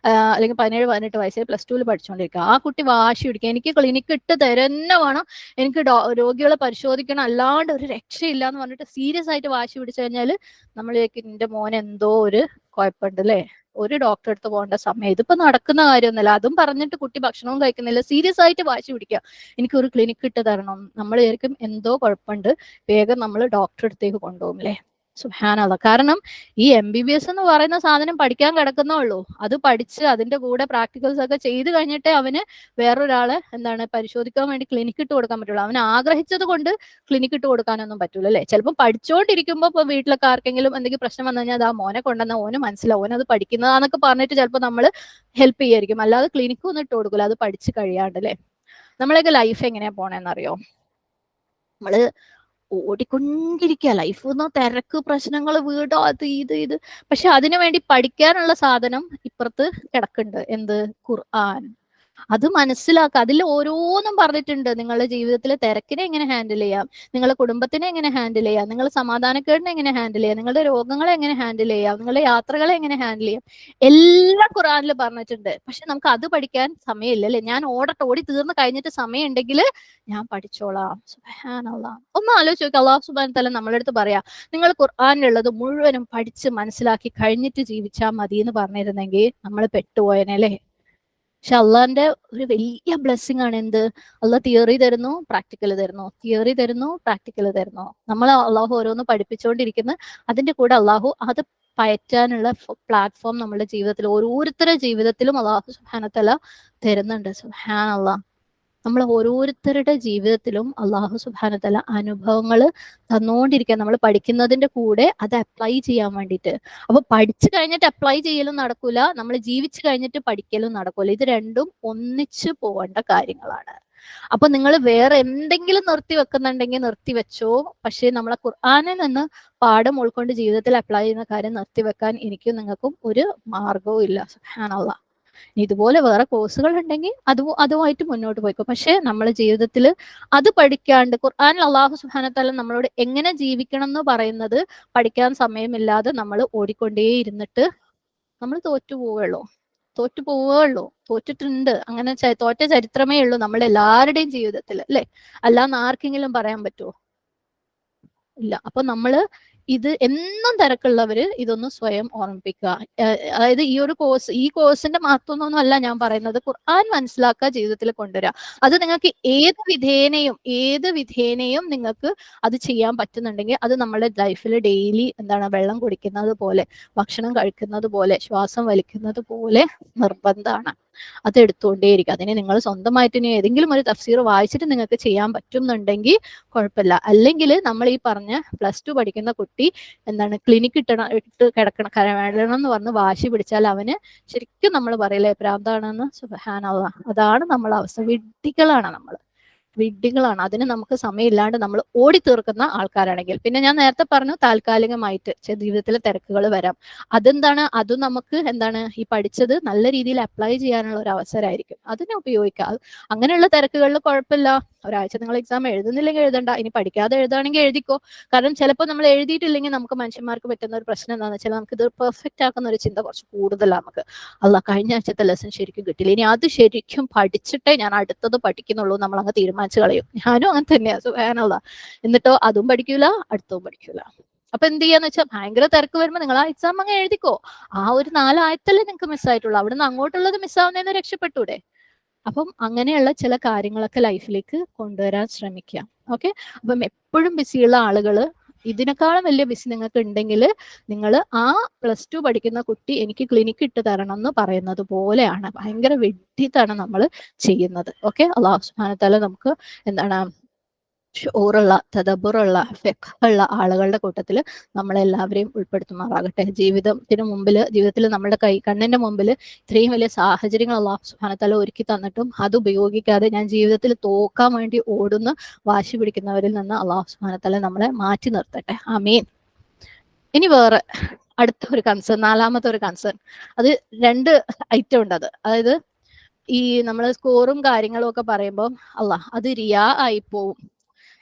അല്ലെങ്കിൽ 17-18 വയസ്സിൽ +2 പഠിച്ചുകൊണ്ടിരിക്കുക. ആ കുട്ടി വാശി പിടിക്കുക, എനിക്ക് ക്ലിനിക്ക് ഇട്ട് തരുന്ന വേണം, എനിക്ക് രോഗികളെ പരിശോധിക്കണം, അല്ലാണ്ട് ഒരു രക്ഷയില്ല എന്ന് പറഞ്ഞിട്ട് സീരിയസ് ആയിട്ട് വാശി പിടിച്ചു കഴിഞ്ഞാൽ നമ്മൾ എന്റെ മോൻ എന്തോ ഒരു കുഴപ്പമുണ്ട് അല്ലേ. ഒരു ഡോക്ടറെ അടുത്ത് പോകേണ്ട സമയം, ഇതിപ്പോ നടക്കുന്ന കാര്യമൊന്നുമല്ല. അതും പറഞ്ഞിട്ട് കുട്ടി ഭക്ഷണവും കഴിക്കുന്നില്ല, സീരിയസ് ആയിട്ട് വാശി പിടിക്കുക, എനിക്കൊരു ക്ലിനിക്ക് ഇട്ട് തരണം. നമ്മൾ വിചാരിക്കും എന്തോ കുഴപ്പമുണ്ട്, വേഗം നമ്മൾ ഡോക്ടറെ അടുത്തേക്ക് കൊണ്ടുപോകും അല്ലേ. സുബ്ഹാനല്ലാഹ്. കാരണം ഈ MBBS എന്ന് പറയുന്ന സാധനം പഠിക്കാൻ കിടക്കുന്നേ ഉള്ളൂ. അത് പഠിച്ച് അതിന്റെ കൂടെ പ്രാക്ടിക്കൽസ് ഒക്കെ ചെയ്ത് കഴിഞ്ഞിട്ടേ അവന് വേറൊരാളെ പരിശോധിക്കാൻ വേണ്ടി ക്ലിനിക്ക് ഇട്ട് കൊടുക്കാൻ പറ്റുള്ളൂ. അവൻ ആഗ്രഹിച്ചത് കൊണ്ട് ക്ലിനിക്ക് ഇട്ട് കൊടുക്കാനൊന്നും പറ്റൂല അല്ലേ. ചിലപ്പോൾ പഠിച്ചുകൊണ്ടിരിക്കുമ്പോൾ ഇപ്പൊ വീട്ടിലൊക്കെ ആർക്കെങ്കിലും എന്തെങ്കിലും പ്രശ്നം വന്നു കഴിഞ്ഞാൽ ആ മോനെ കൊണ്ടുവന്ന ഓന് മനസ്സിലാവും, ഓനത് പഠിക്കുന്നതാന്നൊക്കെ പറഞ്ഞിട്ട് ചിലപ്പോൾ നമ്മൾ ഹെൽപ്പ് ചെയ്യായിരിക്കും, അല്ലാതെ ക്ലിനിക്ക് ഒന്നും ഇട്ട് കൊടുക്കില്ല അത് പഠിച്ച് കഴിയാണ്ട് അല്ലേ. നമ്മളെയൊക്കെ ലൈഫ് എങ്ങനെയാ പോണേന്നറിയോ? നമ്മള് ഓടിക്കൊണ്ടിരിക്കുക, ലൈഫ് എന്ന് തിരക്ക്, പ്രശ്നങ്ങൾ, വീടോ, അത് ഇത്. പക്ഷെ അതിനു വേണ്ടി പഠിക്കാനുള്ള സാധനം ഇപ്പുറത്ത് കിടക്കുന്നുണ്ട്. എന്ത്? ഖുർആൻ. അത് മനസ്സിലാക്കുക. അതിൽ ഓരോന്നും പറഞ്ഞിട്ടുണ്ട്. നിങ്ങളുടെ ജീവിതത്തിലെ തിരക്കിനെ എങ്ങനെ ഹാൻഡിൽ ചെയ്യാം, നിങ്ങളുടെ കുടുംബത്തിനെ എങ്ങനെ ഹാൻഡിൽ ചെയ്യാം, നിങ്ങളുടെ സമാധാനക്കേടിനെ എങ്ങനെ ഹാൻഡിൽ ചെയ്യാം, നിങ്ങളുടെ രോഗങ്ങളെ എങ്ങനെ ഹാൻഡിൽ ചെയ്യാം, നിങ്ങളുടെ യാത്രകളെ എങ്ങനെ ഹാൻഡിൽ ചെയ്യാം, എല്ലാം ഖുർആനിൽ പറഞ്ഞിട്ടുണ്ട്. പക്ഷെ നമുക്ക് അത് പഠിക്കാൻ സമയമില്ല അല്ലെ. ഞാൻ ഓടി തീർന്ന് കഴിഞ്ഞിട്ട് സമയം ഉണ്ടെങ്കിൽ ഞാൻ പഠിച്ചോളാം. സുബ്ഹാനല്ലാഹ്. ഒന്ന് ആലോചിച്ച് നോക്കുക, അല്ലാഹു സുബ്ഹാനഹു തആല നമ്മുടെ അടുത്ത് പറയാ, നിങ്ങൾ ഖുർആനിലുള്ളത് മുഴുവനും പഠിച്ച് മനസ്സിലാക്കി കഴിഞ്ഞിട്ട് ജീവിച്ചാൽ മതി എന്ന് പറഞ്ഞിരുന്നെങ്കിൽ നമ്മൾ പെട്ടുപോയനെ അല്ലേ. പക്ഷെ അള്ളാന്റെ ഒരു വലിയ ബ്ലെസ്സിങ് ആണ് എന്ത്? അള്ളാഹ് തിയറി തരുന്നു, പ്രാക്ടിക്കൽ തരുന്നു, തിയറി തരുന്നു, പ്രാക്ടിക്കൽ തരുന്നു. നമ്മൾ അള്ളാഹു ഓരോന്ന് പഠിപ്പിച്ചുകൊണ്ടിരിക്കുന്ന, അതിന്റെ കൂടെ അള്ളാഹു അത് പയറ്റാനുള്ള പ്ലാറ്റ്ഫോം നമ്മുടെ ജീവിതത്തിൽ, ഓരോരുത്തരുടെ ജീവിതത്തിലും അള്ളാഹു സുബ്ഹാനഹു തആല തരുന്നുണ്ട്. സുബ്ഹാനല്ലാഹ്. നമ്മൾ ഓരോരുത്തരുടെ ജീവിതത്തിലും അള്ളാഹു സുബ്ഹാനഹു തആല അനുഭവങ്ങൾ തന്നുകൊണ്ടിരിക്കുക, നമ്മൾ പഠിക്കുന്നതിന്റെ കൂടെ അത് അപ്ലൈ ചെയ്യാൻ വേണ്ടിയിട്ട്. അപ്പൊ പഠിച്ചു കഴിഞ്ഞിട്ട് അപ്ലൈ ചെയ്യലും നടക്കൂല, നമ്മൾ ജീവിച്ചു കഴിഞ്ഞിട്ട് പഠിക്കലും നടക്കൂല. ഇത് രണ്ടും ഒന്നിച്ചു പോകേണ്ട കാര്യങ്ങളാണ്. അപ്പൊ നിങ്ങൾ വേറെ എന്തെങ്കിലും നിർത്തി വെക്കുന്നുണ്ടെങ്കിൽ നിർത്തി വെച്ചോ. പക്ഷെ നമ്മളെ ഖുർആനിൽ നിന്ന് പാഠം ഉൾക്കൊണ്ട് ജീവിതത്തിൽ അപ്ലൈ ചെയ്യുന്ന കാര്യം നിർത്തിവെക്കാൻ എനിക്കും നിങ്ങൾക്കും ഒരു മാർഗവും ഇല്ല. സുബ്ഹാനല്ലാഹ്. ഇതുപോലെ വേറെ കോഴ്സുകൾ ഉണ്ടെങ്കിൽ അതുമായിട്ട് മുന്നോട്ട് പോയിക്കോ. പക്ഷെ നമ്മളെ ജീവിതത്തിൽ അത് പഠിക്കാണ്ട്, ഖുർആനിൽ അല്ലാഹു സുബ്ഹാനഹു വ തആല നമ്മളോട് എങ്ങനെ ജീവിക്കണം എന്ന് പറയുന്നത് പഠിക്കാൻ സമയമില്ലാതെ നമ്മൾ ഓടിക്കൊണ്ടേ ഇരുന്നിട്ട് നമ്മൾ തോറ്റു പോവുകയുള്ളൂ. തോറ്റിട്ടുണ്ട്. അങ്ങനെ തോറ്റ ചരിത്രമേ ഉള്ളൂ നമ്മൾ എല്ലാവരുടെയും ജീവിതത്തിൽ അല്ലെ. അല്ലാന്ന് ആർക്കെങ്കിലും പറയാൻ പറ്റുമോ? ഇല്ല. അപ്പൊ നമ്മള് ഇത് എന്നും തിരക്കുള്ളവര് ഇതൊന്ന് സ്വയം ഓർമ്മിപ്പിക്കുക. അതായത് ഈ കോഴ്സിന്റെ മഹത്വമൊന്നും അല്ല ഞാൻ പറയുന്നത്. ഖുർആൻ മനസ്സിലാക്കുക, ജീവിതത്തിൽ കൊണ്ടുവരിക. അത് നിങ്ങൾക്ക് ഏത് വിധേനയും നിങ്ങൾക്ക് അത് ചെയ്യാൻ പറ്റുന്നുണ്ടെങ്കിൽ അത് നമ്മുടെ ലൈഫിൽ ഡെയിലി വെള്ളം കുടിക്കുന്നത് പോലെ, ഭക്ഷണം കഴിക്കുന്നത് പോലെ, ശ്വാസം വലിക്കുന്നത് പോലെ നിർബന്ധമാണ്. അത് എടുത്തുകൊണ്ടേയിരിക്കും. അതിന് നിങ്ങൾ സ്വന്തമായിട്ട് ഇനി ഏതെങ്കിലും ഒരു തഫ്സീർ വായിച്ചിട്ട് നിങ്ങൾക്ക് ചെയ്യാൻ പറ്റുന്നുണ്ടെങ്കിൽ കുഴപ്പമില്ല. അല്ലെങ്കിൽ നമ്മൾ ഈ പറഞ്ഞ +2 പഠിക്കുന്ന കുട്ടി ക്ലിനിക്ക് ഇട്ട് കിടക്കണം എന്ന് പറഞ്ഞ് വാശി പിടിച്ചാൽ അവന് ശരിക്കും നമ്മൾ പറയില്ലേ പ്രാന്താണെന്ന്. സുബ്ഹാനല്ലാഹ്. അതാണ് നമ്മളെ അവസ്ഥ. വിഡ്ഢികളാണ്. അതിന് നമുക്ക് സമയമില്ലാണ്ട് നമ്മൾ ഓടി തീർക്കുന്ന ആൾക്കാരാണെങ്കിൽ. പിന്നെ ഞാൻ നേരത്തെ പറഞ്ഞു താൽക്കാലികമായിട്ട് ജീവിതത്തിലെ തിരക്കുകൾ വരാം. അതും നമുക്ക് ഈ പഠിച്ചത് നല്ല രീതിയിൽ അപ്ലൈ ചെയ്യാനുള്ള ഒരു അവസരമായിരിക്കും. അതിനെ ഉപയോഗിക്കാം. അങ്ങനെയുള്ള തിരക്കുകളിൽ കുഴപ്പമില്ല. ഒരാഴ്ച നിങ്ങൾ എക്സാം എഴുതുന്നില്ലെങ്കിൽ എഴുതണ്ട. ഇനി പഠിക്കാതെ എഴുതുകയാണെങ്കിൽ എഴുതിക്കോ. കാരണം ചിലപ്പോൾ നമ്മൾ എഴുതിയിട്ടില്ലെങ്കിൽ നമുക്ക് മനുഷ്യന്മാർക്ക് പറ്റുന്ന ഒരു പ്രശ്നം എന്താണെന്ന് വെച്ചാൽ നമുക്ക് ഇത് പെർഫെക്റ്റ് ആക്കുന്ന ഒരു ചിന്ത കുറച്ച് കൂടുതലാണ് നമുക്ക്. കഴിഞ്ഞ ആഴ്ചത്തെ ലെസൺ ശരിക്കും കിട്ടില്ല, ഇനി അത് ശരിക്കും പഠിച്ചിട്ടേ ഞാൻ അടുത്തത് പഠിക്കുന്നുള്ളൂ നമ്മൾ അങ്ങ് തീരുമാനിച്ചു കളയും. ഞാനും അങ്ങനെ തന്നെയാ. സുബ്ഹാനല്ലാഹ്. എന്നിട്ടോ അതും പഠിക്കൂല, അടുത്തതും പഠിക്കൂല. അപ്പൊ എന്ത് ചെയ്യാന്ന് വെച്ചാൽ ഭയങ്കര തിരക്ക് വരുമ്പോൾ നിങ്ങൾ ആ എക്സാം അങ്ങ് എഴുതിക്കോ. ആ ഒരു 4 ആയത്തല്ലേ നിങ്ങൾക്ക് മിസ്സായിട്ടുള്ളൂ, അവിടുന്ന് അങ്ങോട്ടുള്ളത് മിസ്സാവുന്നതെന്ന് രക്ഷപ്പെട്ടൂടെ. അപ്പം അങ്ങനെയുള്ള ചില കാര്യങ്ങളൊക്കെ ലൈഫിലേക്ക് കൊണ്ടുവരാൻ ശ്രമിക്കുക. ഓക്കെ. അപ്പം എപ്പോഴും ബിസിയുള്ള ആളുകൾ, ഇതിനേക്കാളും വലിയ ബിസി നിങ്ങൾക്ക് ഉണ്ടെങ്കിൽ നിങ്ങൾ ആ +2 പഠിക്കുന്ന കുട്ടി എനിക്ക് ക്ലിനിക്ക് ഇട്ട് തരണം എന്ന് പറയുന്നത് പോലെയാണ്. ഭയങ്കര വിഡ്ഢിത്താണ് നമ്മൾ ചെയ്യുന്നത്. ഓക്കെ. അല്ലാഹു സുബ്ഹാനഹു വ തആല നമുക്ക് ഷുഊറുള്ള, തദബ്ബുറുള്ള, ഫിഖ്ഹുള്ള ആളുകളുടെ കൂട്ടത്തിൽ നമ്മളെല്ലാവരെയും ഉൾപ്പെടുത്തുമാറാകട്ടെ. ജീവിതത്തിൽ നമ്മുടെ കണ്ണിന്റെ മുമ്പിൽ ഇത്രയും വലിയ സാഹചര്യങ്ങൾ അല്ലാഹു സുബ്ഹാനഹു വ തആല ഒരുക്കി തന്നിട്ടും അത് ഉപയോഗിക്കാതെ ഞാൻ ജീവിതത്തിൽ തോക്കാൻ വേണ്ടി ഓടുന്ന വാശി പിടിക്കുന്നവരിൽ നിന്ന് അല്ലാഹു സുബ്ഹാനഹു വ തആല നമ്മളെ മാറ്റി നിർത്തട്ടെ. ആമീൻ. ഇനി വേറെ അടുത്ത ഒരു കൺസേൺ, 4ാമത്തെ ഒരു കൺസേൺ, അത് 2 ഐറ്റം ഉണ്ട്. അതായത് ഈ നമ്മൾ സ്കോറും കാര്യങ്ങളും ഒക്കെ പറയുമ്പോൾ അത് റിയാ ആയി പോവും.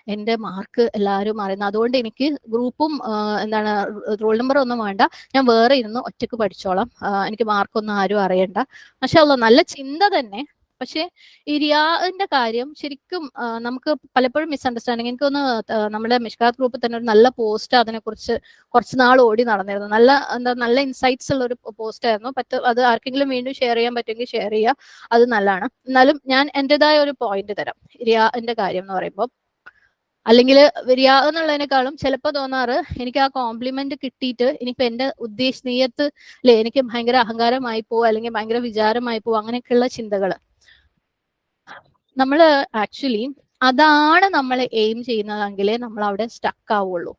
എന്റെ മാർക്ക് എല്ലാവരും അറിയുന്നു, അതുകൊണ്ട് എനിക്ക് ഗ്രൂപ്പും റോൾ നമ്പർ ഒന്നും വേണ്ട, ഞാൻ വേറെ ഇരുന്ന് ഒറ്റക്ക് പഠിച്ചോളാം, എനിക്ക് മാർക്കൊന്നും ആരും അറിയണ്ട. മാഷാ അല്ലാഹ്, നല്ല ചിന്ത തന്നെ. പക്ഷെ ഈ റിയാന്റെ കാര്യം ശരിക്കും നമുക്ക് പലപ്പോഴും മിസ്അണ്ടർസ്റ്റാൻഡിങ്. എനിക്കൊന്ന് നമ്മുടെ മിഷ്കാത്ത് ഗ്രൂപ്പിൽ തന്നെ ഒരു നല്ല പോസ്റ്റ് അതിനെക്കുറിച്ച് കുറച്ച് നാൾ ഓടി നടന്നിരുന്നു. നല്ല ഇൻസൈറ്റ്സ് ഉള്ള ഒരു പോസ്റ്റ് ആയിരുന്നു. അത് ആർക്കെങ്കിലും വീണ്ടും ഷെയർ ചെയ്യാൻ പറ്റുമെങ്കിൽ ഷെയർ ചെയ്യുക, അത് നല്ലതാണ്. എന്നാലും ഞാൻ എന്റേതായ ഒരു പോയിന്റ് തരാം റിയാന്റെ കാര്യം എന്ന് പറയുമ്പോൾ. അല്ലെങ്കിൽ റിയാ എന്നുള്ളതിനേക്കാളും ചിലപ്പോൾ തോന്നാറ് എനിക്ക് ആ കോംപ്ലിമെന്റ് കിട്ടിയിട്ട് ഇനിയിപ്പോ എന്റെ നീയത്ത് അല്ലെ എനിക്ക് ഭയങ്കര അഹങ്കാരമായി പോവും, അല്ലെങ്കിൽ ഭയങ്കര വിചാരമായി പോവും, അങ്ങനെയൊക്കെയുള്ള ചിന്തകള്. നമ്മള് ആക്ച്വലി അതാണ് നമ്മൾ എയിം ചെയ്യുന്നതെങ്കിലേ നമ്മൾ അവിടെ സ്റ്റക്ക് ആവുള്ളൂ.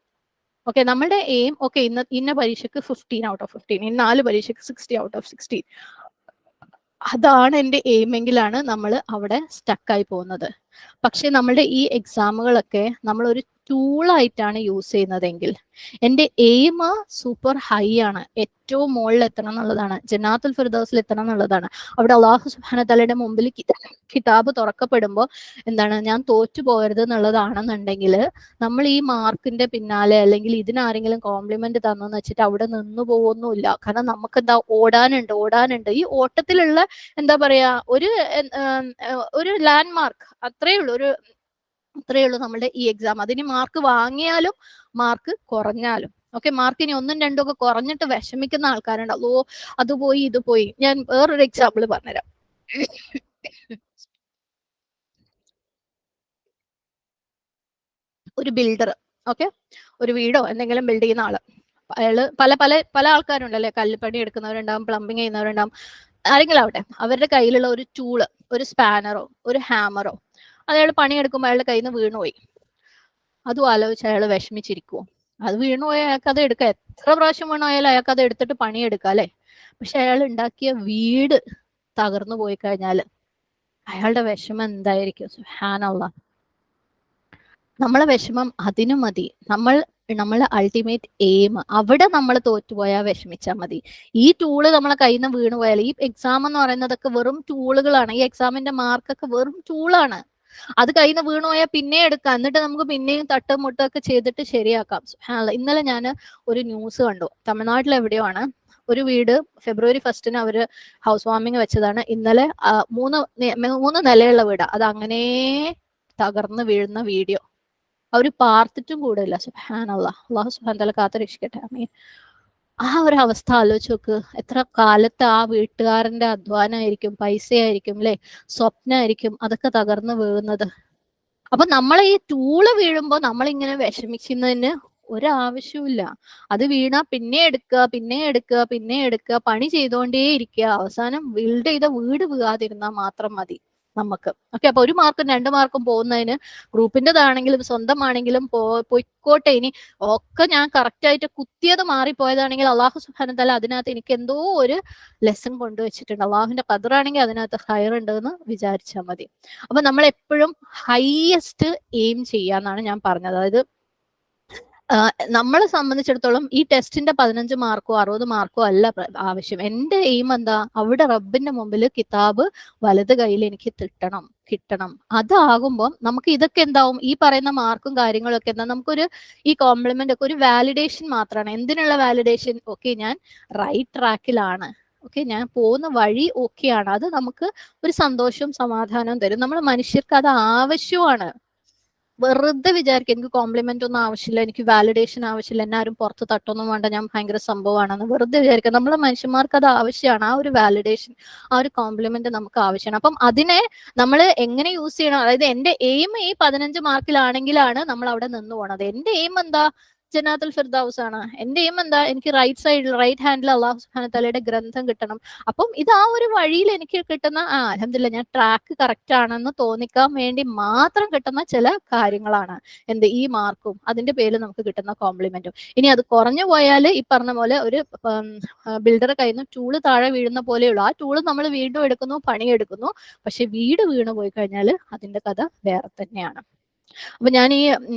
ഓക്കെ, നമ്മളുടെ എയിം ഓക്കെ ഇന്ന പരീക്ഷയ്ക്ക് 15 ഔട്ട് ഓഫ് 15, ഇന്ന 4 പരീക്ഷയ്ക്ക് 60 ഔട്ട് ഓഫ് 60, അതാണ് എൻ്റെ എയിമെങ്കിലാണ് നമ്മൾ അവിടെ സ്റ്റക്കായി പോകുന്നത്. പക്ഷെ നമ്മളുടെ ഈ എക്സാമുകളൊക്കെ നമ്മൾ ഒരു ടൂളായിട്ടാണ് യൂസ് ചെയ്യുന്നതെങ്കിൽ, എൻ്റെ എയിം സൂപ്പർ ഹൈ ആണ്, ഏറ്റവും മുകളിൽ എത്തണം എന്നുള്ളതാണ്, ജന്നാത്തുൽ ഫിർദൗസിൽ എത്തണം എന്നുള്ളതാണ്. അവിടെ അള്ളാഹു സുബ്ഹാനഹു തആലയുടെ മുമ്പിൽ കിതാബ് തുറക്കപ്പെടുമ്പോൾ എന്താണ്, ഞാൻ തോറ്റു പോകരുത് എന്നുള്ളതാണെന്നുണ്ടെങ്കിൽ നമ്മൾ ഈ മാർക്കിന്റെ പിന്നാലെ അല്ലെങ്കിൽ ഇതിനാരെങ്കിലും കോംപ്ലിമെന്റ് തന്നെന്ന് വെച്ചിട്ട് അവിടെ നിന്നു പോകുന്നില്ല. കാരണം നമുക്ക് എന്താ, ഓടാനുണ്ട്. ഈ ഓട്ടത്തിലുള്ള എന്താ പറയാ ഒരു ലാൻഡ് മാർക്ക് അത്രയേ ഉള്ളൂ നമ്മളുടെ ഈ എക്സാം. അതിന് മാർക്ക് വാങ്ങിയാലും മാർക്ക് കുറഞ്ഞാലും ഓക്കെ, മാർക്ക് ഇനി 1ഉം 2ഉം ഒക്കെ കുറഞ്ഞിട്ട് വിഷമിക്കുന്ന ആൾക്കാരുണ്ട്. അല്ലോ അത് പോയി ഇത് പോയി. ഞാൻ വേറൊരു എക്സാമ്പിൾ പറഞ്ഞുതരാം. ഒരു ബിൽഡർ, ഓക്കെ, ഒരു വീടോ എന്തെങ്കിലും ബിൽഡ് ചെയ്യുന്ന ആള്, അയാള് പല ആൾക്കാരുണ്ടല്ലേ, കല്ലുപണി എടുക്കുന്നവരുണ്ടാവും, പ്ലംബിങ് ചെയ്യുന്നവരുണ്ടാവും, ആരെങ്കിലും ആവട്ടെ, അവരുടെ കയ്യിലുള്ള ഒരു ടൂള്, ഒരു സ്പാനറോ ഒരു ഹാമറോ അയാൾ പണിയെടുക്കുമ്പോൾ അയാളുടെ കയ്യിൽ നിന്ന് വീണുപോയി. അതും ആലോചിച്ച് അയാൾ വിഷമിച്ചിരിക്കുവോ? അത് വീണുപോയ അയാൾക്ക് അത് എടുക്കാം, എത്ര പ്രാവശ്യം വീണുപോയാലും അയാൾക്ക് അത് എടുത്തിട്ട് പണിയെടുക്കാം അല്ലെ. പക്ഷെ അയാൾ ഉണ്ടാക്കിയ വീട് തകർന്നു പോയി കഴിഞ്ഞാല് അയാളുടെ വിഷമം എന്തായിരിക്കും? സുബ്ഹാനല്ലാഹ്. നമ്മളെ വിഷമം അതിനു മതി. നമ്മളെ അൾട്ടിമേറ്റ് എയിം അവിടെ നമ്മൾ തോറ്റുപോയാൽ വിഷമിച്ചാൽ മതി. ഈ ടൂള് നമ്മളെ കയ്യിൽ നിന്ന് വീണു പോയാൽ, ഈ എക്സാം എന്ന് പറയുന്നതൊക്കെ വെറും ടൂളുകളാണ്. ഈ എക്സാമിന്റെ മാർക്കൊക്കെ വെറും ടൂളാണ്. അത് കയ്യിൽ നിന്ന് വീണു പോയാൽ പിന്നെ എടുക്കാം, എന്നിട്ട് നമുക്ക് പിന്നെയും തട്ടും മുട്ടൊക്കെ ചെയ്തിട്ട് ശരിയാക്കാം. ഇന്നലെ ഞാൻ ഒരു ന്യൂസ് കണ്ടു, തമിഴ്നാട്ടിൽ എവിടെയോ ആണ്. ഒരു വീട് ഫെബ്രുവരി 1 അവര് ഹൗസ് വാമിങ് വെച്ചതാണ്. ഇന്നലെ 3 നിലയുള്ള വീടാ, അത് അങ്ങനെ തകർന്ന് വീഴുന്ന വീഡിയോ. അവര് പാർത്തിട്ടും കൂടെയില്ല. സുബ്ഹാനല്ലാഹ്, അള്ളാഹു സുബ്ഹാനഹു തആല കാത്ത് രക്ഷിക്കട്ടെ. ആമീൻ. ആ ഒരു അവസ്ഥ ആലോചിച്ച് നോക്ക്. എത്ര കാലത്ത് ആ വീട്ടുകാരന്റെ അധ്വാനമായിരിക്കും, പൈസയായിരിക്കും അല്ലെ, സ്വപ്നമായിരിക്കും അതൊക്കെ തകർന്ന് വീഴുന്നത്. അപ്പൊ നമ്മളെ ഈ ടൂള് വീഴുമ്പോ നമ്മളിങ്ങനെ വിഷമിക്കുന്നതിന് ഒരാവശ്യമില്ല. അത് വീണാ പിന്നെ എടുക്കുക, പണി ചെയ്തുകൊണ്ടേ ഇരിക്കുക. അവസാനം ബിൽഡ് ചെയ്ത വീട് വീഴാതിരുന്നാൽ മാത്രം മതി നമുക്ക്. ഓക്കെ, അപ്പൊ 1 മാർക്കും 2 മാർക്കും പോകുന്നതിന് ഗ്രൂപ്പിൻ്റെതാണെങ്കിലും സ്വന്തമാണെങ്കിലും പൊയ്ക്കോട്ടെ. ഇനി ഒക്കെ ഞാൻ കറക്റ്റ് ആയിട്ട് കുത്തിയത് മാറിപ്പോയതാണെങ്കിൽ അള്ളാഹു സുബ്ഹാനഹു തആല അതിനകത്ത് എനിക്ക് എന്തോ ഒരു ലെസൺ കൊണ്ടുവച്ചിട്ടുണ്ട്. അള്ളാഹുവിന്റെ ഖദറാണെങ്കിൽ അതിനകത്ത് ഹൈർ ഉണ്ട് എന്ന് വിചാരിച്ചാൽ മതി. അപ്പൊ നമ്മൾ എപ്പോഴും ഹൈയസ്റ്റ് എയിം ചെയ്യാന്നാണ് ഞാൻ പറഞ്ഞത്. അതായത് നമ്മളെ സംബന്ധിച്ചിടത്തോളം ഈ ടെസ്റ്റിന്റെ 15 മാർക്കോ 60 മാർക്കോ അല്ല ആവശ്യം. എന്റെ എയിം എന്താ, അവിടെ റബ്ബിന്റെ മുമ്പിൽ കിതാബ് വലത് കയ്യിൽ എനിക്ക് കിട്ടണം. അതാകുമ്പോൾ നമുക്ക് ഇതൊക്കെ എന്താവും, ഈ പറയുന്ന മാർക്കും കാര്യങ്ങളൊക്കെ എന്താ, നമുക്കൊരു ഈ കോംപ്ലിമെന്റ് ഒക്കെ ഒരു വാലിഡേഷൻ മാത്രമാണ്. എന്തിനുള്ള വാലിഡേഷൻ? ഓക്കെ, ഞാൻ റൈറ്റ് ട്രാക്കിലാണ്, ഓക്കെ, ഞാൻ പോകുന്ന വഴി ഓക്കെയാണ്. അത് നമുക്ക് ഒരു സന്തോഷവും സമാധാനവും തരും. നമ്മൾ മനുഷ്യർക്ക് അത് ആവശ്യമാണ്. വെറുതെ വിചാരിക്കും എനിക്ക് കോംപ്ലിമെന്റ് ഒന്നും ആവശ്യമില്ല, എനിക്ക് വാലിഡേഷൻ ആവശ്യമില്ല, എന്നെ ആരും പുറത്ത് തട്ടൊന്നും വേണ്ട, ഞാൻ ഭയങ്കര സംഭവമാണെന്ന് വെറുതെ വിചാരിക്കാം. നമ്മളെ മനുഷ്യന്മാർക്ക് അത് ആവശ്യമാണ്. ആ ഒരു വാലിഡേഷൻ, ആ ഒരു കോംപ്ലിമെന്റ് നമുക്ക് ആവശ്യമാണ്. അപ്പം അതിനെ നമ്മൾ എങ്ങനെ യൂസ് ചെയ്യണം? അതായത് എന്റെ എയിം ഈ 15 മാർക്കിലാണെങ്കിലാണ് നമ്മൾ അവിടെ നിന്ന് പോണത്. എന്റെ എയിം എന്താ, ജന്നാത്തുൽ ഫിർദൗസ് ആണ്. എന്റെ എയിം എന്താ, എനിക്ക് റൈറ്റ് ഹാൻഡിൽ അള്ളാഹു സുബ്ഹാനഹു തആലയുടെ ഗ്രന്ഥം കിട്ടണം. അപ്പം ഇത് ആ ഒരു വഴിയിൽ എനിക്ക് കിട്ടുന്ന അൽഹംദുലില്ലാഹ് ഞാൻ ട്രാക്ക് കറക്റ്റ് ആണെന്ന് തോന്നിക്കാൻ വേണ്ടി മാത്രം കിട്ടുന്ന ചില കാര്യങ്ങളാണ് ഈ മാർക്കും അതിന്റെ പേരിൽ നമുക്ക് കിട്ടുന്ന കോംപ്ലിമെന്റും. ഇനി അത് കുറഞ്ഞു പോയാൽ ഈ പറഞ്ഞ പോലെ ഒരു ബിൽഡറെ കയ്യിൽ നിന്ന് ടൂള് താഴെ വീഴുന്ന പോലെയുള്ളൂ. ആ ടൂള് നമ്മൾ വീണ്ടും എടുക്കുന്നു, പണിയെടുക്കുന്നു. പക്ഷെ വീട് വീണ് പോയി കഴിഞ്ഞാൽ അതിന്റെ കഥ വേറെ തന്നെയാണ്. അപ്പൊ ഞാൻ ഈ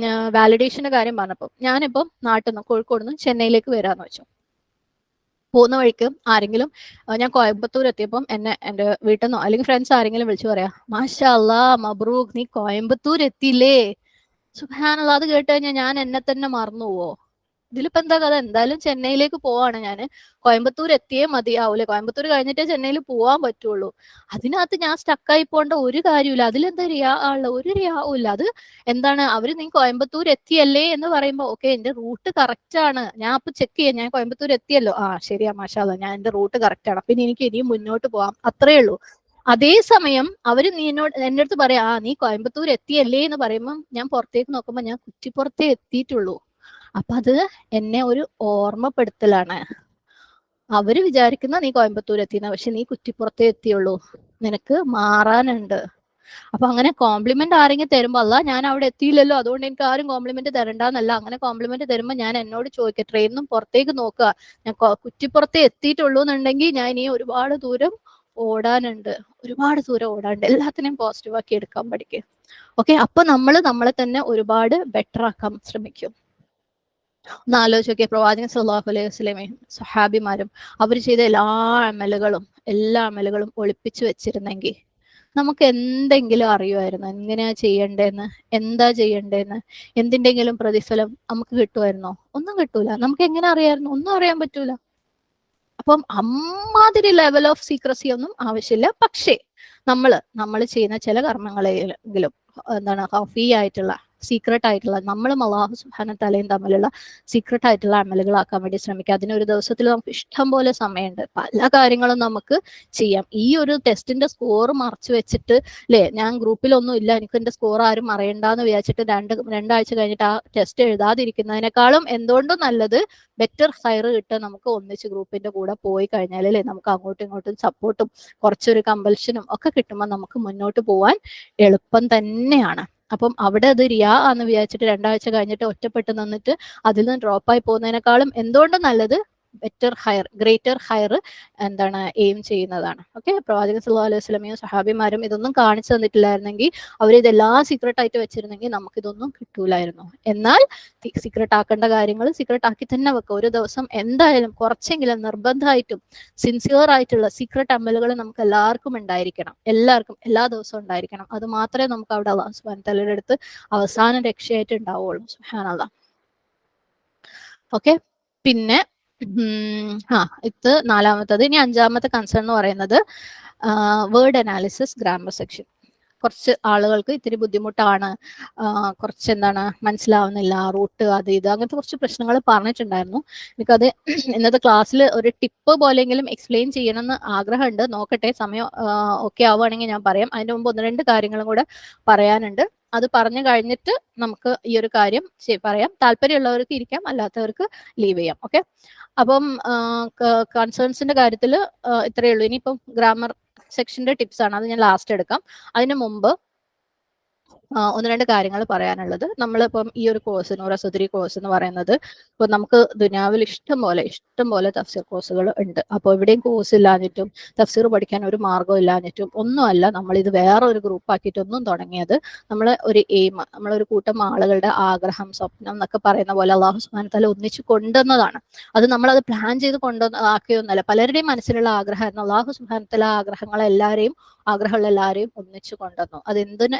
വാലിഡേഷന്റെ കാര്യം പറഞ്ഞപ്പോൾ, ഞാനിപ്പം നാട്ടിൽ നിന്ന് കോഴിക്കോട് നിന്ന് ചെന്നൈയിലേക്ക് വരാന്ന് വെച്ചു. പോകുന്ന വഴിക്ക് ആരെങ്കിലും, ഞാൻ കോയമ്പത്തൂർ എത്തിയപ്പം എന്റെ വീട്ടിൽ നിന്നോ അല്ലെങ്കിൽ ഫ്രണ്ട്സ് ആരെങ്കിലും വിളിച്ചു പറയാ, മാഷാ അല്ലാ മബ്രൂക്ക്, നീ കോയമ്പത്തൂർ എത്തിയില്ലേ. സുബ്ഹാനല്ലാഹ്, അത് കേട്ട് കഴിഞ്ഞാൽ ഞാൻ എന്നെ തന്നെ മറന്നു പോവോ? ഇതിലിപ്പോ എന്താ കഥ? എന്തായാലും ചെന്നൈയിലേക്ക് പോവാണ് ഞാൻ. കോയമ്പത്തൂർ എത്തിയേ മതിയാവൂലേ, കോയമ്പത്തൂർ കഴിഞ്ഞിട്ടേ ചെന്നൈയിൽ പോവാൻ പറ്റുള്ളൂ. അതിനകത്ത് ഞാൻ സ്റ്റക്കായി പോകേണ്ട ഒരു കാര്യമില്ല. അതിലെന്താ റിയാ ഉള്ള ഒരു റിയാവും ഇല്ല. അത് എന്താണ്, അവര് നീ കോയമ്പത്തൂർ എത്തിയല്ലേ എന്ന് പറയുമ്പോ ഓക്കെ എന്റെ റൂട്ട് കറക്റ്റ് ആണ്, ഞാൻ അപ്പൊ ചെക്ക് ചെയ്യാം, ഞാൻ കോയമ്പത്തൂർ എത്തിയല്ലോ, ആ ശരിയാ മാഷാഅല്ലാ, ഞാൻ എന്റെ റൂട്ട് കറക്റ്റ് ആണ്, പിന്നെ എനിക്ക് ഇനിയും മുന്നോട്ട് പോവാം, അത്രേ ഉള്ളൂ. അതേസമയം അവര് എന്റെ അടുത്ത് പറയാ, ആ നീ കോയമ്പത്തൂർ എത്തിയല്ലേ എന്ന് പറയുമ്പോൾ ഞാൻ പുറത്തേക്ക് നോക്കുമ്പോ ഞാൻ കുറ്റിപ്പുറത്തേ എത്തിയിട്ടുള്ളൂ. അപ്പൊ അത് എന്നെ ഒരു ഓർമ്മപ്പെടുത്തലാണ്. അവര് വിചാരിക്കുന്ന നീ കോയമ്പത്തൂർ എത്തിയെന്ന, പക്ഷെ നീ കുറ്റിപ്പുറത്തേ എത്തിയുള്ളൂ, നിനക്ക് മാറാനുണ്ട്. അപ്പൊ അങ്ങനെ കോംപ്ലിമെന്റ് ആരെങ്കിലും തരുമ്പോ, അല്ല ഞാൻ അവിടെ എത്തിയില്ലല്ലോ അതുകൊണ്ട് എനിക്ക് ആരും കോംപ്ലിമെന്റ് തരണ്ടെന്നല്ല. അങ്ങനെ കോംപ്ലിമെന്റ് തരുമ്പോ ഞാൻ എന്നോട് ചോദിക്കുക, ട്രെയിനിന്നും പുറത്തേക്ക് നോക്കുക, ഞാൻ കുറ്റിപ്പുറത്തേ എത്തിയിട്ടുള്ളൂ എന്നുണ്ടെങ്കിൽ ഞാൻ ഇനി ഒരുപാട് ദൂരം ഓടാനുണ്ട്, ഒരുപാട് ദൂരം ഓടാനുണ്ട്. എല്ലാത്തിനെയും പോസിറ്റീവ് ആക്കി എടുക്കാൻ പഠിക്കുക. ഓക്കെ, അപ്പൊ നമ്മളെ തന്നെ ഒരുപാട് ബെറ്റർ ആക്കാൻ ശ്രമിക്കും. ഒന്ന് ആലോചിച്ച് നോക്കിയ പ്രവാചകൻ സല്ലല്ലാഹു അലൈഹി വസല്ലമയും സഹാബിമാരും അവർ ചെയ്ത എല്ലാ അമലുകളും ഒളിപ്പിച്ചു വെച്ചിരുന്നെങ്കിൽ നമുക്ക് എന്തെങ്കിലും അറിയുമായിരുന്നു, എങ്ങനെയാ ചെയ്യണ്ടേന്ന്, എന്താ ചെയ്യണ്ടേന്ന്, എന്തിന്റെങ്കിലും പ്രതിഫലം നമുക്ക് കിട്ടുമായിരുന്നോ? ഒന്നും കിട്ടൂല. നമുക്ക് എങ്ങനെ അറിയാമായിരുന്നു? ഒന്നും അറിയാൻ പറ്റൂല. അപ്പം അമ്മാതിരി ലെവൽ ഓഫ് സീക്രസി ഒന്നും ആവശ്യമില്ല. പക്ഷേ നമ്മൾ ചെയ്യുന്ന ചില കർമ്മങ്ങളെങ്കിലും എന്താണ് ഹഫീ ആയിട്ടുള്ള, സീക്രട്ട് ആയിട്ടുള്ള, നമ്മളും അല്ലാഹു സുബ്ഹാനഹു തആലയും തമ്മിലുള്ള സീക്രട്ട് ആയിട്ടുള്ള അമലുകളാക്കാൻ വേണ്ടി ശ്രമിക്കുക. അതിനൊരു ദിവസത്തിൽ നമുക്ക് ഇഷ്ടം പോലെ സമയമുണ്ട്, പല കാര്യങ്ങളും നമുക്ക് ചെയ്യാം. ഈ ഒരു ടെസ്റ്റിന്റെ സ്കോർ മറച്ചു വെച്ചിട്ട് അല്ലെ, ഞാൻ ഗ്രൂപ്പിലൊന്നും ഇല്ല, എനിക്ക് എന്റെ സ്കോർ ആരും അറിയണ്ടെന്ന് വിചാരിച്ചിട്ട് രണ്ടാഴ്ച കഴിഞ്ഞിട്ട് ആ ടെസ്റ്റ് എഴുതാതിരിക്കുന്നതിനേക്കാളും എന്തുകൊണ്ടും നല്ലത് ബെറ്റർ ഹയർ കിട്ടാൻ നമുക്ക് ഒന്നിച്ച് ഗ്രൂപ്പിന്റെ കൂടെ പോയി കഴിഞ്ഞാൽ അല്ലേ, നമുക്ക് അങ്ങോട്ടും ഇങ്ങോട്ടും സപ്പോർട്ടും കുറച്ചൊരു കമ്പൽഷനും ഒക്കെ കിട്ടുമ്പോൾ നമുക്ക് മുന്നോട്ട് പോവാൻ എളുപ്പം തന്നെയാണ്. അപ്പം അവിടെ അത് റിയാ എന്ന് വിചാരിച്ചിട്ട് രണ്ടാഴ്ച കഴിഞ്ഞിട്ട് ഒറ്റപ്പെട്ട് നിന്നിട്ട് അതിൽ നിന്ന് ഡ്രോപ്പായി പോകുന്നതിനേക്കാളും എന്തുകൊണ്ടും നല്ലത് ബെറ്റർ ഹയർ, ഗ്രേറ്റർ ഹയർ എന്താണ് എയിം ചെയ്യുന്നതാണ്. ഓക്കെ, പ്രവാചകൻ സല്ലല്ലാഹു അലൈഹി വസല്ലമയും സഹാബിമാരും ഇതൊന്നും കാണിച്ചു തന്നിട്ടില്ലായിരുന്നെങ്കിൽ, അവരിതെല്ലാം സീക്രട്ട് ആയിട്ട് വെച്ചിരുന്നെങ്കിൽ നമുക്കിതൊന്നും കിട്ടൂലായിരുന്നു. എന്നാൽ സീക്രട്ട് ആക്കേണ്ട കാര്യങ്ങൾ സീക്രട്ട് ആക്കി തന്നെ വെക്കുക. ഒരു ദിവസം എന്തായാലും കുറച്ചെങ്കിലും നിർബന്ധമായിട്ടും സിൻസിയർ ആയിട്ടുള്ള സീക്രട്ട് അമലുകൾ നമുക്ക് എല്ലാവർക്കും ഉണ്ടായിരിക്കണം, എല്ലാവർക്കും എല്ലാ ദിവസവും ഉണ്ടായിരിക്കണം. അത് മാത്രമേ നമുക്ക് അവിടെ അല്ലാഹു സുബ്ഹാനഹു തആലയുടെ അടുത്ത് അവസാന രക്ഷയായിട്ട് ഉണ്ടാവുള്ളൂ. സുബ്ഹാനല്ലാഹ്. ഓക്കെ, പിന്നെ ഇത് നാലാമത്തത്. ഇനി അഞ്ചാമത്തെ കൺസേൺ എന്ന് പറയുന്നത് വേർഡ് അനാലിസിസ്, ഗ്രാമർ സെക്ഷൻ. കുറച്ച് ആളുകൾക്ക് ഇത്തിരി ബുദ്ധിമുട്ടാണ്, കുറച്ച് എന്താണ് മനസ്സിലാവുന്നില്ല, റൂട്ട് അത് ഇത് അങ്ങനത്തെ കുറച്ച് പ്രശ്നങ്ങൾ പറഞ്ഞിട്ടുണ്ടായിരുന്നു. എനിക്കത് ഇന്നത്തെ ക്ലാസ്സിൽ ഒരു ടിപ്പ് പോലെയെങ്കിലും എക്സ്പ്ലെയിൻ ചെയ്യണമെന്ന് ആഗ്രഹമുണ്ട്. നോക്കട്ടെ, സമയം ഓക്കെ ആവുകയാണെങ്കിൽ ഞാൻ പറയാം. അതിന് മുമ്പ് ഒന്ന് രണ്ട് കാര്യങ്ങളും കൂടെ പറയാനുണ്ട്. അത് പറഞ്ഞു കഴിഞ്ഞിട്ട് നമുക്ക് ഈ ഒരു കാര്യം പറയാം. താല്പര്യമുള്ളവർക്ക് ഇരിക്കാം, അല്ലാത്തവർക്ക് ലീവ് ചെയ്യാം. ഓക്കെ, അപ്പം കൺസേൺസിന്റെ കാര്യത്തിൽ ഇത്രയേ ഉള്ളൂ. ഇനിയിപ്പം ഗ്രാമർ സെക്ഷന്റെ ടിപ്സ് ആണ്, അത് ഞാൻ ലാസ്റ്റ് എടുക്കാം. അതിനു മുമ്പ് ഒന്ന് രണ്ട് കാര്യങ്ങൾ പറയാനുള്ളത്. നമ്മളിപ്പം ഈ ഒരു കോഴ്സ്, നൂറ സുദരി കോഴ്സ് എന്ന് പറയുന്നത്, ഇപ്പൊ നമുക്ക് ദുനിയാവിൽ ഇഷ്ടം പോലെ തഫ്സീർ കോഴ്സുകൾ ഉണ്ട്. അപ്പോൾ എവിടെയും കോഴ്സ് ഇല്ലാഞ്ഞിട്ടും തഫ്സീർ പഠിക്കാൻ ഒരു മാർഗ്ഗം ഇല്ലാഞ്ഞിട്ടും ഒന്നുമല്ല നമ്മൾ ഇത് വേറെ ഒരു ഗ്രൂപ്പ് ആക്കിയിട്ടൊന്നും തുടങ്ങിയത്. നമ്മളെ ഒരു എയിം, നമ്മളൊരു കൂട്ടം ആളുകളുടെ ആഗ്രഹം, സ്വപ്നം എന്നൊക്കെ പറയുന്ന പോലെ അല്ലാഹു സുബ്ഹാനഹു തആല ഒന്നിച്ചു കൊണ്ടുവന്നതാണ്. അത് നമ്മളത് പ്ലാൻ ചെയ്ത് ആക്കിയൊന്നുമല്ല. പലരുടെയും മനസ്സിലുള്ള ആഗ്രഹമായിരുന്നു. അല്ലാഹു സുബ്ഹാനഹു തആല ആഗ്രഹമുള്ള എല്ലാവരെയും ഒന്നിച്ചു കൊണ്ടുവന്നു. അത്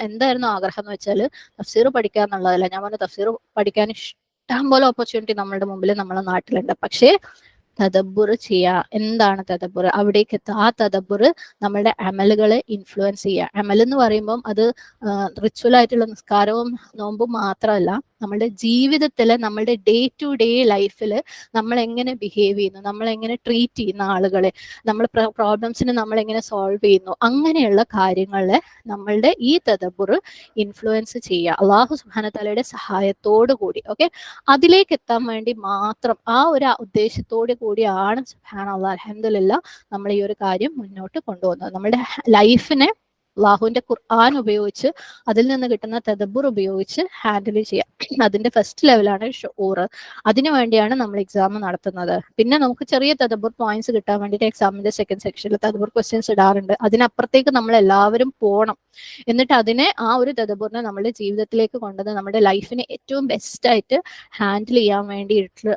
എന്തായിരുന്നു ആഗ്രഹം എന്ന് വെച്ചാൽ തഫ്സീർ പഠിക്കുക എന്നുള്ളതല്ല. ഞാൻ പറഞ്ഞു, തഫ്സീർ പഠിക്കാൻ ഇഷ്ടം പോലെ ഓപ്പർച്യൂണിറ്റി നമ്മളുടെ മുമ്പിൽ, നമ്മളെ നാട്ടിലുണ്ട്. പക്ഷേ തദബ്ബുർ ചെയ്യുക. എന്താണ് തദബ്ബുർ? അവിടേക്ക് എത്തുക. ആ തദബ്ബുർ നമ്മളുടെ അമലുകളെ ഇൻഫ്ലുവൻസ് ചെയ്യുക. അമൽ എന്ന് പറയുമ്പം അത് റിച്വൽ ആയിട്ടുള്ള നിസ്കാരവും നോമ്പും മാത്രമല്ല, നമ്മളുടെ ജീവിതത്തിൽ, നമ്മളുടെ ഡേ ടു ഡേ ലൈഫിൽ നമ്മൾ എങ്ങനെ ബിഹേവ് ചെയ്യുന്നു, നമ്മൾ എങ്ങനെ ട്രീറ്റ് ചെയ്യുന്ന ആളുകളെ, നമ്മൾ പ്രോബ്ലംസിനെ നമ്മൾ എങ്ങനെ സോൾവ് ചെയ്യുന്നു, അങ്ങനെയുള്ള കാര്യങ്ങളെ നമ്മളുടെ ഈ തദബ്ബുർ ഇൻഫ്ലുവൻസ് ചെയ്യുക അല്ലാഹു സുബ്ഹാനഹു തആലയുടെ സഹായത്തോടു കൂടി. ഓക്കെ, അതിലേക്ക് എത്താൻ വേണ്ടി മാത്രം, ആ ഒരു ഉദ്ദേശത്തോടു കൂടിയാണ് സുബ്ഹാനല്ലാഹ് അൽഹംദുലില്ലാഹ് നമ്മൾ ഈ ഒരു കാര്യം മുന്നോട്ട് കൊണ്ടുപോകുന്നത്. നമ്മുടെ ലൈഫിനെ അല്ലാഹുവിന്റെ ഖുർആൻ ഉപയോഗിച്ച്, അതിൽ നിന്ന് കിട്ടുന്ന തദബ്ബുർ ഉപയോഗിച്ച് ഹാൻഡിൽ ചെയ്യാം. അതിന്റെ ഫസ്റ്റ് ലെവലാണ് ഷുഊർ. അതിനു വേണ്ടിയാണ് നമ്മൾ എക്സാം നടത്തുന്നത്. പിന്നെ നമുക്ക് ചെറിയ തദബ്ബുർ പോയിന്റ്സ് കിട്ടാൻ വേണ്ടിയിട്ട് എക്സാമിന്റെ സെക്കൻഡ് സെക്ഷനിൽ തദബ്ബുർ ക്വസ്റ്റ്യൻസ് ഇടാറുണ്ട്. അതിനപ്പുറത്തേക്ക് നമ്മൾ എല്ലാവരും പോകണം. എന്നിട്ട് അതിനെ, ആ ഒരു തദബ്ബുറിനെ നമ്മുടെ ജീവിതത്തിലേക്ക് കൊണ്ടുവന്ന് നമ്മുടെ ലൈഫിനെ ഏറ്റവും ബെസ്റ്റ് ആയിട്ട് ഹാൻഡിൽ ചെയ്യാൻ വേണ്ടിയിട്ട്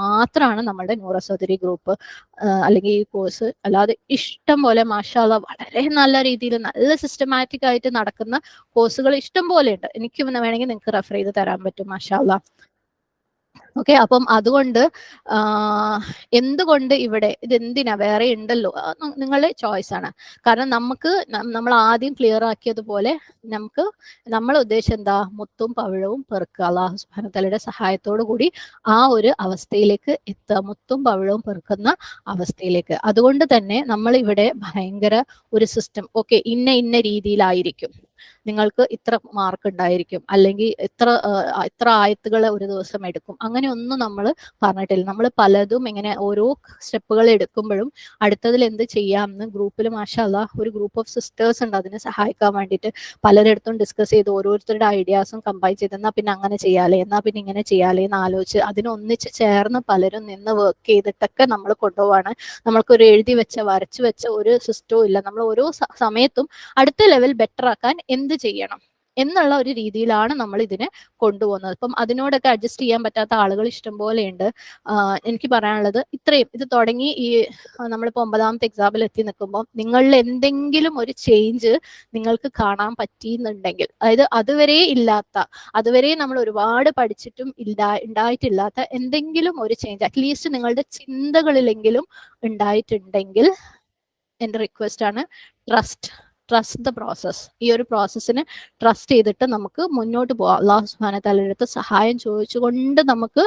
മാത്രമാണ് നമ്മുടെ നൂറ സുദരി ഗ്രൂപ്പ് അല്ലെങ്കിൽ ഈ കോഴ്സ്. അല്ലാതെ ഇഷ്ടം പോലെ മാഷാ അല്ലാഹ് വളരെ നല്ല രീതിയിൽ, നല്ല സിസ്റ്റമാറ്റിക് ആയിട്ട് നടക്കുന്ന കോഴ്സുകൾ ഇഷ്ടം പോലെ ഉണ്ട്. എനിക്ക് വേണമെങ്കിൽ നിങ്ങൾക്ക് റെഫർ ചെയ്ത് തരാൻ പറ്റും. മാഷാ അല്ലാഹ്. ഓക്കെ, അപ്പം അതുകൊണ്ട് എന്തുകൊണ്ട് ഇവിടെ ഇതെന്തിനാ, വേറെ ഉണ്ടല്ലോ, നിങ്ങളുടെ ചോയ്സ് ആണ്. കാരണം നമുക്ക് നമ്മൾ ആദ്യം ക്ലിയർ ആക്കിയതുപോലെ നമുക്ക് നമ്മളെ ഉദ്ദേശം എന്താ, മുത്തും പവിഴവും പെറുക്കുക, അല്ലാഹു സുബ്ഹാനഹു വതആലയുടെ സഹായത്തോടു കൂടി ആ ഒരു അവസ്ഥയിലേക്ക് എത്തുക, മുത്തും പവിഴവും പെറുക്കുന്ന അവസ്ഥയിലേക്ക്. അതുകൊണ്ട് തന്നെ നമ്മൾ ഇവിടെ ഭയങ്കര ഒരു സിസ്റ്റം, ഓക്കെ ഇന്ന രീതിയിലായിരിക്കും, നിങ്ങൾക്ക് ഇത്ര മാർക്ക് ഉണ്ടായിരിക്കും, അല്ലെങ്കിൽ ഇത്ര ആയത്തുകൾ ഒരു ദിവസം എടുക്കും, അങ്ങനെ ഒന്നും നമ്മൾ പറഞ്ഞിട്ടില്ല. നമ്മൾ പലതും ഇങ്ങനെ ഓരോ സ്റ്റെപ്പുകൾ എടുക്കുമ്പോഴും അടുത്തതിൽ എന്ത് ചെയ്യാമെന്ന് ഗ്രൂപ്പിൽ മാഷാഅല്ലാഹ് ഒരു ഗ്രൂപ്പ് ഓഫ് സിസ്റ്റേഴ്സ് ഉണ്ട്, അതിനെ സഹായിക്കാൻ വേണ്ടിയിട്ട് പലരിടത്തും ഡിസ്കസ് ചെയ്ത് ഓരോരുത്തരുടെ ഐഡിയാസും കമ്പൈൻ ചെയ്ത് എന്നാൽ പിന്നെ അങ്ങനെ ചെയ്യാലേ, എന്നാൽ പിന്നെ ഇങ്ങനെ ചെയ്യാലേ എന്ന് ആലോചിച്ച് അതിനൊന്നിച്ച് ചേർന്ന് പലരും നിന്ന് വർക്ക് ചെയ്തിട്ടൊക്കെ നമ്മൾ കൊണ്ടുപോവാണ്. നമ്മൾക്കൊരു എഴുതി വെച്ച വരച്ചു വെച്ച ഒരു സിസ്റ്റവും ഇല്ല. നമ്മൾ ഓരോ സമയത്തും അടുത്ത ലെവൽ ബെറ്റർ ആക്കാൻ എന്ത് ചെയ്യണം എന്നുള്ള ഒരു രീതിയിലാണ് നമ്മൾ ഇതിനെ കൊണ്ടുപോകുന്നത്. അപ്പം അതിനോടൊക്കെ അഡ്ജസ്റ്റ് ചെയ്യാൻ പറ്റാത്ത ആളുകൾ ഇഷ്ടം പോലെയുണ്ട്. എനിക്ക് പറയാനുള്ളത് ഇത്രയും, ഇത് തുടങ്ങി ഈ നമ്മളിപ്പോൾ 9ാമത്തെ എക്സാമിൽ എത്തി നിൽക്കുമ്പോൾ നിങ്ങളിൽ എന്തെങ്കിലും ഒരു ചേഞ്ച് നിങ്ങൾക്ക് കാണാൻ പറ്റിയെന്നുണ്ടെങ്കിൽ, അതായത് അതുവരെ ഇല്ലാത്ത, അതുവരെ നമ്മൾ ഒരുപാട് പഠിച്ചിട്ടും ഉണ്ടായിട്ടില്ലാത്ത എന്തെങ്കിലും ഒരു ചേഞ്ച് അറ്റ്ലീസ്റ്റ് നിങ്ങളുടെ ചിന്തകളിലെങ്കിലും ഉണ്ടായിട്ടുണ്ടെങ്കിൽ എൻ്റെ റിക്വസ്റ്റ് ആണ്, ട്രസ്റ്റ് ദ പ്രോസസ്. ഈ ഒരു പ്രോസസ്സിന് ട്രസ്റ്റ് ചെയ്തിട്ട് നമുക്ക് മുന്നോട്ട് പോവാം. അല്ലാഹു സുബ്ഹാനഹു വതആലയുടെ അടുത്ത് സഹായം ചോദിച്ചുകൊണ്ട് നമുക്ക്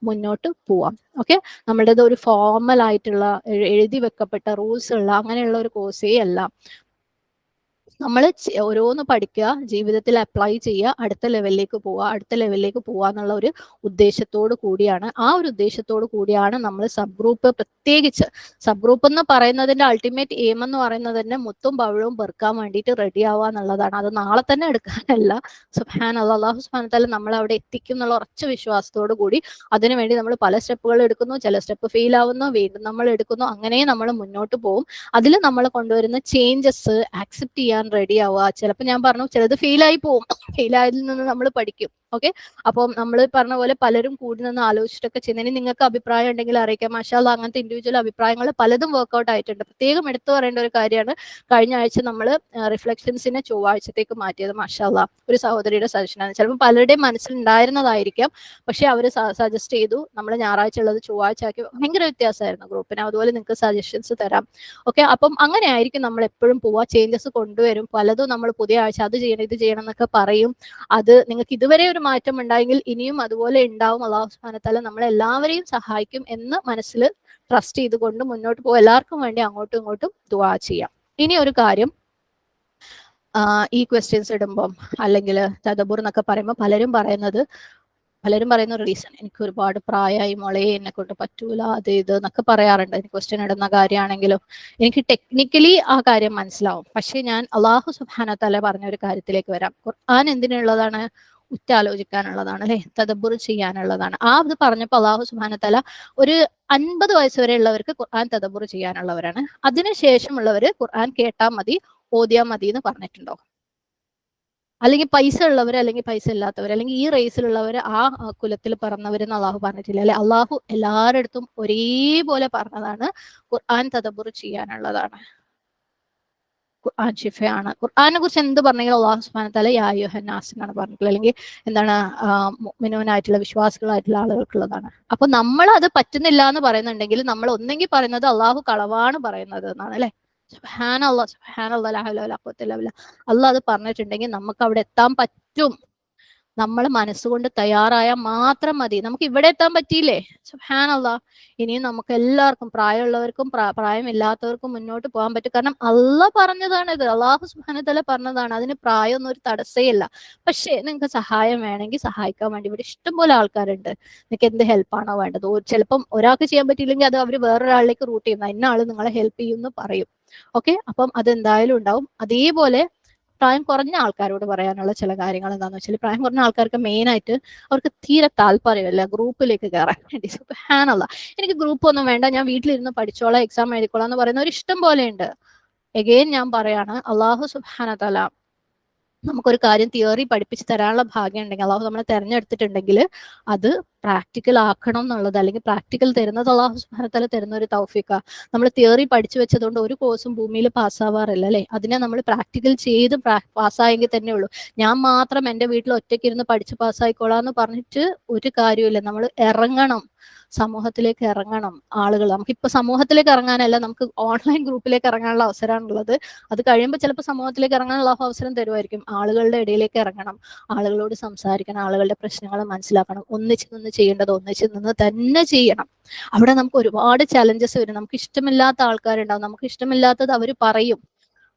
മുന്നോട്ട് പോവാം. ഓക്കെ, നമ്മുടേത് ഒരു ഫോർമൽ ആയിട്ടുള്ള എഴുതി വെക്കപ്പെട്ട റൂൾസ് ഉള്ള അങ്ങനെയുള്ള ഒരു കോഴ്സേ അല്ല. നമ്മൾ ഓരോന്ന് പഠിക്കുക, ജീവിതത്തിൽ അപ്ലൈ ചെയ്യുക, അടുത്ത ലെവലിലേക്ക് പോവുക എന്നുള്ള ഒരു ഉദ്ദേശത്തോട് കൂടിയാണ്, ആ ഒരു ഉദ്ദേശത്തോട് കൂടിയാണ് നമ്മൾ സബ് ഗ്രൂപ്പ്, പ്രത്യേകിച്ച് സബ് ഗ്രൂപ്പ് എന്ന് പറയുന്നതിന്റെ അൾട്ടിമേറ്റ് എയിം എന്ന് പറയുന്നത് തന്നെ മുത്തും പവിഴവും പെറുക്കാൻ വേണ്ടിയിട്ട് റെഡി ആവുക എന്നുള്ളതാണ്. അത് നാളെ തന്നെ എടുക്കാനല്ല. സുബ്ഹാനല്ലാഹ്, അല്ലാഹു സുബ്ഹാനഹു വതആല നമ്മളെ അവിടെ എത്തിക്കും എന്നുള്ള ഉറച്ച വിശ്വാസത്തോടു കൂടി അതിനുവേണ്ടി നമ്മൾ പല സ്റ്റെപ്പുകൾ എടുക്കുന്നു, ചില സ്റ്റെപ്പ് ഫെയിൽ ആവുന്നു, വീണ്ടും നമ്മൾ എടുക്കുന്നു, അങ്ങനെ നമ്മൾ മുന്നോട്ട് പോകും. അതിൽ നമ്മൾ കൊണ്ടുവരുന്ന ചേഞ്ചസ് ആക്സെപ്റ്റ് ചെയ്യാൻ റെഡി ആവുക. ചിലപ്പോൾ ഞാൻ പറഞ്ഞു ചിലത് ഫെയിലായി പോവും, ഫെയിലായതിൽ നിന്ന് നമ്മൾ പഠിക്കും. ഓക്കെ, അപ്പം നമ്മൾ പറഞ്ഞ പോലെ പലരും കൂടി നിന്ന് ആലോചിച്ചിട്ടൊക്കെ ചെയ്യുന്നതിന് നിങ്ങൾക്ക് അഭിപ്രായം ഉണ്ടെങ്കിൽ അറിയിക്കാം. മാഷാഅല്ലാഹ്, അങ്ങനത്തെ ഇൻഡിവിജ്വൽ അഭിപ്രായങ്ങൾ പലതും വർക്ക്ഔട്ട് ആയിട്ടുണ്ട്. പ്രത്യേകം എടുത്തു പറയേണ്ട ഒരു കാര്യമാണ്, കഴിഞ്ഞ ആഴ്ച നമ്മൾ റിഫ്ലക്ഷൻസിനെ ചൊവ്വാഴ്ചത്തേക്ക് മാറ്റിയത്. മാഷാഅല്ലാഹ്, ഒരു സഹോദരിയുടെ സജഷനാണ്. ചിലപ്പോൾ പലരുടെയും മനസ്സിൽ ഉണ്ടായിരുന്നതായിരിക്കാം, പക്ഷെ അവർ സജസ്റ്റ് ചെയ്തു നമ്മൾ ഞായറാഴ്ച ഉള്ളത് ചൊവ്വാഴ്ച ആക്കി. ഭയങ്കര വ്യത്യാസമായിരുന്നു ഗ്രൂപ്പിന്. അതുപോലെ നിങ്ങൾക്ക് സജഷൻസ് തരാം. ഓക്കെ, അപ്പം അങ്ങനെ ആയിരിക്കും നമ്മൾ എപ്പോഴും പോവുക. ചേഞ്ചസ് കൊണ്ടുവരും, പലതും നമ്മൾ പുതിയ ആഴ്ച അത് ചെയ്യണം ഇത് ചെയ്യണം എന്നൊക്കെ പറയും. അത് നിങ്ങൾക്ക് ഇതുവരെ ഒരു മാറ്റം ഉണ്ടായെങ്കിൽ ഇനിയും അതുപോലെ ഉണ്ടാവും. അല്ലാഹു സുബ്ഹാനഹു വതആല നമ്മളെല്ലാവരെയും സഹായിക്കും എന്ന് മനസ്സിൽ ട്രസ്റ്റ് ചെയ്തുകൊണ്ട് മുന്നോട്ട് പോകും. എല്ലാവർക്കും വേണ്ടി അങ്ങോട്ടും ഇങ്ങോട്ടും ദുആ ചെയ്യാം. ഇനി ഒരു കാര്യം, ഈ ക്വസ്റ്റ്യൻസ് ഇടുമ്പം അല്ലെങ്കിൽ തദബ്ബുർ എന്നൊക്കെ പറയുമ്പോൾ പലരും പറയുന്ന ഒരു റീസൺ, എനിക്ക് ഒരുപാട് പ്രായമായി മോളെ, എന്നെ കൊണ്ട് പറ്റൂല, അത് ഇത് എന്നൊക്കെ പറയാറുണ്ട്. എനിക്ക് ക്വസ്റ്റ്യൻ ഇടുന്ന കാര്യമാണെങ്കിലും എനിക്ക് ടെക്നിക്കലി ആ കാര്യം മനസ്സിലാവും. പക്ഷെ ഞാൻ അല്ലാഹു സുബ്ഹാനഹു വതആല പറഞ്ഞ ഒരു കാര്യത്തിലേക്ക് വരാം. ഖുർആൻ എന്തിനുള്ളതാണ്? ഉറ്റാലോചിക്കാനുള്ളതാണ്, അല്ലെ, തദബ്ബുർ ചെയ്യാനുള്ളതാണ്. അത് പറഞ്ഞപ്പോൾ അല്ലാഹു സുബ്ഹാനഹു വതആല ഒരു 50 വയസ്സ് വരെ ഉള്ളവർക്ക് ഖുർആൻ തദബ്ബുർ ചെയ്യാനുള്ളവരാണ്, അതിനുശേഷമുള്ളവർ ഖുർആൻ കേട്ടാൽ മതി, ഓതിയാൽ മതി എന്ന് പറഞ്ഞിട്ടുണ്ടോ? അല്ലെങ്കിൽ പൈസ ഉള്ളവർ, അല്ലെങ്കിൽ പൈസ ഇല്ലാത്തവർ, അല്ലെങ്കിൽ ഈ റേസിലുള്ളവർ, ആ കുലത്തിൽ പറഞ്ഞവരെന്ന് അള്ളാഹു പറഞ്ഞിട്ടില്ല, അല്ലെ. അള്ളാഹു എല്ലാവരുടെ അടുത്തും ഒരേപോലെ പറഞ്ഞതാണ് ഖുർആൻ തദബ്ബുർ ചെയ്യാനുള്ളതാണ്. ഖുർആൻ ഷിഫയാണ്. ഖുർആനെ കുറിച്ച് എന്ത് പറഞ്ഞെങ്കിലും അള്ളാഹു സുബ്ഹാനഹു വതആല യാ അയ്യുഹന്നാസ് എന്നാണ് പറഞ്ഞിട്ടുള്ളത്, അല്ലെങ്കിൽ എന്താണ് മുഅ്മിനൂനായിട്ടുള്ള വിശ്വാസികളായിട്ടുള്ള ആളുകൾക്കുള്ളതാണ്. അപ്പൊ നമ്മൾ അത് പറ്റുന്നില്ല എന്ന് പറയുന്നുണ്ടെങ്കിൽ നമ്മൾ ഒന്നെങ്കിൽ പറയുന്നത് അള്ളാഹു കളവാണ് പറയുന്നത് എന്നാണ്, അല്ലെ. സുബ്ഹാനല്ലാഹ്, സുബ്ഹാനല്ലാഹ്, ലാ ഹൗല വലാ ഖുവത ഇല്ലാ ബില്ലാഹ്. അള്ളാഹ് അത് പറഞ്ഞിട്ടുണ്ടെങ്കിൽ നമുക്ക് അവിടെ എത്താൻ പറ്റും. നമ്മൾ മനസ്സുകൊണ്ട് തയ്യാറായാൽ മാത്രം മതി. നമുക്ക് ഇവിടെ എത്താൻ പറ്റിയില്ലേ? സുബ്ഹാനല്ലാഹ്. ഇനിയും നമുക്ക് എല്ലാവർക്കും, പ്രായമുള്ളവർക്കും പ്രായമില്ലാത്തവർക്കും മുന്നോട്ട് പോകാൻ പറ്റും. കാരണം അള്ളാഹ് പറഞ്ഞതാണ് ഇത്, അല്ലാഹു സുബ്ഹാനഹു വതആല പറഞ്ഞതാണ്. അതിന് പ്രായമൊന്നും ഒരു തടസ്സമില്ല. പക്ഷേ നിങ്ങൾക്ക് സഹായം വേണമെങ്കിൽ സഹായിക്കാൻ വേണ്ടി ഇവിടെ ഇഷ്ടംപോലെ ആൾക്കാരുണ്ട്. നിങ്ങൾക്ക് എന്ത് ഹെൽപ്പാണോ വേണ്ടത്? ചിലപ്പം ഒരാൾക്ക് ചെയ്യാൻ പറ്റിയില്ലെങ്കിൽ അത് അവർ വേറൊരാളിലേക്ക് റൂട്ട് ചെയ്യുന്ന, ഇന്ന ആള് നിങ്ങളെ ഹെൽപ്പ് ചെയ്യുമെന്ന് പറയും. ഓക്കെ, അപ്പം അതെന്തായാലും ഉണ്ടാവും. അതേപോലെ പ്രായം കുറഞ്ഞ ആൾക്കാരോട് പറയാനുള്ള ചില കാര്യങ്ങൾ എന്താണെന്ന് വെച്ചാൽ, പ്രായം കുറഞ്ഞ ആൾക്കാർക്ക് മെയിൻ ആയിട്ട് അവർക്ക് തീരെ താല്പര്യമില്ല ഗ്രൂപ്പിലേക്ക് കയറാൻ വേണ്ടി. സുബ്ഹാനല്ലാഹ്, എനിക്ക് ഗ്രൂപ്പ് ഒന്നും വേണ്ട, ഞാൻ വീട്ടിലിരുന്ന് പഠിച്ചോളാം, എക്സാം എഴുതിക്കോളാം എന്ന് പറയുന്ന ഒരു ഇഷ്ടം പോലെ ഉണ്ട്. എഗെയിൻ ഞാൻ പറയാണ്, അല്ലാഹു സുബ്ഹാനഹു വതആല നമുക്കൊരു കാര്യം തിയറി പഠിപ്പിച്ച് തരാനുള്ള ഭാഗ്യം ഉണ്ടെങ്കിൽ, അല്ലാഹു നമ്മളെ തെരഞ്ഞെടുത്തിട്ടുണ്ടെങ്കിൽ അത് പ്രാക്ടിക്കൽ ആക്കണം എന്നുള്ളത്, അല്ലെങ്കിൽ പ്രാക്ടിക്കൽ തരുന്നത് അള്ളാഹു സുബ്ഹാനഹു വ തആല തരുന്ന ഒരു തൗഫീഖ. നമ്മൾ തിയറി പഠിച്ചു വെച്ചതുകൊണ്ട് ഒരു കോഴ്സും ഭൂമിയിൽ പാസ്സാവാറില്ല അല്ലെ. അതിനെ നമ്മൾ പ്രാക്ടിക്കൽ ചെയ്ത് പാസ്സായെങ്കിൽ തന്നെ ഉള്ളൂ. ഞാൻ മാത്രം എൻ്റെ വീട്ടിൽ ഒറ്റയ്ക്ക് ഇരുന്ന് പഠിച്ച് പാസ്സായിക്കോളാന്ന് പറഞ്ഞിട്ട് ഒരു കാര്യമില്ല. നമ്മൾ ഇറങ്ങണം, സമൂഹത്തിലേക്ക് ഇറങ്ങണം. ആളുകൾ, നമുക്കിപ്പോൾ സമൂഹത്തിലേക്ക് ഇറങ്ങാനല്ല, നമുക്ക് ഓൺലൈൻ ഗ്രൂപ്പിലേക്ക് ഇറങ്ങാനുള്ള അവസരമാണുള്ളത്. അത് കഴിയുമ്പോൾ ചിലപ്പോൾ സമൂഹത്തിലേക്ക് ഇറങ്ങാനുള്ള അവസരം തരുമായിരിക്കും. ആളുകളുടെ ഇടയിലേക്ക് ഇറങ്ങണം, ആളുകളോട് സംസാരിക്കണം, ആളുകളുടെ പ്രശ്നങ്ങൾ മനസ്സിലാക്കണം. ഒന്നിച്ച് നിന്ന് ചെയ്യേണ്ടത് ഒന്നിച്ച് നിന്ന് തന്നെ ചെയ്യണം. അവിടെ നമുക്ക് ഒരുപാട് ചലഞ്ചസ് വരും. നമുക്ക് ഇഷ്ടമില്ലാത്ത ആൾക്കാരുണ്ടാവും, നമുക്ക് ഇഷ്ടമില്ലാത്തത് അവർ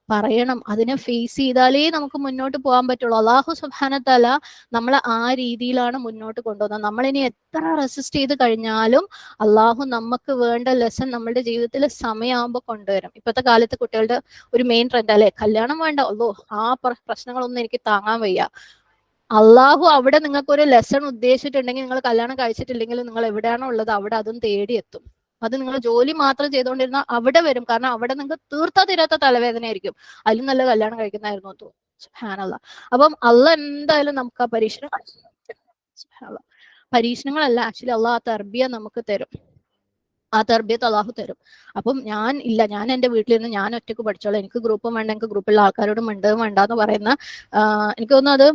പറയണം. അതിനെ ഫേസ് ചെയ്താലേ നമുക്ക് മുന്നോട്ട് പോകാൻ പറ്റുള്ളൂ. അള്ളാഹു സുബ്ഹാനഹു വ തആല നമ്മളെ ആ രീതിയിലാണ് മുന്നോട്ട് കൊണ്ടുപോകുന്നത്. നമ്മളിനി എത്ര റെസിസ്റ്റ് ചെയ്ത് കഴിഞ്ഞാലും അള്ളാഹു നമുക്ക് വേണ്ട ലെസൺ നമ്മുടെ ജീവിതത്തിൽ സമയമാകുമ്പോൾ കൊണ്ടുവരും. ഇപ്പോഴത്തെ കാലത്ത് കുട്ടികളുടെ ഒരു മെയിൻ ട്രെൻഡ് അല്ലെ, കല്യാണം വേണ്ട, അല്ലോ ആ പ്രശ്നങ്ങളൊന്നും എനിക്ക് താങ്ങാൻ വയ്യ. അള്ളാഹു അവിടെ നിങ്ങൾക്ക് ഒരു ലെസൺ ഉദ്ദേശിച്ചിട്ടുണ്ടെങ്കിൽ, നിങ്ങൾ കല്യാണം കഴിച്ചിട്ടില്ലെങ്കിൽ നിങ്ങൾ എവിടെയാണോ ഉള്ളത് അവിടെ അതും തേടിയെത്തും. അത് നിങ്ങൾ ജോലി മാത്രം ചെയ്തുകൊണ്ടിരുന്നാൽ അവിടെ വരും. കാരണം അവിടെ നിങ്ങൾക്ക് തീർത്താ തീരാത്ത തലവേദന ആയിരിക്കും. അതിലും നല്ല കല്യാണം കഴിക്കുന്നതായിരുന്നു തോന്നും. സുബ്ഹാനല്ലാഹ്. അപ്പം അള്ളാഹ് എന്തായാലും നമുക്ക് ആ പരീക്ഷണങ്ങളല്ല, ആക്ച്വലി അള്ളാഹ് ആ തർബിയ നമുക്ക് തരും. ആ തർബിയത്ത് അള്ളാഹു തരും. അപ്പം ഞാൻ എൻ്റെ വീട്ടിലിരുന്ന് ഞാൻ ഒറ്റയ്ക്ക് പഠിച്ചോളാം, എനിക്ക് ഗ്രൂപ്പും വേണ്ട, എനിക്ക് ഗ്രൂപ്പുള്ള ആൾക്കാരോടും മിണ്ടുകയും വേണ്ടെന്ന് പറയുന്ന, എനിക്ക് തോന്നുന്നു അത്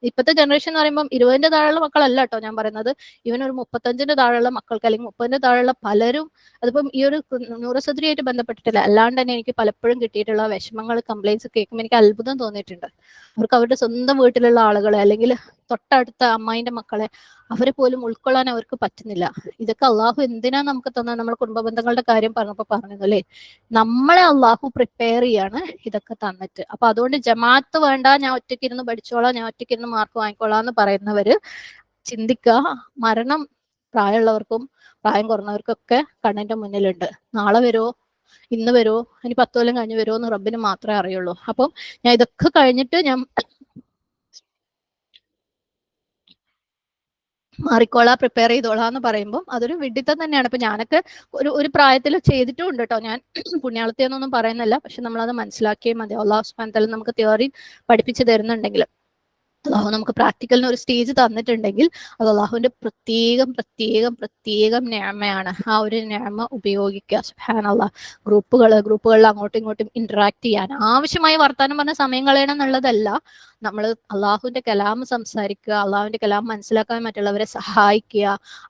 ഇപ്പോഴത്തെ ജനറേഷൻ എന്ന് പറയുമ്പോൾ 20ന്റെ താഴെയുള്ള മക്കളല്ല കേട്ടോ ഞാൻ പറയുന്നത്. ഈവൻ ഒരു 35ന്റെ താഴെയുള്ള മക്കൾക്ക്, അല്ലെങ്കിൽ 30ന്റെ താഴെയുള്ള പലരും, അതിപ്പം ഈ ഒരു ന്യൂറോസർജറി ആയിട്ട് ബന്ധപ്പെട്ടിട്ടില്ല, അല്ലാണ്ട് തന്നെ എനിക്ക് പലപ്പോഴും കിട്ടിയിട്ടുള്ള വിഷമങ്ങൾ, കംപ്ലൈൻസ് കേൾക്കുമ്പോൾ എനിക്ക് അത്ഭുതം തോന്നിയിട്ടുണ്ട്. അവർക്ക് അവരുടെ സ്വന്തം വീട്ടിലുള്ള ആളുകളെ, അല്ലെങ്കിൽ തൊട്ടടുത്ത അമ്മായിന്റെ മക്കളെ, അവരെ പോലും ഉൾക്കൊള്ളാൻ അവർക്ക് പറ്റുന്നില്ല. ഇതൊക്കെ അള്ളാഹു എന്തിനാ നമുക്ക് തന്നത്? നമ്മൾ കുടുംബ ബന്ധങ്ങളുടെ കാര്യം പറഞ്ഞപ്പോൾ പറഞ്ഞു അല്ലേ, നമ്മളെ അള്ളാഹു പ്രിപ്പയർ ചെയ്യാണ് ഇതൊക്കെ തന്നിട്ട്. അപ്പൊ അതുകൊണ്ട് ജമാഅത്ത് വേണ്ട, ഞാൻ ഒറ്റയ്ക്ക് ഇരുന്ന് പഠിച്ചോളാം, ഞാൻ ഒറ്റയ്ക്ക് ഇരുന്ന് മാർക്ക് വാങ്ങിക്കോളാം എന്ന് പറയുന്നവര് ചിന്തിക്കുക, മരണം പ്രായമുള്ളവർക്കും പ്രായം കുറഞ്ഞവർക്കൊക്കെ കണ്ണിന്റെ മുന്നിലുണ്ട്. നാളെ വരുമോ, ഇന്ന് വരുമോ, ഇനി 10 കൊല്ലം കഴിഞ്ഞ് വരുമോ എന്ന് റബ്ബിന് മാത്രമേ അറിയുള്ളൂ. അപ്പം ഞാൻ ഇതൊക്കെ കഴിഞ്ഞിട്ട് ഞാൻ മാറിക്കോളാ, പ്രിപ്പയർ ചെയ്തോളാം എന്ന് പറയുമ്പോൾ അതൊരു വിഡിത്തം തന്നെയാണ്. ഇപ്പൊ ഞാനൊക്കെ ഒരു പ്രായത്തിൽ ചെയ്തിട്ടും ഉണ്ട് കേട്ടോ. ഞാൻ പുണ്യാളത്തിയെന്നൊന്നും പറയുന്നില്ല, പക്ഷെ നമ്മളത് മനസ്സിലാക്കിയേ മതി. അള്ളാഹു സുബ്ഹാനഹു വ തആല നമുക്ക് തിയറി പഠിപ്പിച്ച് തരുന്നുണ്ടെങ്കിൽ, അള്ളാഹു നമുക്ക് പ്രാക്ടിക്കലിന് ഒരു സ്റ്റേജ് തന്നിട്ടുണ്ടെങ്കിൽ അത് അള്ളാഹുവിന്റെ പ്രത്യേകം നിഅമയാണ്. ആ ഒരു നിഅമ ഉപയോഗിക്കുക. സുബ്ഹാനല്ലാഹ്. ഗ്രൂപ്പുകളിൽ അങ്ങോട്ടും ഇങ്ങോട്ടും ഇന്ററാക്ട് ചെയ്യാൻ, ആവശ്യമായ വർത്താനം പറഞ്ഞ സമയം കളയണം എന്നുള്ളതല്ല, നമ്മൾ അള്ളാഹുവിന്റെ കലാം സംസാരിക്കുക, അള്ളാഹുവിന്റെ കലാം മനസ്സിലാക്കാൻ മറ്റുള്ളവരെ സഹായിക്കുക,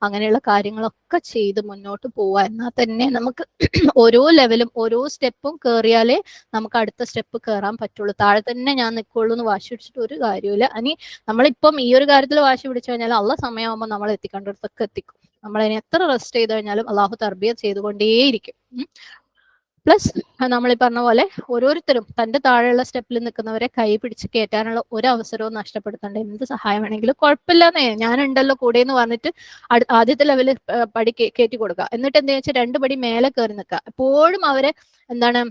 അങ്ങനെയുള്ള കാര്യങ്ങളൊക്കെ ചെയ്ത് മുന്നോട്ട് പോവുക. എന്നാൽ തന്നെ നമുക്ക് ഓരോ ലെവലും ഓരോ സ്റ്റെപ്പും കയറിയാലേ നമുക്ക് അടുത്ത സ്റ്റെപ്പ് കയറാൻ പറ്റുള്ളൂ. താഴെ തന്നെ ഞാൻ നിൽക്കുള്ളൂ എന്ന് വാശി പിടിച്ചിട്ട് ഒരു കാര്യമില്ല. ഇനി നമ്മളിപ്പം ഈ ഒരു കാര്യത്തിൽ വാശി പിടിച്ചു കഴിഞ്ഞാൽ അള്ളാഹ് സമയമാകുമ്പോൾ നമ്മൾ എത്തിക്കേണ്ടടുത്തൊക്കെ എത്തിക്കും. നമ്മളതിനെ എത്ര റെസ്റ്റ് ചെയ്ത് കഴിഞ്ഞാലും അള്ളാഹു തർബിയത്ത് ചെയ്തുകൊണ്ടേയിരിക്കും. പ്ലസ് നമ്മൾ ഈ പറഞ്ഞ പോലെ ഓരോരുത്തരും തന്റെ താഴെയുള്ള സ്റ്റെപ്പിൽ നിൽക്കുന്നവരെ കൈ പിടിച്ച് കയറ്റാനുള്ള ഒരു അവസരവും നഷ്ടപ്പെടുത്തണ്ട. എന്ത് സഹായം വേണമെങ്കിലും കുഴപ്പമില്ലെന്നേ, ഞാനുണ്ടല്ലോ കൂടെ എന്ന് പറഞ്ഞിട്ട് ആദ്യത്തെ ലെവലിൽ പടി കയറ്റി കൊടുക്കുക. എന്നിട്ട് എന്താ വെച്ചാൽ 2 പടി മേലെ കയറി നിൽക്കുക. എപ്പോഴും അവരെ എന്താണ്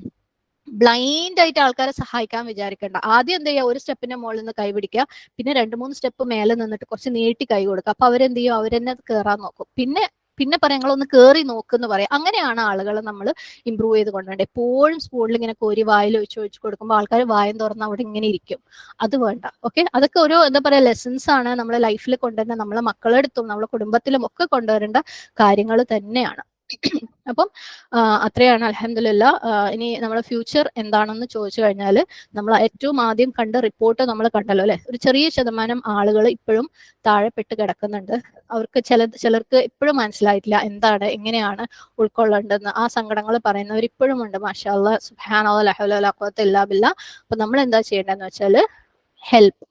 ബ്ലൈൻഡ് ആയിട്ട് ആൾക്കാരെ സഹായിക്കാൻ വിചാരിക്കേണ്ട. ആദ്യം എന്ത് ചെയ്യുക, ഒരു സ്റ്റെപ്പിന്റെ മുകളിൽ നിന്ന് കൈ പിടിക്കുക, പിന്നെ 2-3 സ്റ്റെപ്പ് മേലെ നിന്നിട്ട് കുറച്ച് നീട്ടി കൈ കൊടുക്കുക. അപ്പൊ അവരെന്ത് ചെയ്യും, അവരെന്നെ കയറാൻ നോക്കും. പിന്നെ പറയാം നിങ്ങളൊന്ന് കയറി നോക്കുന്ന് പറയാം. അങ്ങനെയാണ് ആളുകളെ നമ്മൾ ഇമ്പ്രൂവ് ചെയ്ത് കൊണ്ടുവേണ്ടത്. എപ്പോഴും സ്പൂണിൽ ഇങ്ങനെ കോരി വായിൽ ഒഴിച്ച് കൊടുക്കുമ്പോൾ ആൾക്കാർ വായം തുറന്ന് അവിടെ ഇങ്ങനെ ഇരിക്കും. അത് വേണ്ട. ഓക്കെ, അതൊക്കെ ഒരു എന്താ പറയാ ലെസൺസ് ആണ് നമ്മളെ ലൈഫിൽ കൊണ്ടുവരുന്ന, നമ്മളെ മക്കളെടുത്തും നമ്മളെ കുടുംബത്തിലും ഒക്കെ കൊണ്ടുവരേണ്ട കാര്യങ്ങൾ തന്നെയാണ്. അപ്പം അത്രയാണ് അൽഹംദുലില്ലാ. ഇനി നമ്മുടെ ഫ്യൂച്ചർ എന്താണെന്ന് ചോദിച്ചു കഴിഞ്ഞാൽ, നമ്മൾ ഏറ്റവും ആദ്യം കണ്ട റിപ്പോർട്ട് നമ്മൾ കണ്ടല്ലോ അല്ലെ, ഒരു ചെറിയ ശതമാനം ആളുകൾ ഇപ്പോഴും താഴെപ്പെട്ട് കിടക്കുന്നുണ്ട്. അവർക്ക് ചിലർക്ക് ഇപ്പോഴും മനസ്സിലായിട്ടില്ല എന്താണ്, എങ്ങനെയാണ് ഉൾക്കൊള്ളേണ്ടതെന്ന്. ആ സങ്കടങ്ങൾ പറയുന്നവർ ഇപ്പോഴും ഉണ്ട്. മാഷാ അല്ലാഹ്, സുബ്ഹാനല്ലാഹ്, ലാ ഹൗല വലാ ഖുവത ഇല്ലാ ബില്ലാ. അപ്പൊ നമ്മൾ എന്താ ചെയ്യേണ്ടതെന്ന് വെച്ചാൽ ഹെൽപ്പ്.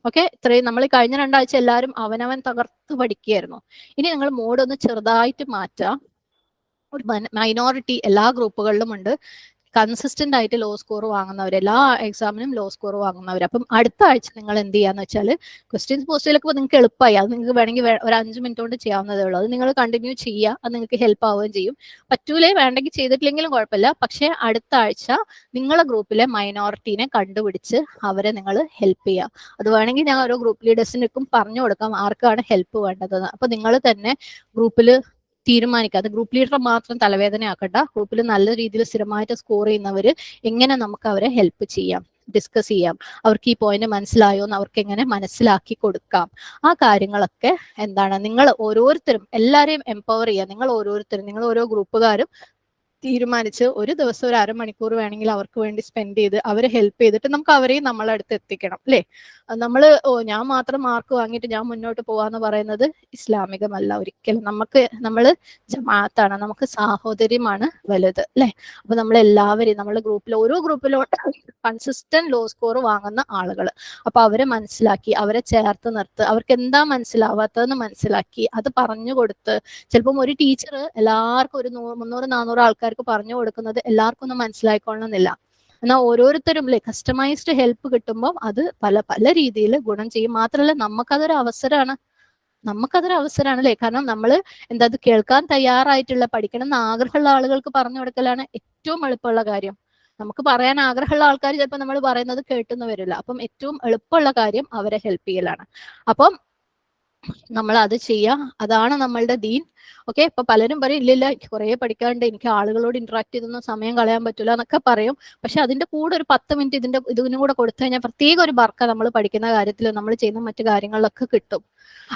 ഓക്കെ, ഇത്രയും നമ്മൾ കഴിഞ്ഞ 2 ആഴ്ച എല്ലാവരും അവനവൻ തകർത്ത് പഠിക്കുകയായിരുന്നു. ഇനി നിങ്ങൾ മോഡ് ഒന്ന് ചെറുതായിട്ട് മാറ്റാം. ഒരു മൈനോറിറ്റി എല്ലാ ഗ്രൂപ്പുകളിലും ഉണ്ട്, കൺസിസ്റ്റന്റ് ആയിട്ട് ലോ സ്കോർ വാങ്ങുന്നവർ, എല്ലാ എക്സാമിനും ലോ സ്കോർ വാങ്ങുന്നവർ. അപ്പം അടുത്ത ആഴ്ച നിങ്ങൾ എന്ത് ചെയ്യാന്ന് വെച്ചാൽ ക്വസ്റ്റ്യൻസ് പോസ്റ്റിലൊക്കെ നിങ്ങൾക്ക് എളുപ്പമായി, അത് നിങ്ങൾക്ക് വേണമെങ്കിൽ ഒരു 5 മിനിറ്റ് കൊണ്ട് ചെയ്യാവുന്നതേ ഉള്ളൂ. അത് നിങ്ങൾ കണ്ടിന്യൂ ചെയ്യുക, അത് നിങ്ങൾക്ക് ഹെൽപ്പ് ആവുകയും ചെയ്യും. പറ്റൂലേ വേണ്ടെങ്കിൽ ചെയ്തിട്ടില്ലെങ്കിലും കുഴപ്പമില്ല. പക്ഷെ അടുത്ത ആഴ്ച നിങ്ങളെ ഗ്രൂപ്പിലെ മൈനോറിറ്റീനെ കണ്ടുപിടിച്ച് അവരെ നിങ്ങൾ ഹെൽപ്പ് ചെയ്യുക. അത് വേണമെങ്കിൽ ഞാൻ ഓരോ ഗ്രൂപ്പ് ലീഡേഴ്സിനൊക്കെ പറഞ്ഞു കൊടുക്കാം ആർക്കാണ് ഹെൽപ്പ് വേണ്ടതെന്ന്. അപ്പൊ നിങ്ങൾ തന്നെ ഗ്രൂപ്പിൽ തീരുമാനിക്കുക. അത് ഗ്രൂപ്പ് ലീഡർ മാത്രം തലവേദനയാക്കണ്ട, ഗ്രൂപ്പിൽ നല്ല രീതിയിൽ സ്ഥിരമായിട്ട് സ്കോർ ചെയ്യുന്നവർ എങ്ങനെ നമുക്ക് അവരെ ഹെൽപ്പ് ചെയ്യാം. ഡിസ്കസ് ചെയ്യാം. അവർക്ക് ഈ പോയിന്റ് മനസ്സിലായോ എന്ന് അവർക്ക് എങ്ങനെ മനസ്സിലാക്കി കൊടുക്കാം. ആ കാര്യങ്ങളൊക്കെ എന്താണ് നിങ്ങൾ ഓരോരുത്തരും എല്ലാവരെയും എംപവർ ചെയ്യുക. നിങ്ങൾ ഓരോരുത്തരും, നിങ്ങൾ ഓരോ ഗ്രൂപ്പുകാരും തീരുമാനിച്ച് ഒരു ദിവസം ഒരു അരമണിക്കൂർ വേണമെങ്കിൽ അവർക്ക് വേണ്ടി സ്പെൻഡ് ചെയ്ത് അവരെ ഹെൽപ്പ് ചെയ്തിട്ട് നമുക്ക് അവരെയും നമ്മളെ അടുത്ത് എത്തിക്കണം അല്ലേ. നമ്മൾ ഞാൻ മാത്രം മാർക്ക് വാങ്ങിയിട്ട് ഞാൻ മുന്നോട്ട് പോവാന്ന് പറയുന്നത് ഇസ്ലാമികമല്ല ഒരിക്കലും. നമ്മൾ ജമാഅത്താണ്, നമുക്ക് സാഹോദര്യമാണ് വലുത് അല്ലെ. അപ്പൊ നമ്മൾ എല്ലാവരെയും നമ്മുടെ ഗ്രൂപ്പിൽ ഓരോ ഗ്രൂപ്പിലോട്ട് കൺസിസ്റ്റന്റ് ലോ സ്കോർ വാങ്ങുന്ന ആളുകൾ, അപ്പൊ അവരെ മനസ്സിലാക്കി അവരെ ചേർത്ത് നിർത്ത്, അവർക്ക് എന്താ മനസ്സിലാവാത്തതെന്ന് മനസ്സിലാക്കി അത് പറഞ്ഞു കൊടുത്ത്. ചിലപ്പം ഒരു ടീച്ചർ എല്ലാവർക്കും ഒരു 300-400 ആൾക്കാർക്ക് പറഞ്ഞു കൊടുക്കുന്നത് എല്ലാവർക്കും ഒന്നും മനസ്സിലായിക്കൊള്ളണമെന്നില്ല. എന്നാൽ ഓരോരുത്തരും കസ്റ്റമൈസ്ഡ് ഹെൽപ്പ് കിട്ടുമ്പോൾ അത് പല പല രീതിയിൽ ഗുണം ചെയ്യും. മാത്രമല്ല നമുക്കതൊരു അവസരമാണ് അല്ലേ. കാരണം നമ്മൾ അത് കേൾക്കാൻ തയ്യാറായിട്ടുള്ള, പഠിക്കണം എന്ന് ആഗ്രഹമുള്ള ആളുകൾക്ക് പറഞ്ഞു കൊടുക്കലാണ് ഏറ്റവും എളുപ്പമുള്ള കാര്യം. നമുക്ക് പറയാൻ ആഗ്രഹമുള്ള ആൾക്കാർ ചിലപ്പോൾ നമ്മൾ പറയുന്നത് കേട്ടെന്ന് വരില്ല. അപ്പം ഏറ്റവും എളുപ്പമുള്ള കാര്യം അവരെ ഹെൽപ്പ് ചെയ്യലാണ്. അപ്പം നമ്മൾ അത് ചെയ്യാം, അതാണ് നമ്മളുടെ ദീൻ. ഓക്കെ. ഇപ്പൊ പലരും പറയും ഇല്ലില്ല എനിക്ക് കുറെ പഠിക്കാണ്ട്, എനിക്ക് ആളുകളോട് ഇന്ററാക്ട് ചെയ്തൊന്നും സമയം കളയാൻ പറ്റില്ല എന്നൊക്കെ പറയും. പക്ഷെ അതിന്റെ കൂടെ ഒരു 10 മിനിറ്റ് ഇതിനും കൂടെ കൊടുത്തു കഴിഞ്ഞാൽ പ്രത്യേക ഒരു ബർക്ക നമ്മൾ പഠിക്കുന്ന കാര്യത്തിൽ നമ്മൾ ചെയ്യുന്ന മറ്റു കാര്യങ്ങളിലൊക്കെ കിട്ടും.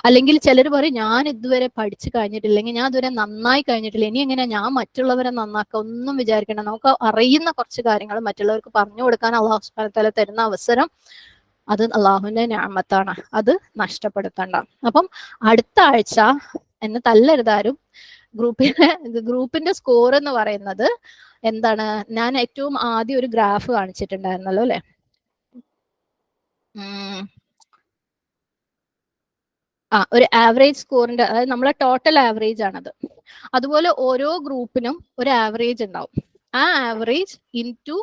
അല്ലെങ്കിൽ ചിലർ പറയും ഞാൻ ഇതുവരെ പഠിച്ചു കഴിഞ്ഞിട്ടില്ല, അല്ലെങ്കിൽ ഞാൻ ഇതുവരെ നന്നായി കഴിഞ്ഞിട്ടില്ല, ഇനി എങ്ങനെയാ ഞാൻ മറ്റുള്ളവരെ നന്നാക്കുക. ഒന്നും വിചാരിക്കണം. നമുക്ക് അറിയുന്ന കുറച്ച് കാര്യങ്ങൾ മറ്റുള്ളവർക്ക് പറഞ്ഞു കൊടുക്കാൻ അള്ളാഹു സുബ്ഹാനഹു വ തആല തരുന്ന അവസരം അത് അള്ളാഹുവിന്റെ നിഅമത്താണ്, അത് നഷ്ടപ്പെടുത്തണ്ട. അപ്പം അടുത്ത ആഴ്ച എന്നെ തല്ലരുതാരും. ഗ്രൂപ്പിന്റെ സ്കോർ എന്ന് പറയുന്നത് എന്താണ്, ഞാൻ ഏറ്റവും ആദ്യം ഒരു ഗ്രാഫ് കാണിച്ചിട്ടുണ്ടായിരുന്നല്ലോ അല്ലെ. ഒരു ആവറേജ് സ്കോറിന്റെ, അതായത് നമ്മളെ ടോട്ടൽ ആവറേജ് ആണത്. അതുപോലെ ഓരോ ഗ്രൂപ്പിനും ഒരു ആവറേജ് ഉണ്ടാവും. ആ ആവറേജ് ഇൻറ്റു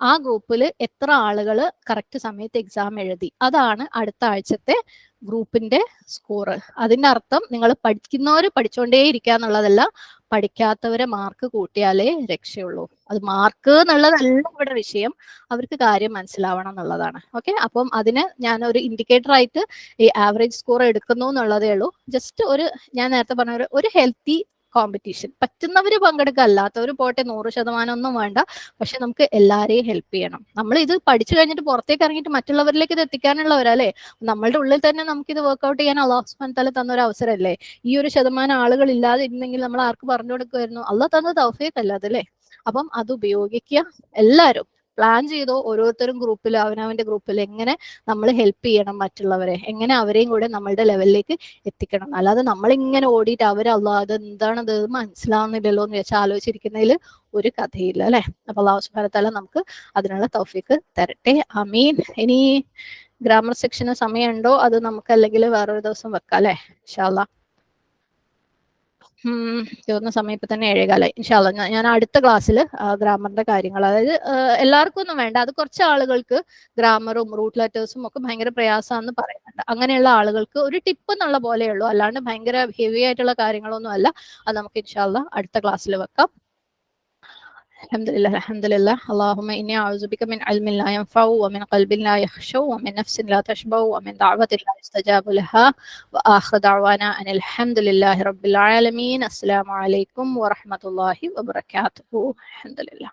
ആ ഗ്രൂപ്പിൽ എത്ര ആളുകൾ കറക്റ്റ് സമയത്ത് എക്സാം എഴുതി, അതാണ് അടുത്ത ആഴ്ചത്തെ ഗ്രൂപ്പിന്റെ സ്കോർ. അതിന്റെ അർത്ഥം നിങ്ങൾ പഠിക്കുന്നവർ പഠിച്ചുകൊണ്ടേ ഇരിക്കുക എന്നുള്ളതല്ല, പഠിക്കാത്തവരെ മാർക്ക് കൂട്ടിയാലേ രക്ഷയുള്ളൂ. അത് മാർക്ക് എന്നുള്ളതല്ല ഇവിടെ വിഷയം, അവർക്ക് കാര്യം മനസ്സിലാവണം എന്നുള്ളതാണ്. ഓക്കെ. അപ്പം അതിന് ഞാൻ ഒരു ഇൻഡിക്കേറ്റർ ആയിട്ട് ഈ ആവറേജ് സ്കോർ എടുക്കുന്നു എന്നുള്ളതേ ഉള്ളൂ. ജസ്റ്റ് ഞാൻ നേരത്തെ പറഞ്ഞ ഒരു ഹെൽത്തി കോമ്പറ്റീഷൻ. പറ്റുന്നവര് പങ്കെടുക്കുക, അല്ലാത്തവർ പോട്ടെ, 100% ഒന്നും വേണ്ട. പക്ഷെ നമുക്ക് എല്ലാരെയും ഹെൽപ്പ് ചെയ്യണം. നമ്മൾ ഇത് പഠിച്ചു കഴിഞ്ഞിട്ട് പുറത്തേക്ക് ഇറങ്ങിയിട്ട് മറ്റുള്ളവരിലേക്ക് ഇത് എത്തിക്കാനുള്ളവരല്ലേ. നമ്മളുടെ ഉള്ളിൽ തന്നെ നമുക്ക് ഇത് വർക്ക്ഔട്ട് ചെയ്യാൻ അല്ലാഹു സുബ്ഹാനഹു വ തആല തന്ന ഒരു അവസരമല്ലേ. ഈ ഒരു ശതമാനം ആളുകൾ ഇല്ലാതെ ഇരുന്നെങ്കിൽ നമ്മൾ ആർക്ക് പറഞ്ഞു കൊടുക്കുമായിരുന്നു. അള്ളാഹ് തന്ന തൗഫീഖ് അല്ല അതല്ലേ. അപ്പം അത് ഉപയോഗിക്കുക. എല്ലാവരും പ്ലാൻ ചെയ്തോ, ഓരോരുത്തരും ഗ്രൂപ്പിൽ അവനവന്റെ ഗ്രൂപ്പിൽ എങ്ങനെ നമ്മൾ ഹെൽപ്പ് ചെയ്യണം മറ്റുള്ളവരെ, എങ്ങനെ അവരെയും കൂടെ നമ്മളുടെ ലെവലിലേക്ക് എത്തിക്കണം. അല്ലാതെ നമ്മളിങ്ങനെ ഓടിയിട്ട് അത് എന്താണത് മനസ്സിലാവുന്നില്ലല്ലോ എന്ന് വെച്ചാൽ ആലോചിച്ചിരിക്കുന്നതിൽ ഒരു കഥയില്ല അല്ലെ. അപ്പൊ അല്ലാഹു സുബ്ഹാനഹു വ തആല നമുക്ക് അതിനുള്ള തൗഫീഖ് തരട്ടെ. ആമീൻ. ഇനി ഗ്രാമർ സെക്ഷന് സമയമുണ്ടോ? അത് നമുക്ക് അല്ലെങ്കിൽ വേറൊരു ദിവസം വെക്കാം അല്ലെ. ഇൻഷാ അല്ലാഹ്. തീർന്ന സമയം ഇപ്പൊ തന്നെ 7:15. ഇൻഷാ അല്ലാഹ് ഞാൻ അടുത്ത ക്ലാസ്സിൽ ഗ്രാമറിന്റെ കാര്യങ്ങൾ, അതായത് എല്ലാവർക്കും ഒന്നും വേണ്ട, അത് കുറച്ച് ആളുകൾക്ക് ഗ്രാമറും റൂട്ട് ലെറ്റേഴ്സും ഒക്കെ ഭയങ്കര പ്രയാസമാണെന്ന് പറയുന്നുണ്ട്. അങ്ങനെയുള്ള ആളുകൾക്ക് ഒരു ടിപ്പ് എന്നുള്ള പോലെയുള്ളൂ, അല്ലാണ്ട് ഭയങ്കര ഹെവി ആയിട്ടുള്ള കാര്യങ്ങളൊന്നും അല്ല. അത് നമുക്ക് ഇൻഷാ അല്ലാഹ് അടുത്ത ക്ലാസ്സിൽ വെക്കാം. الحمد لله اللهم إني أعوذ بك من علم لا ينفع ومن قلب لا يخشع ومن نفس لا تشبع ومن دعوة لا يستجاب لها وآخر دعوانا أن الحمد لله رب العالمين. السلام عليكم ورحمة الله وبركاته. الحمد لله.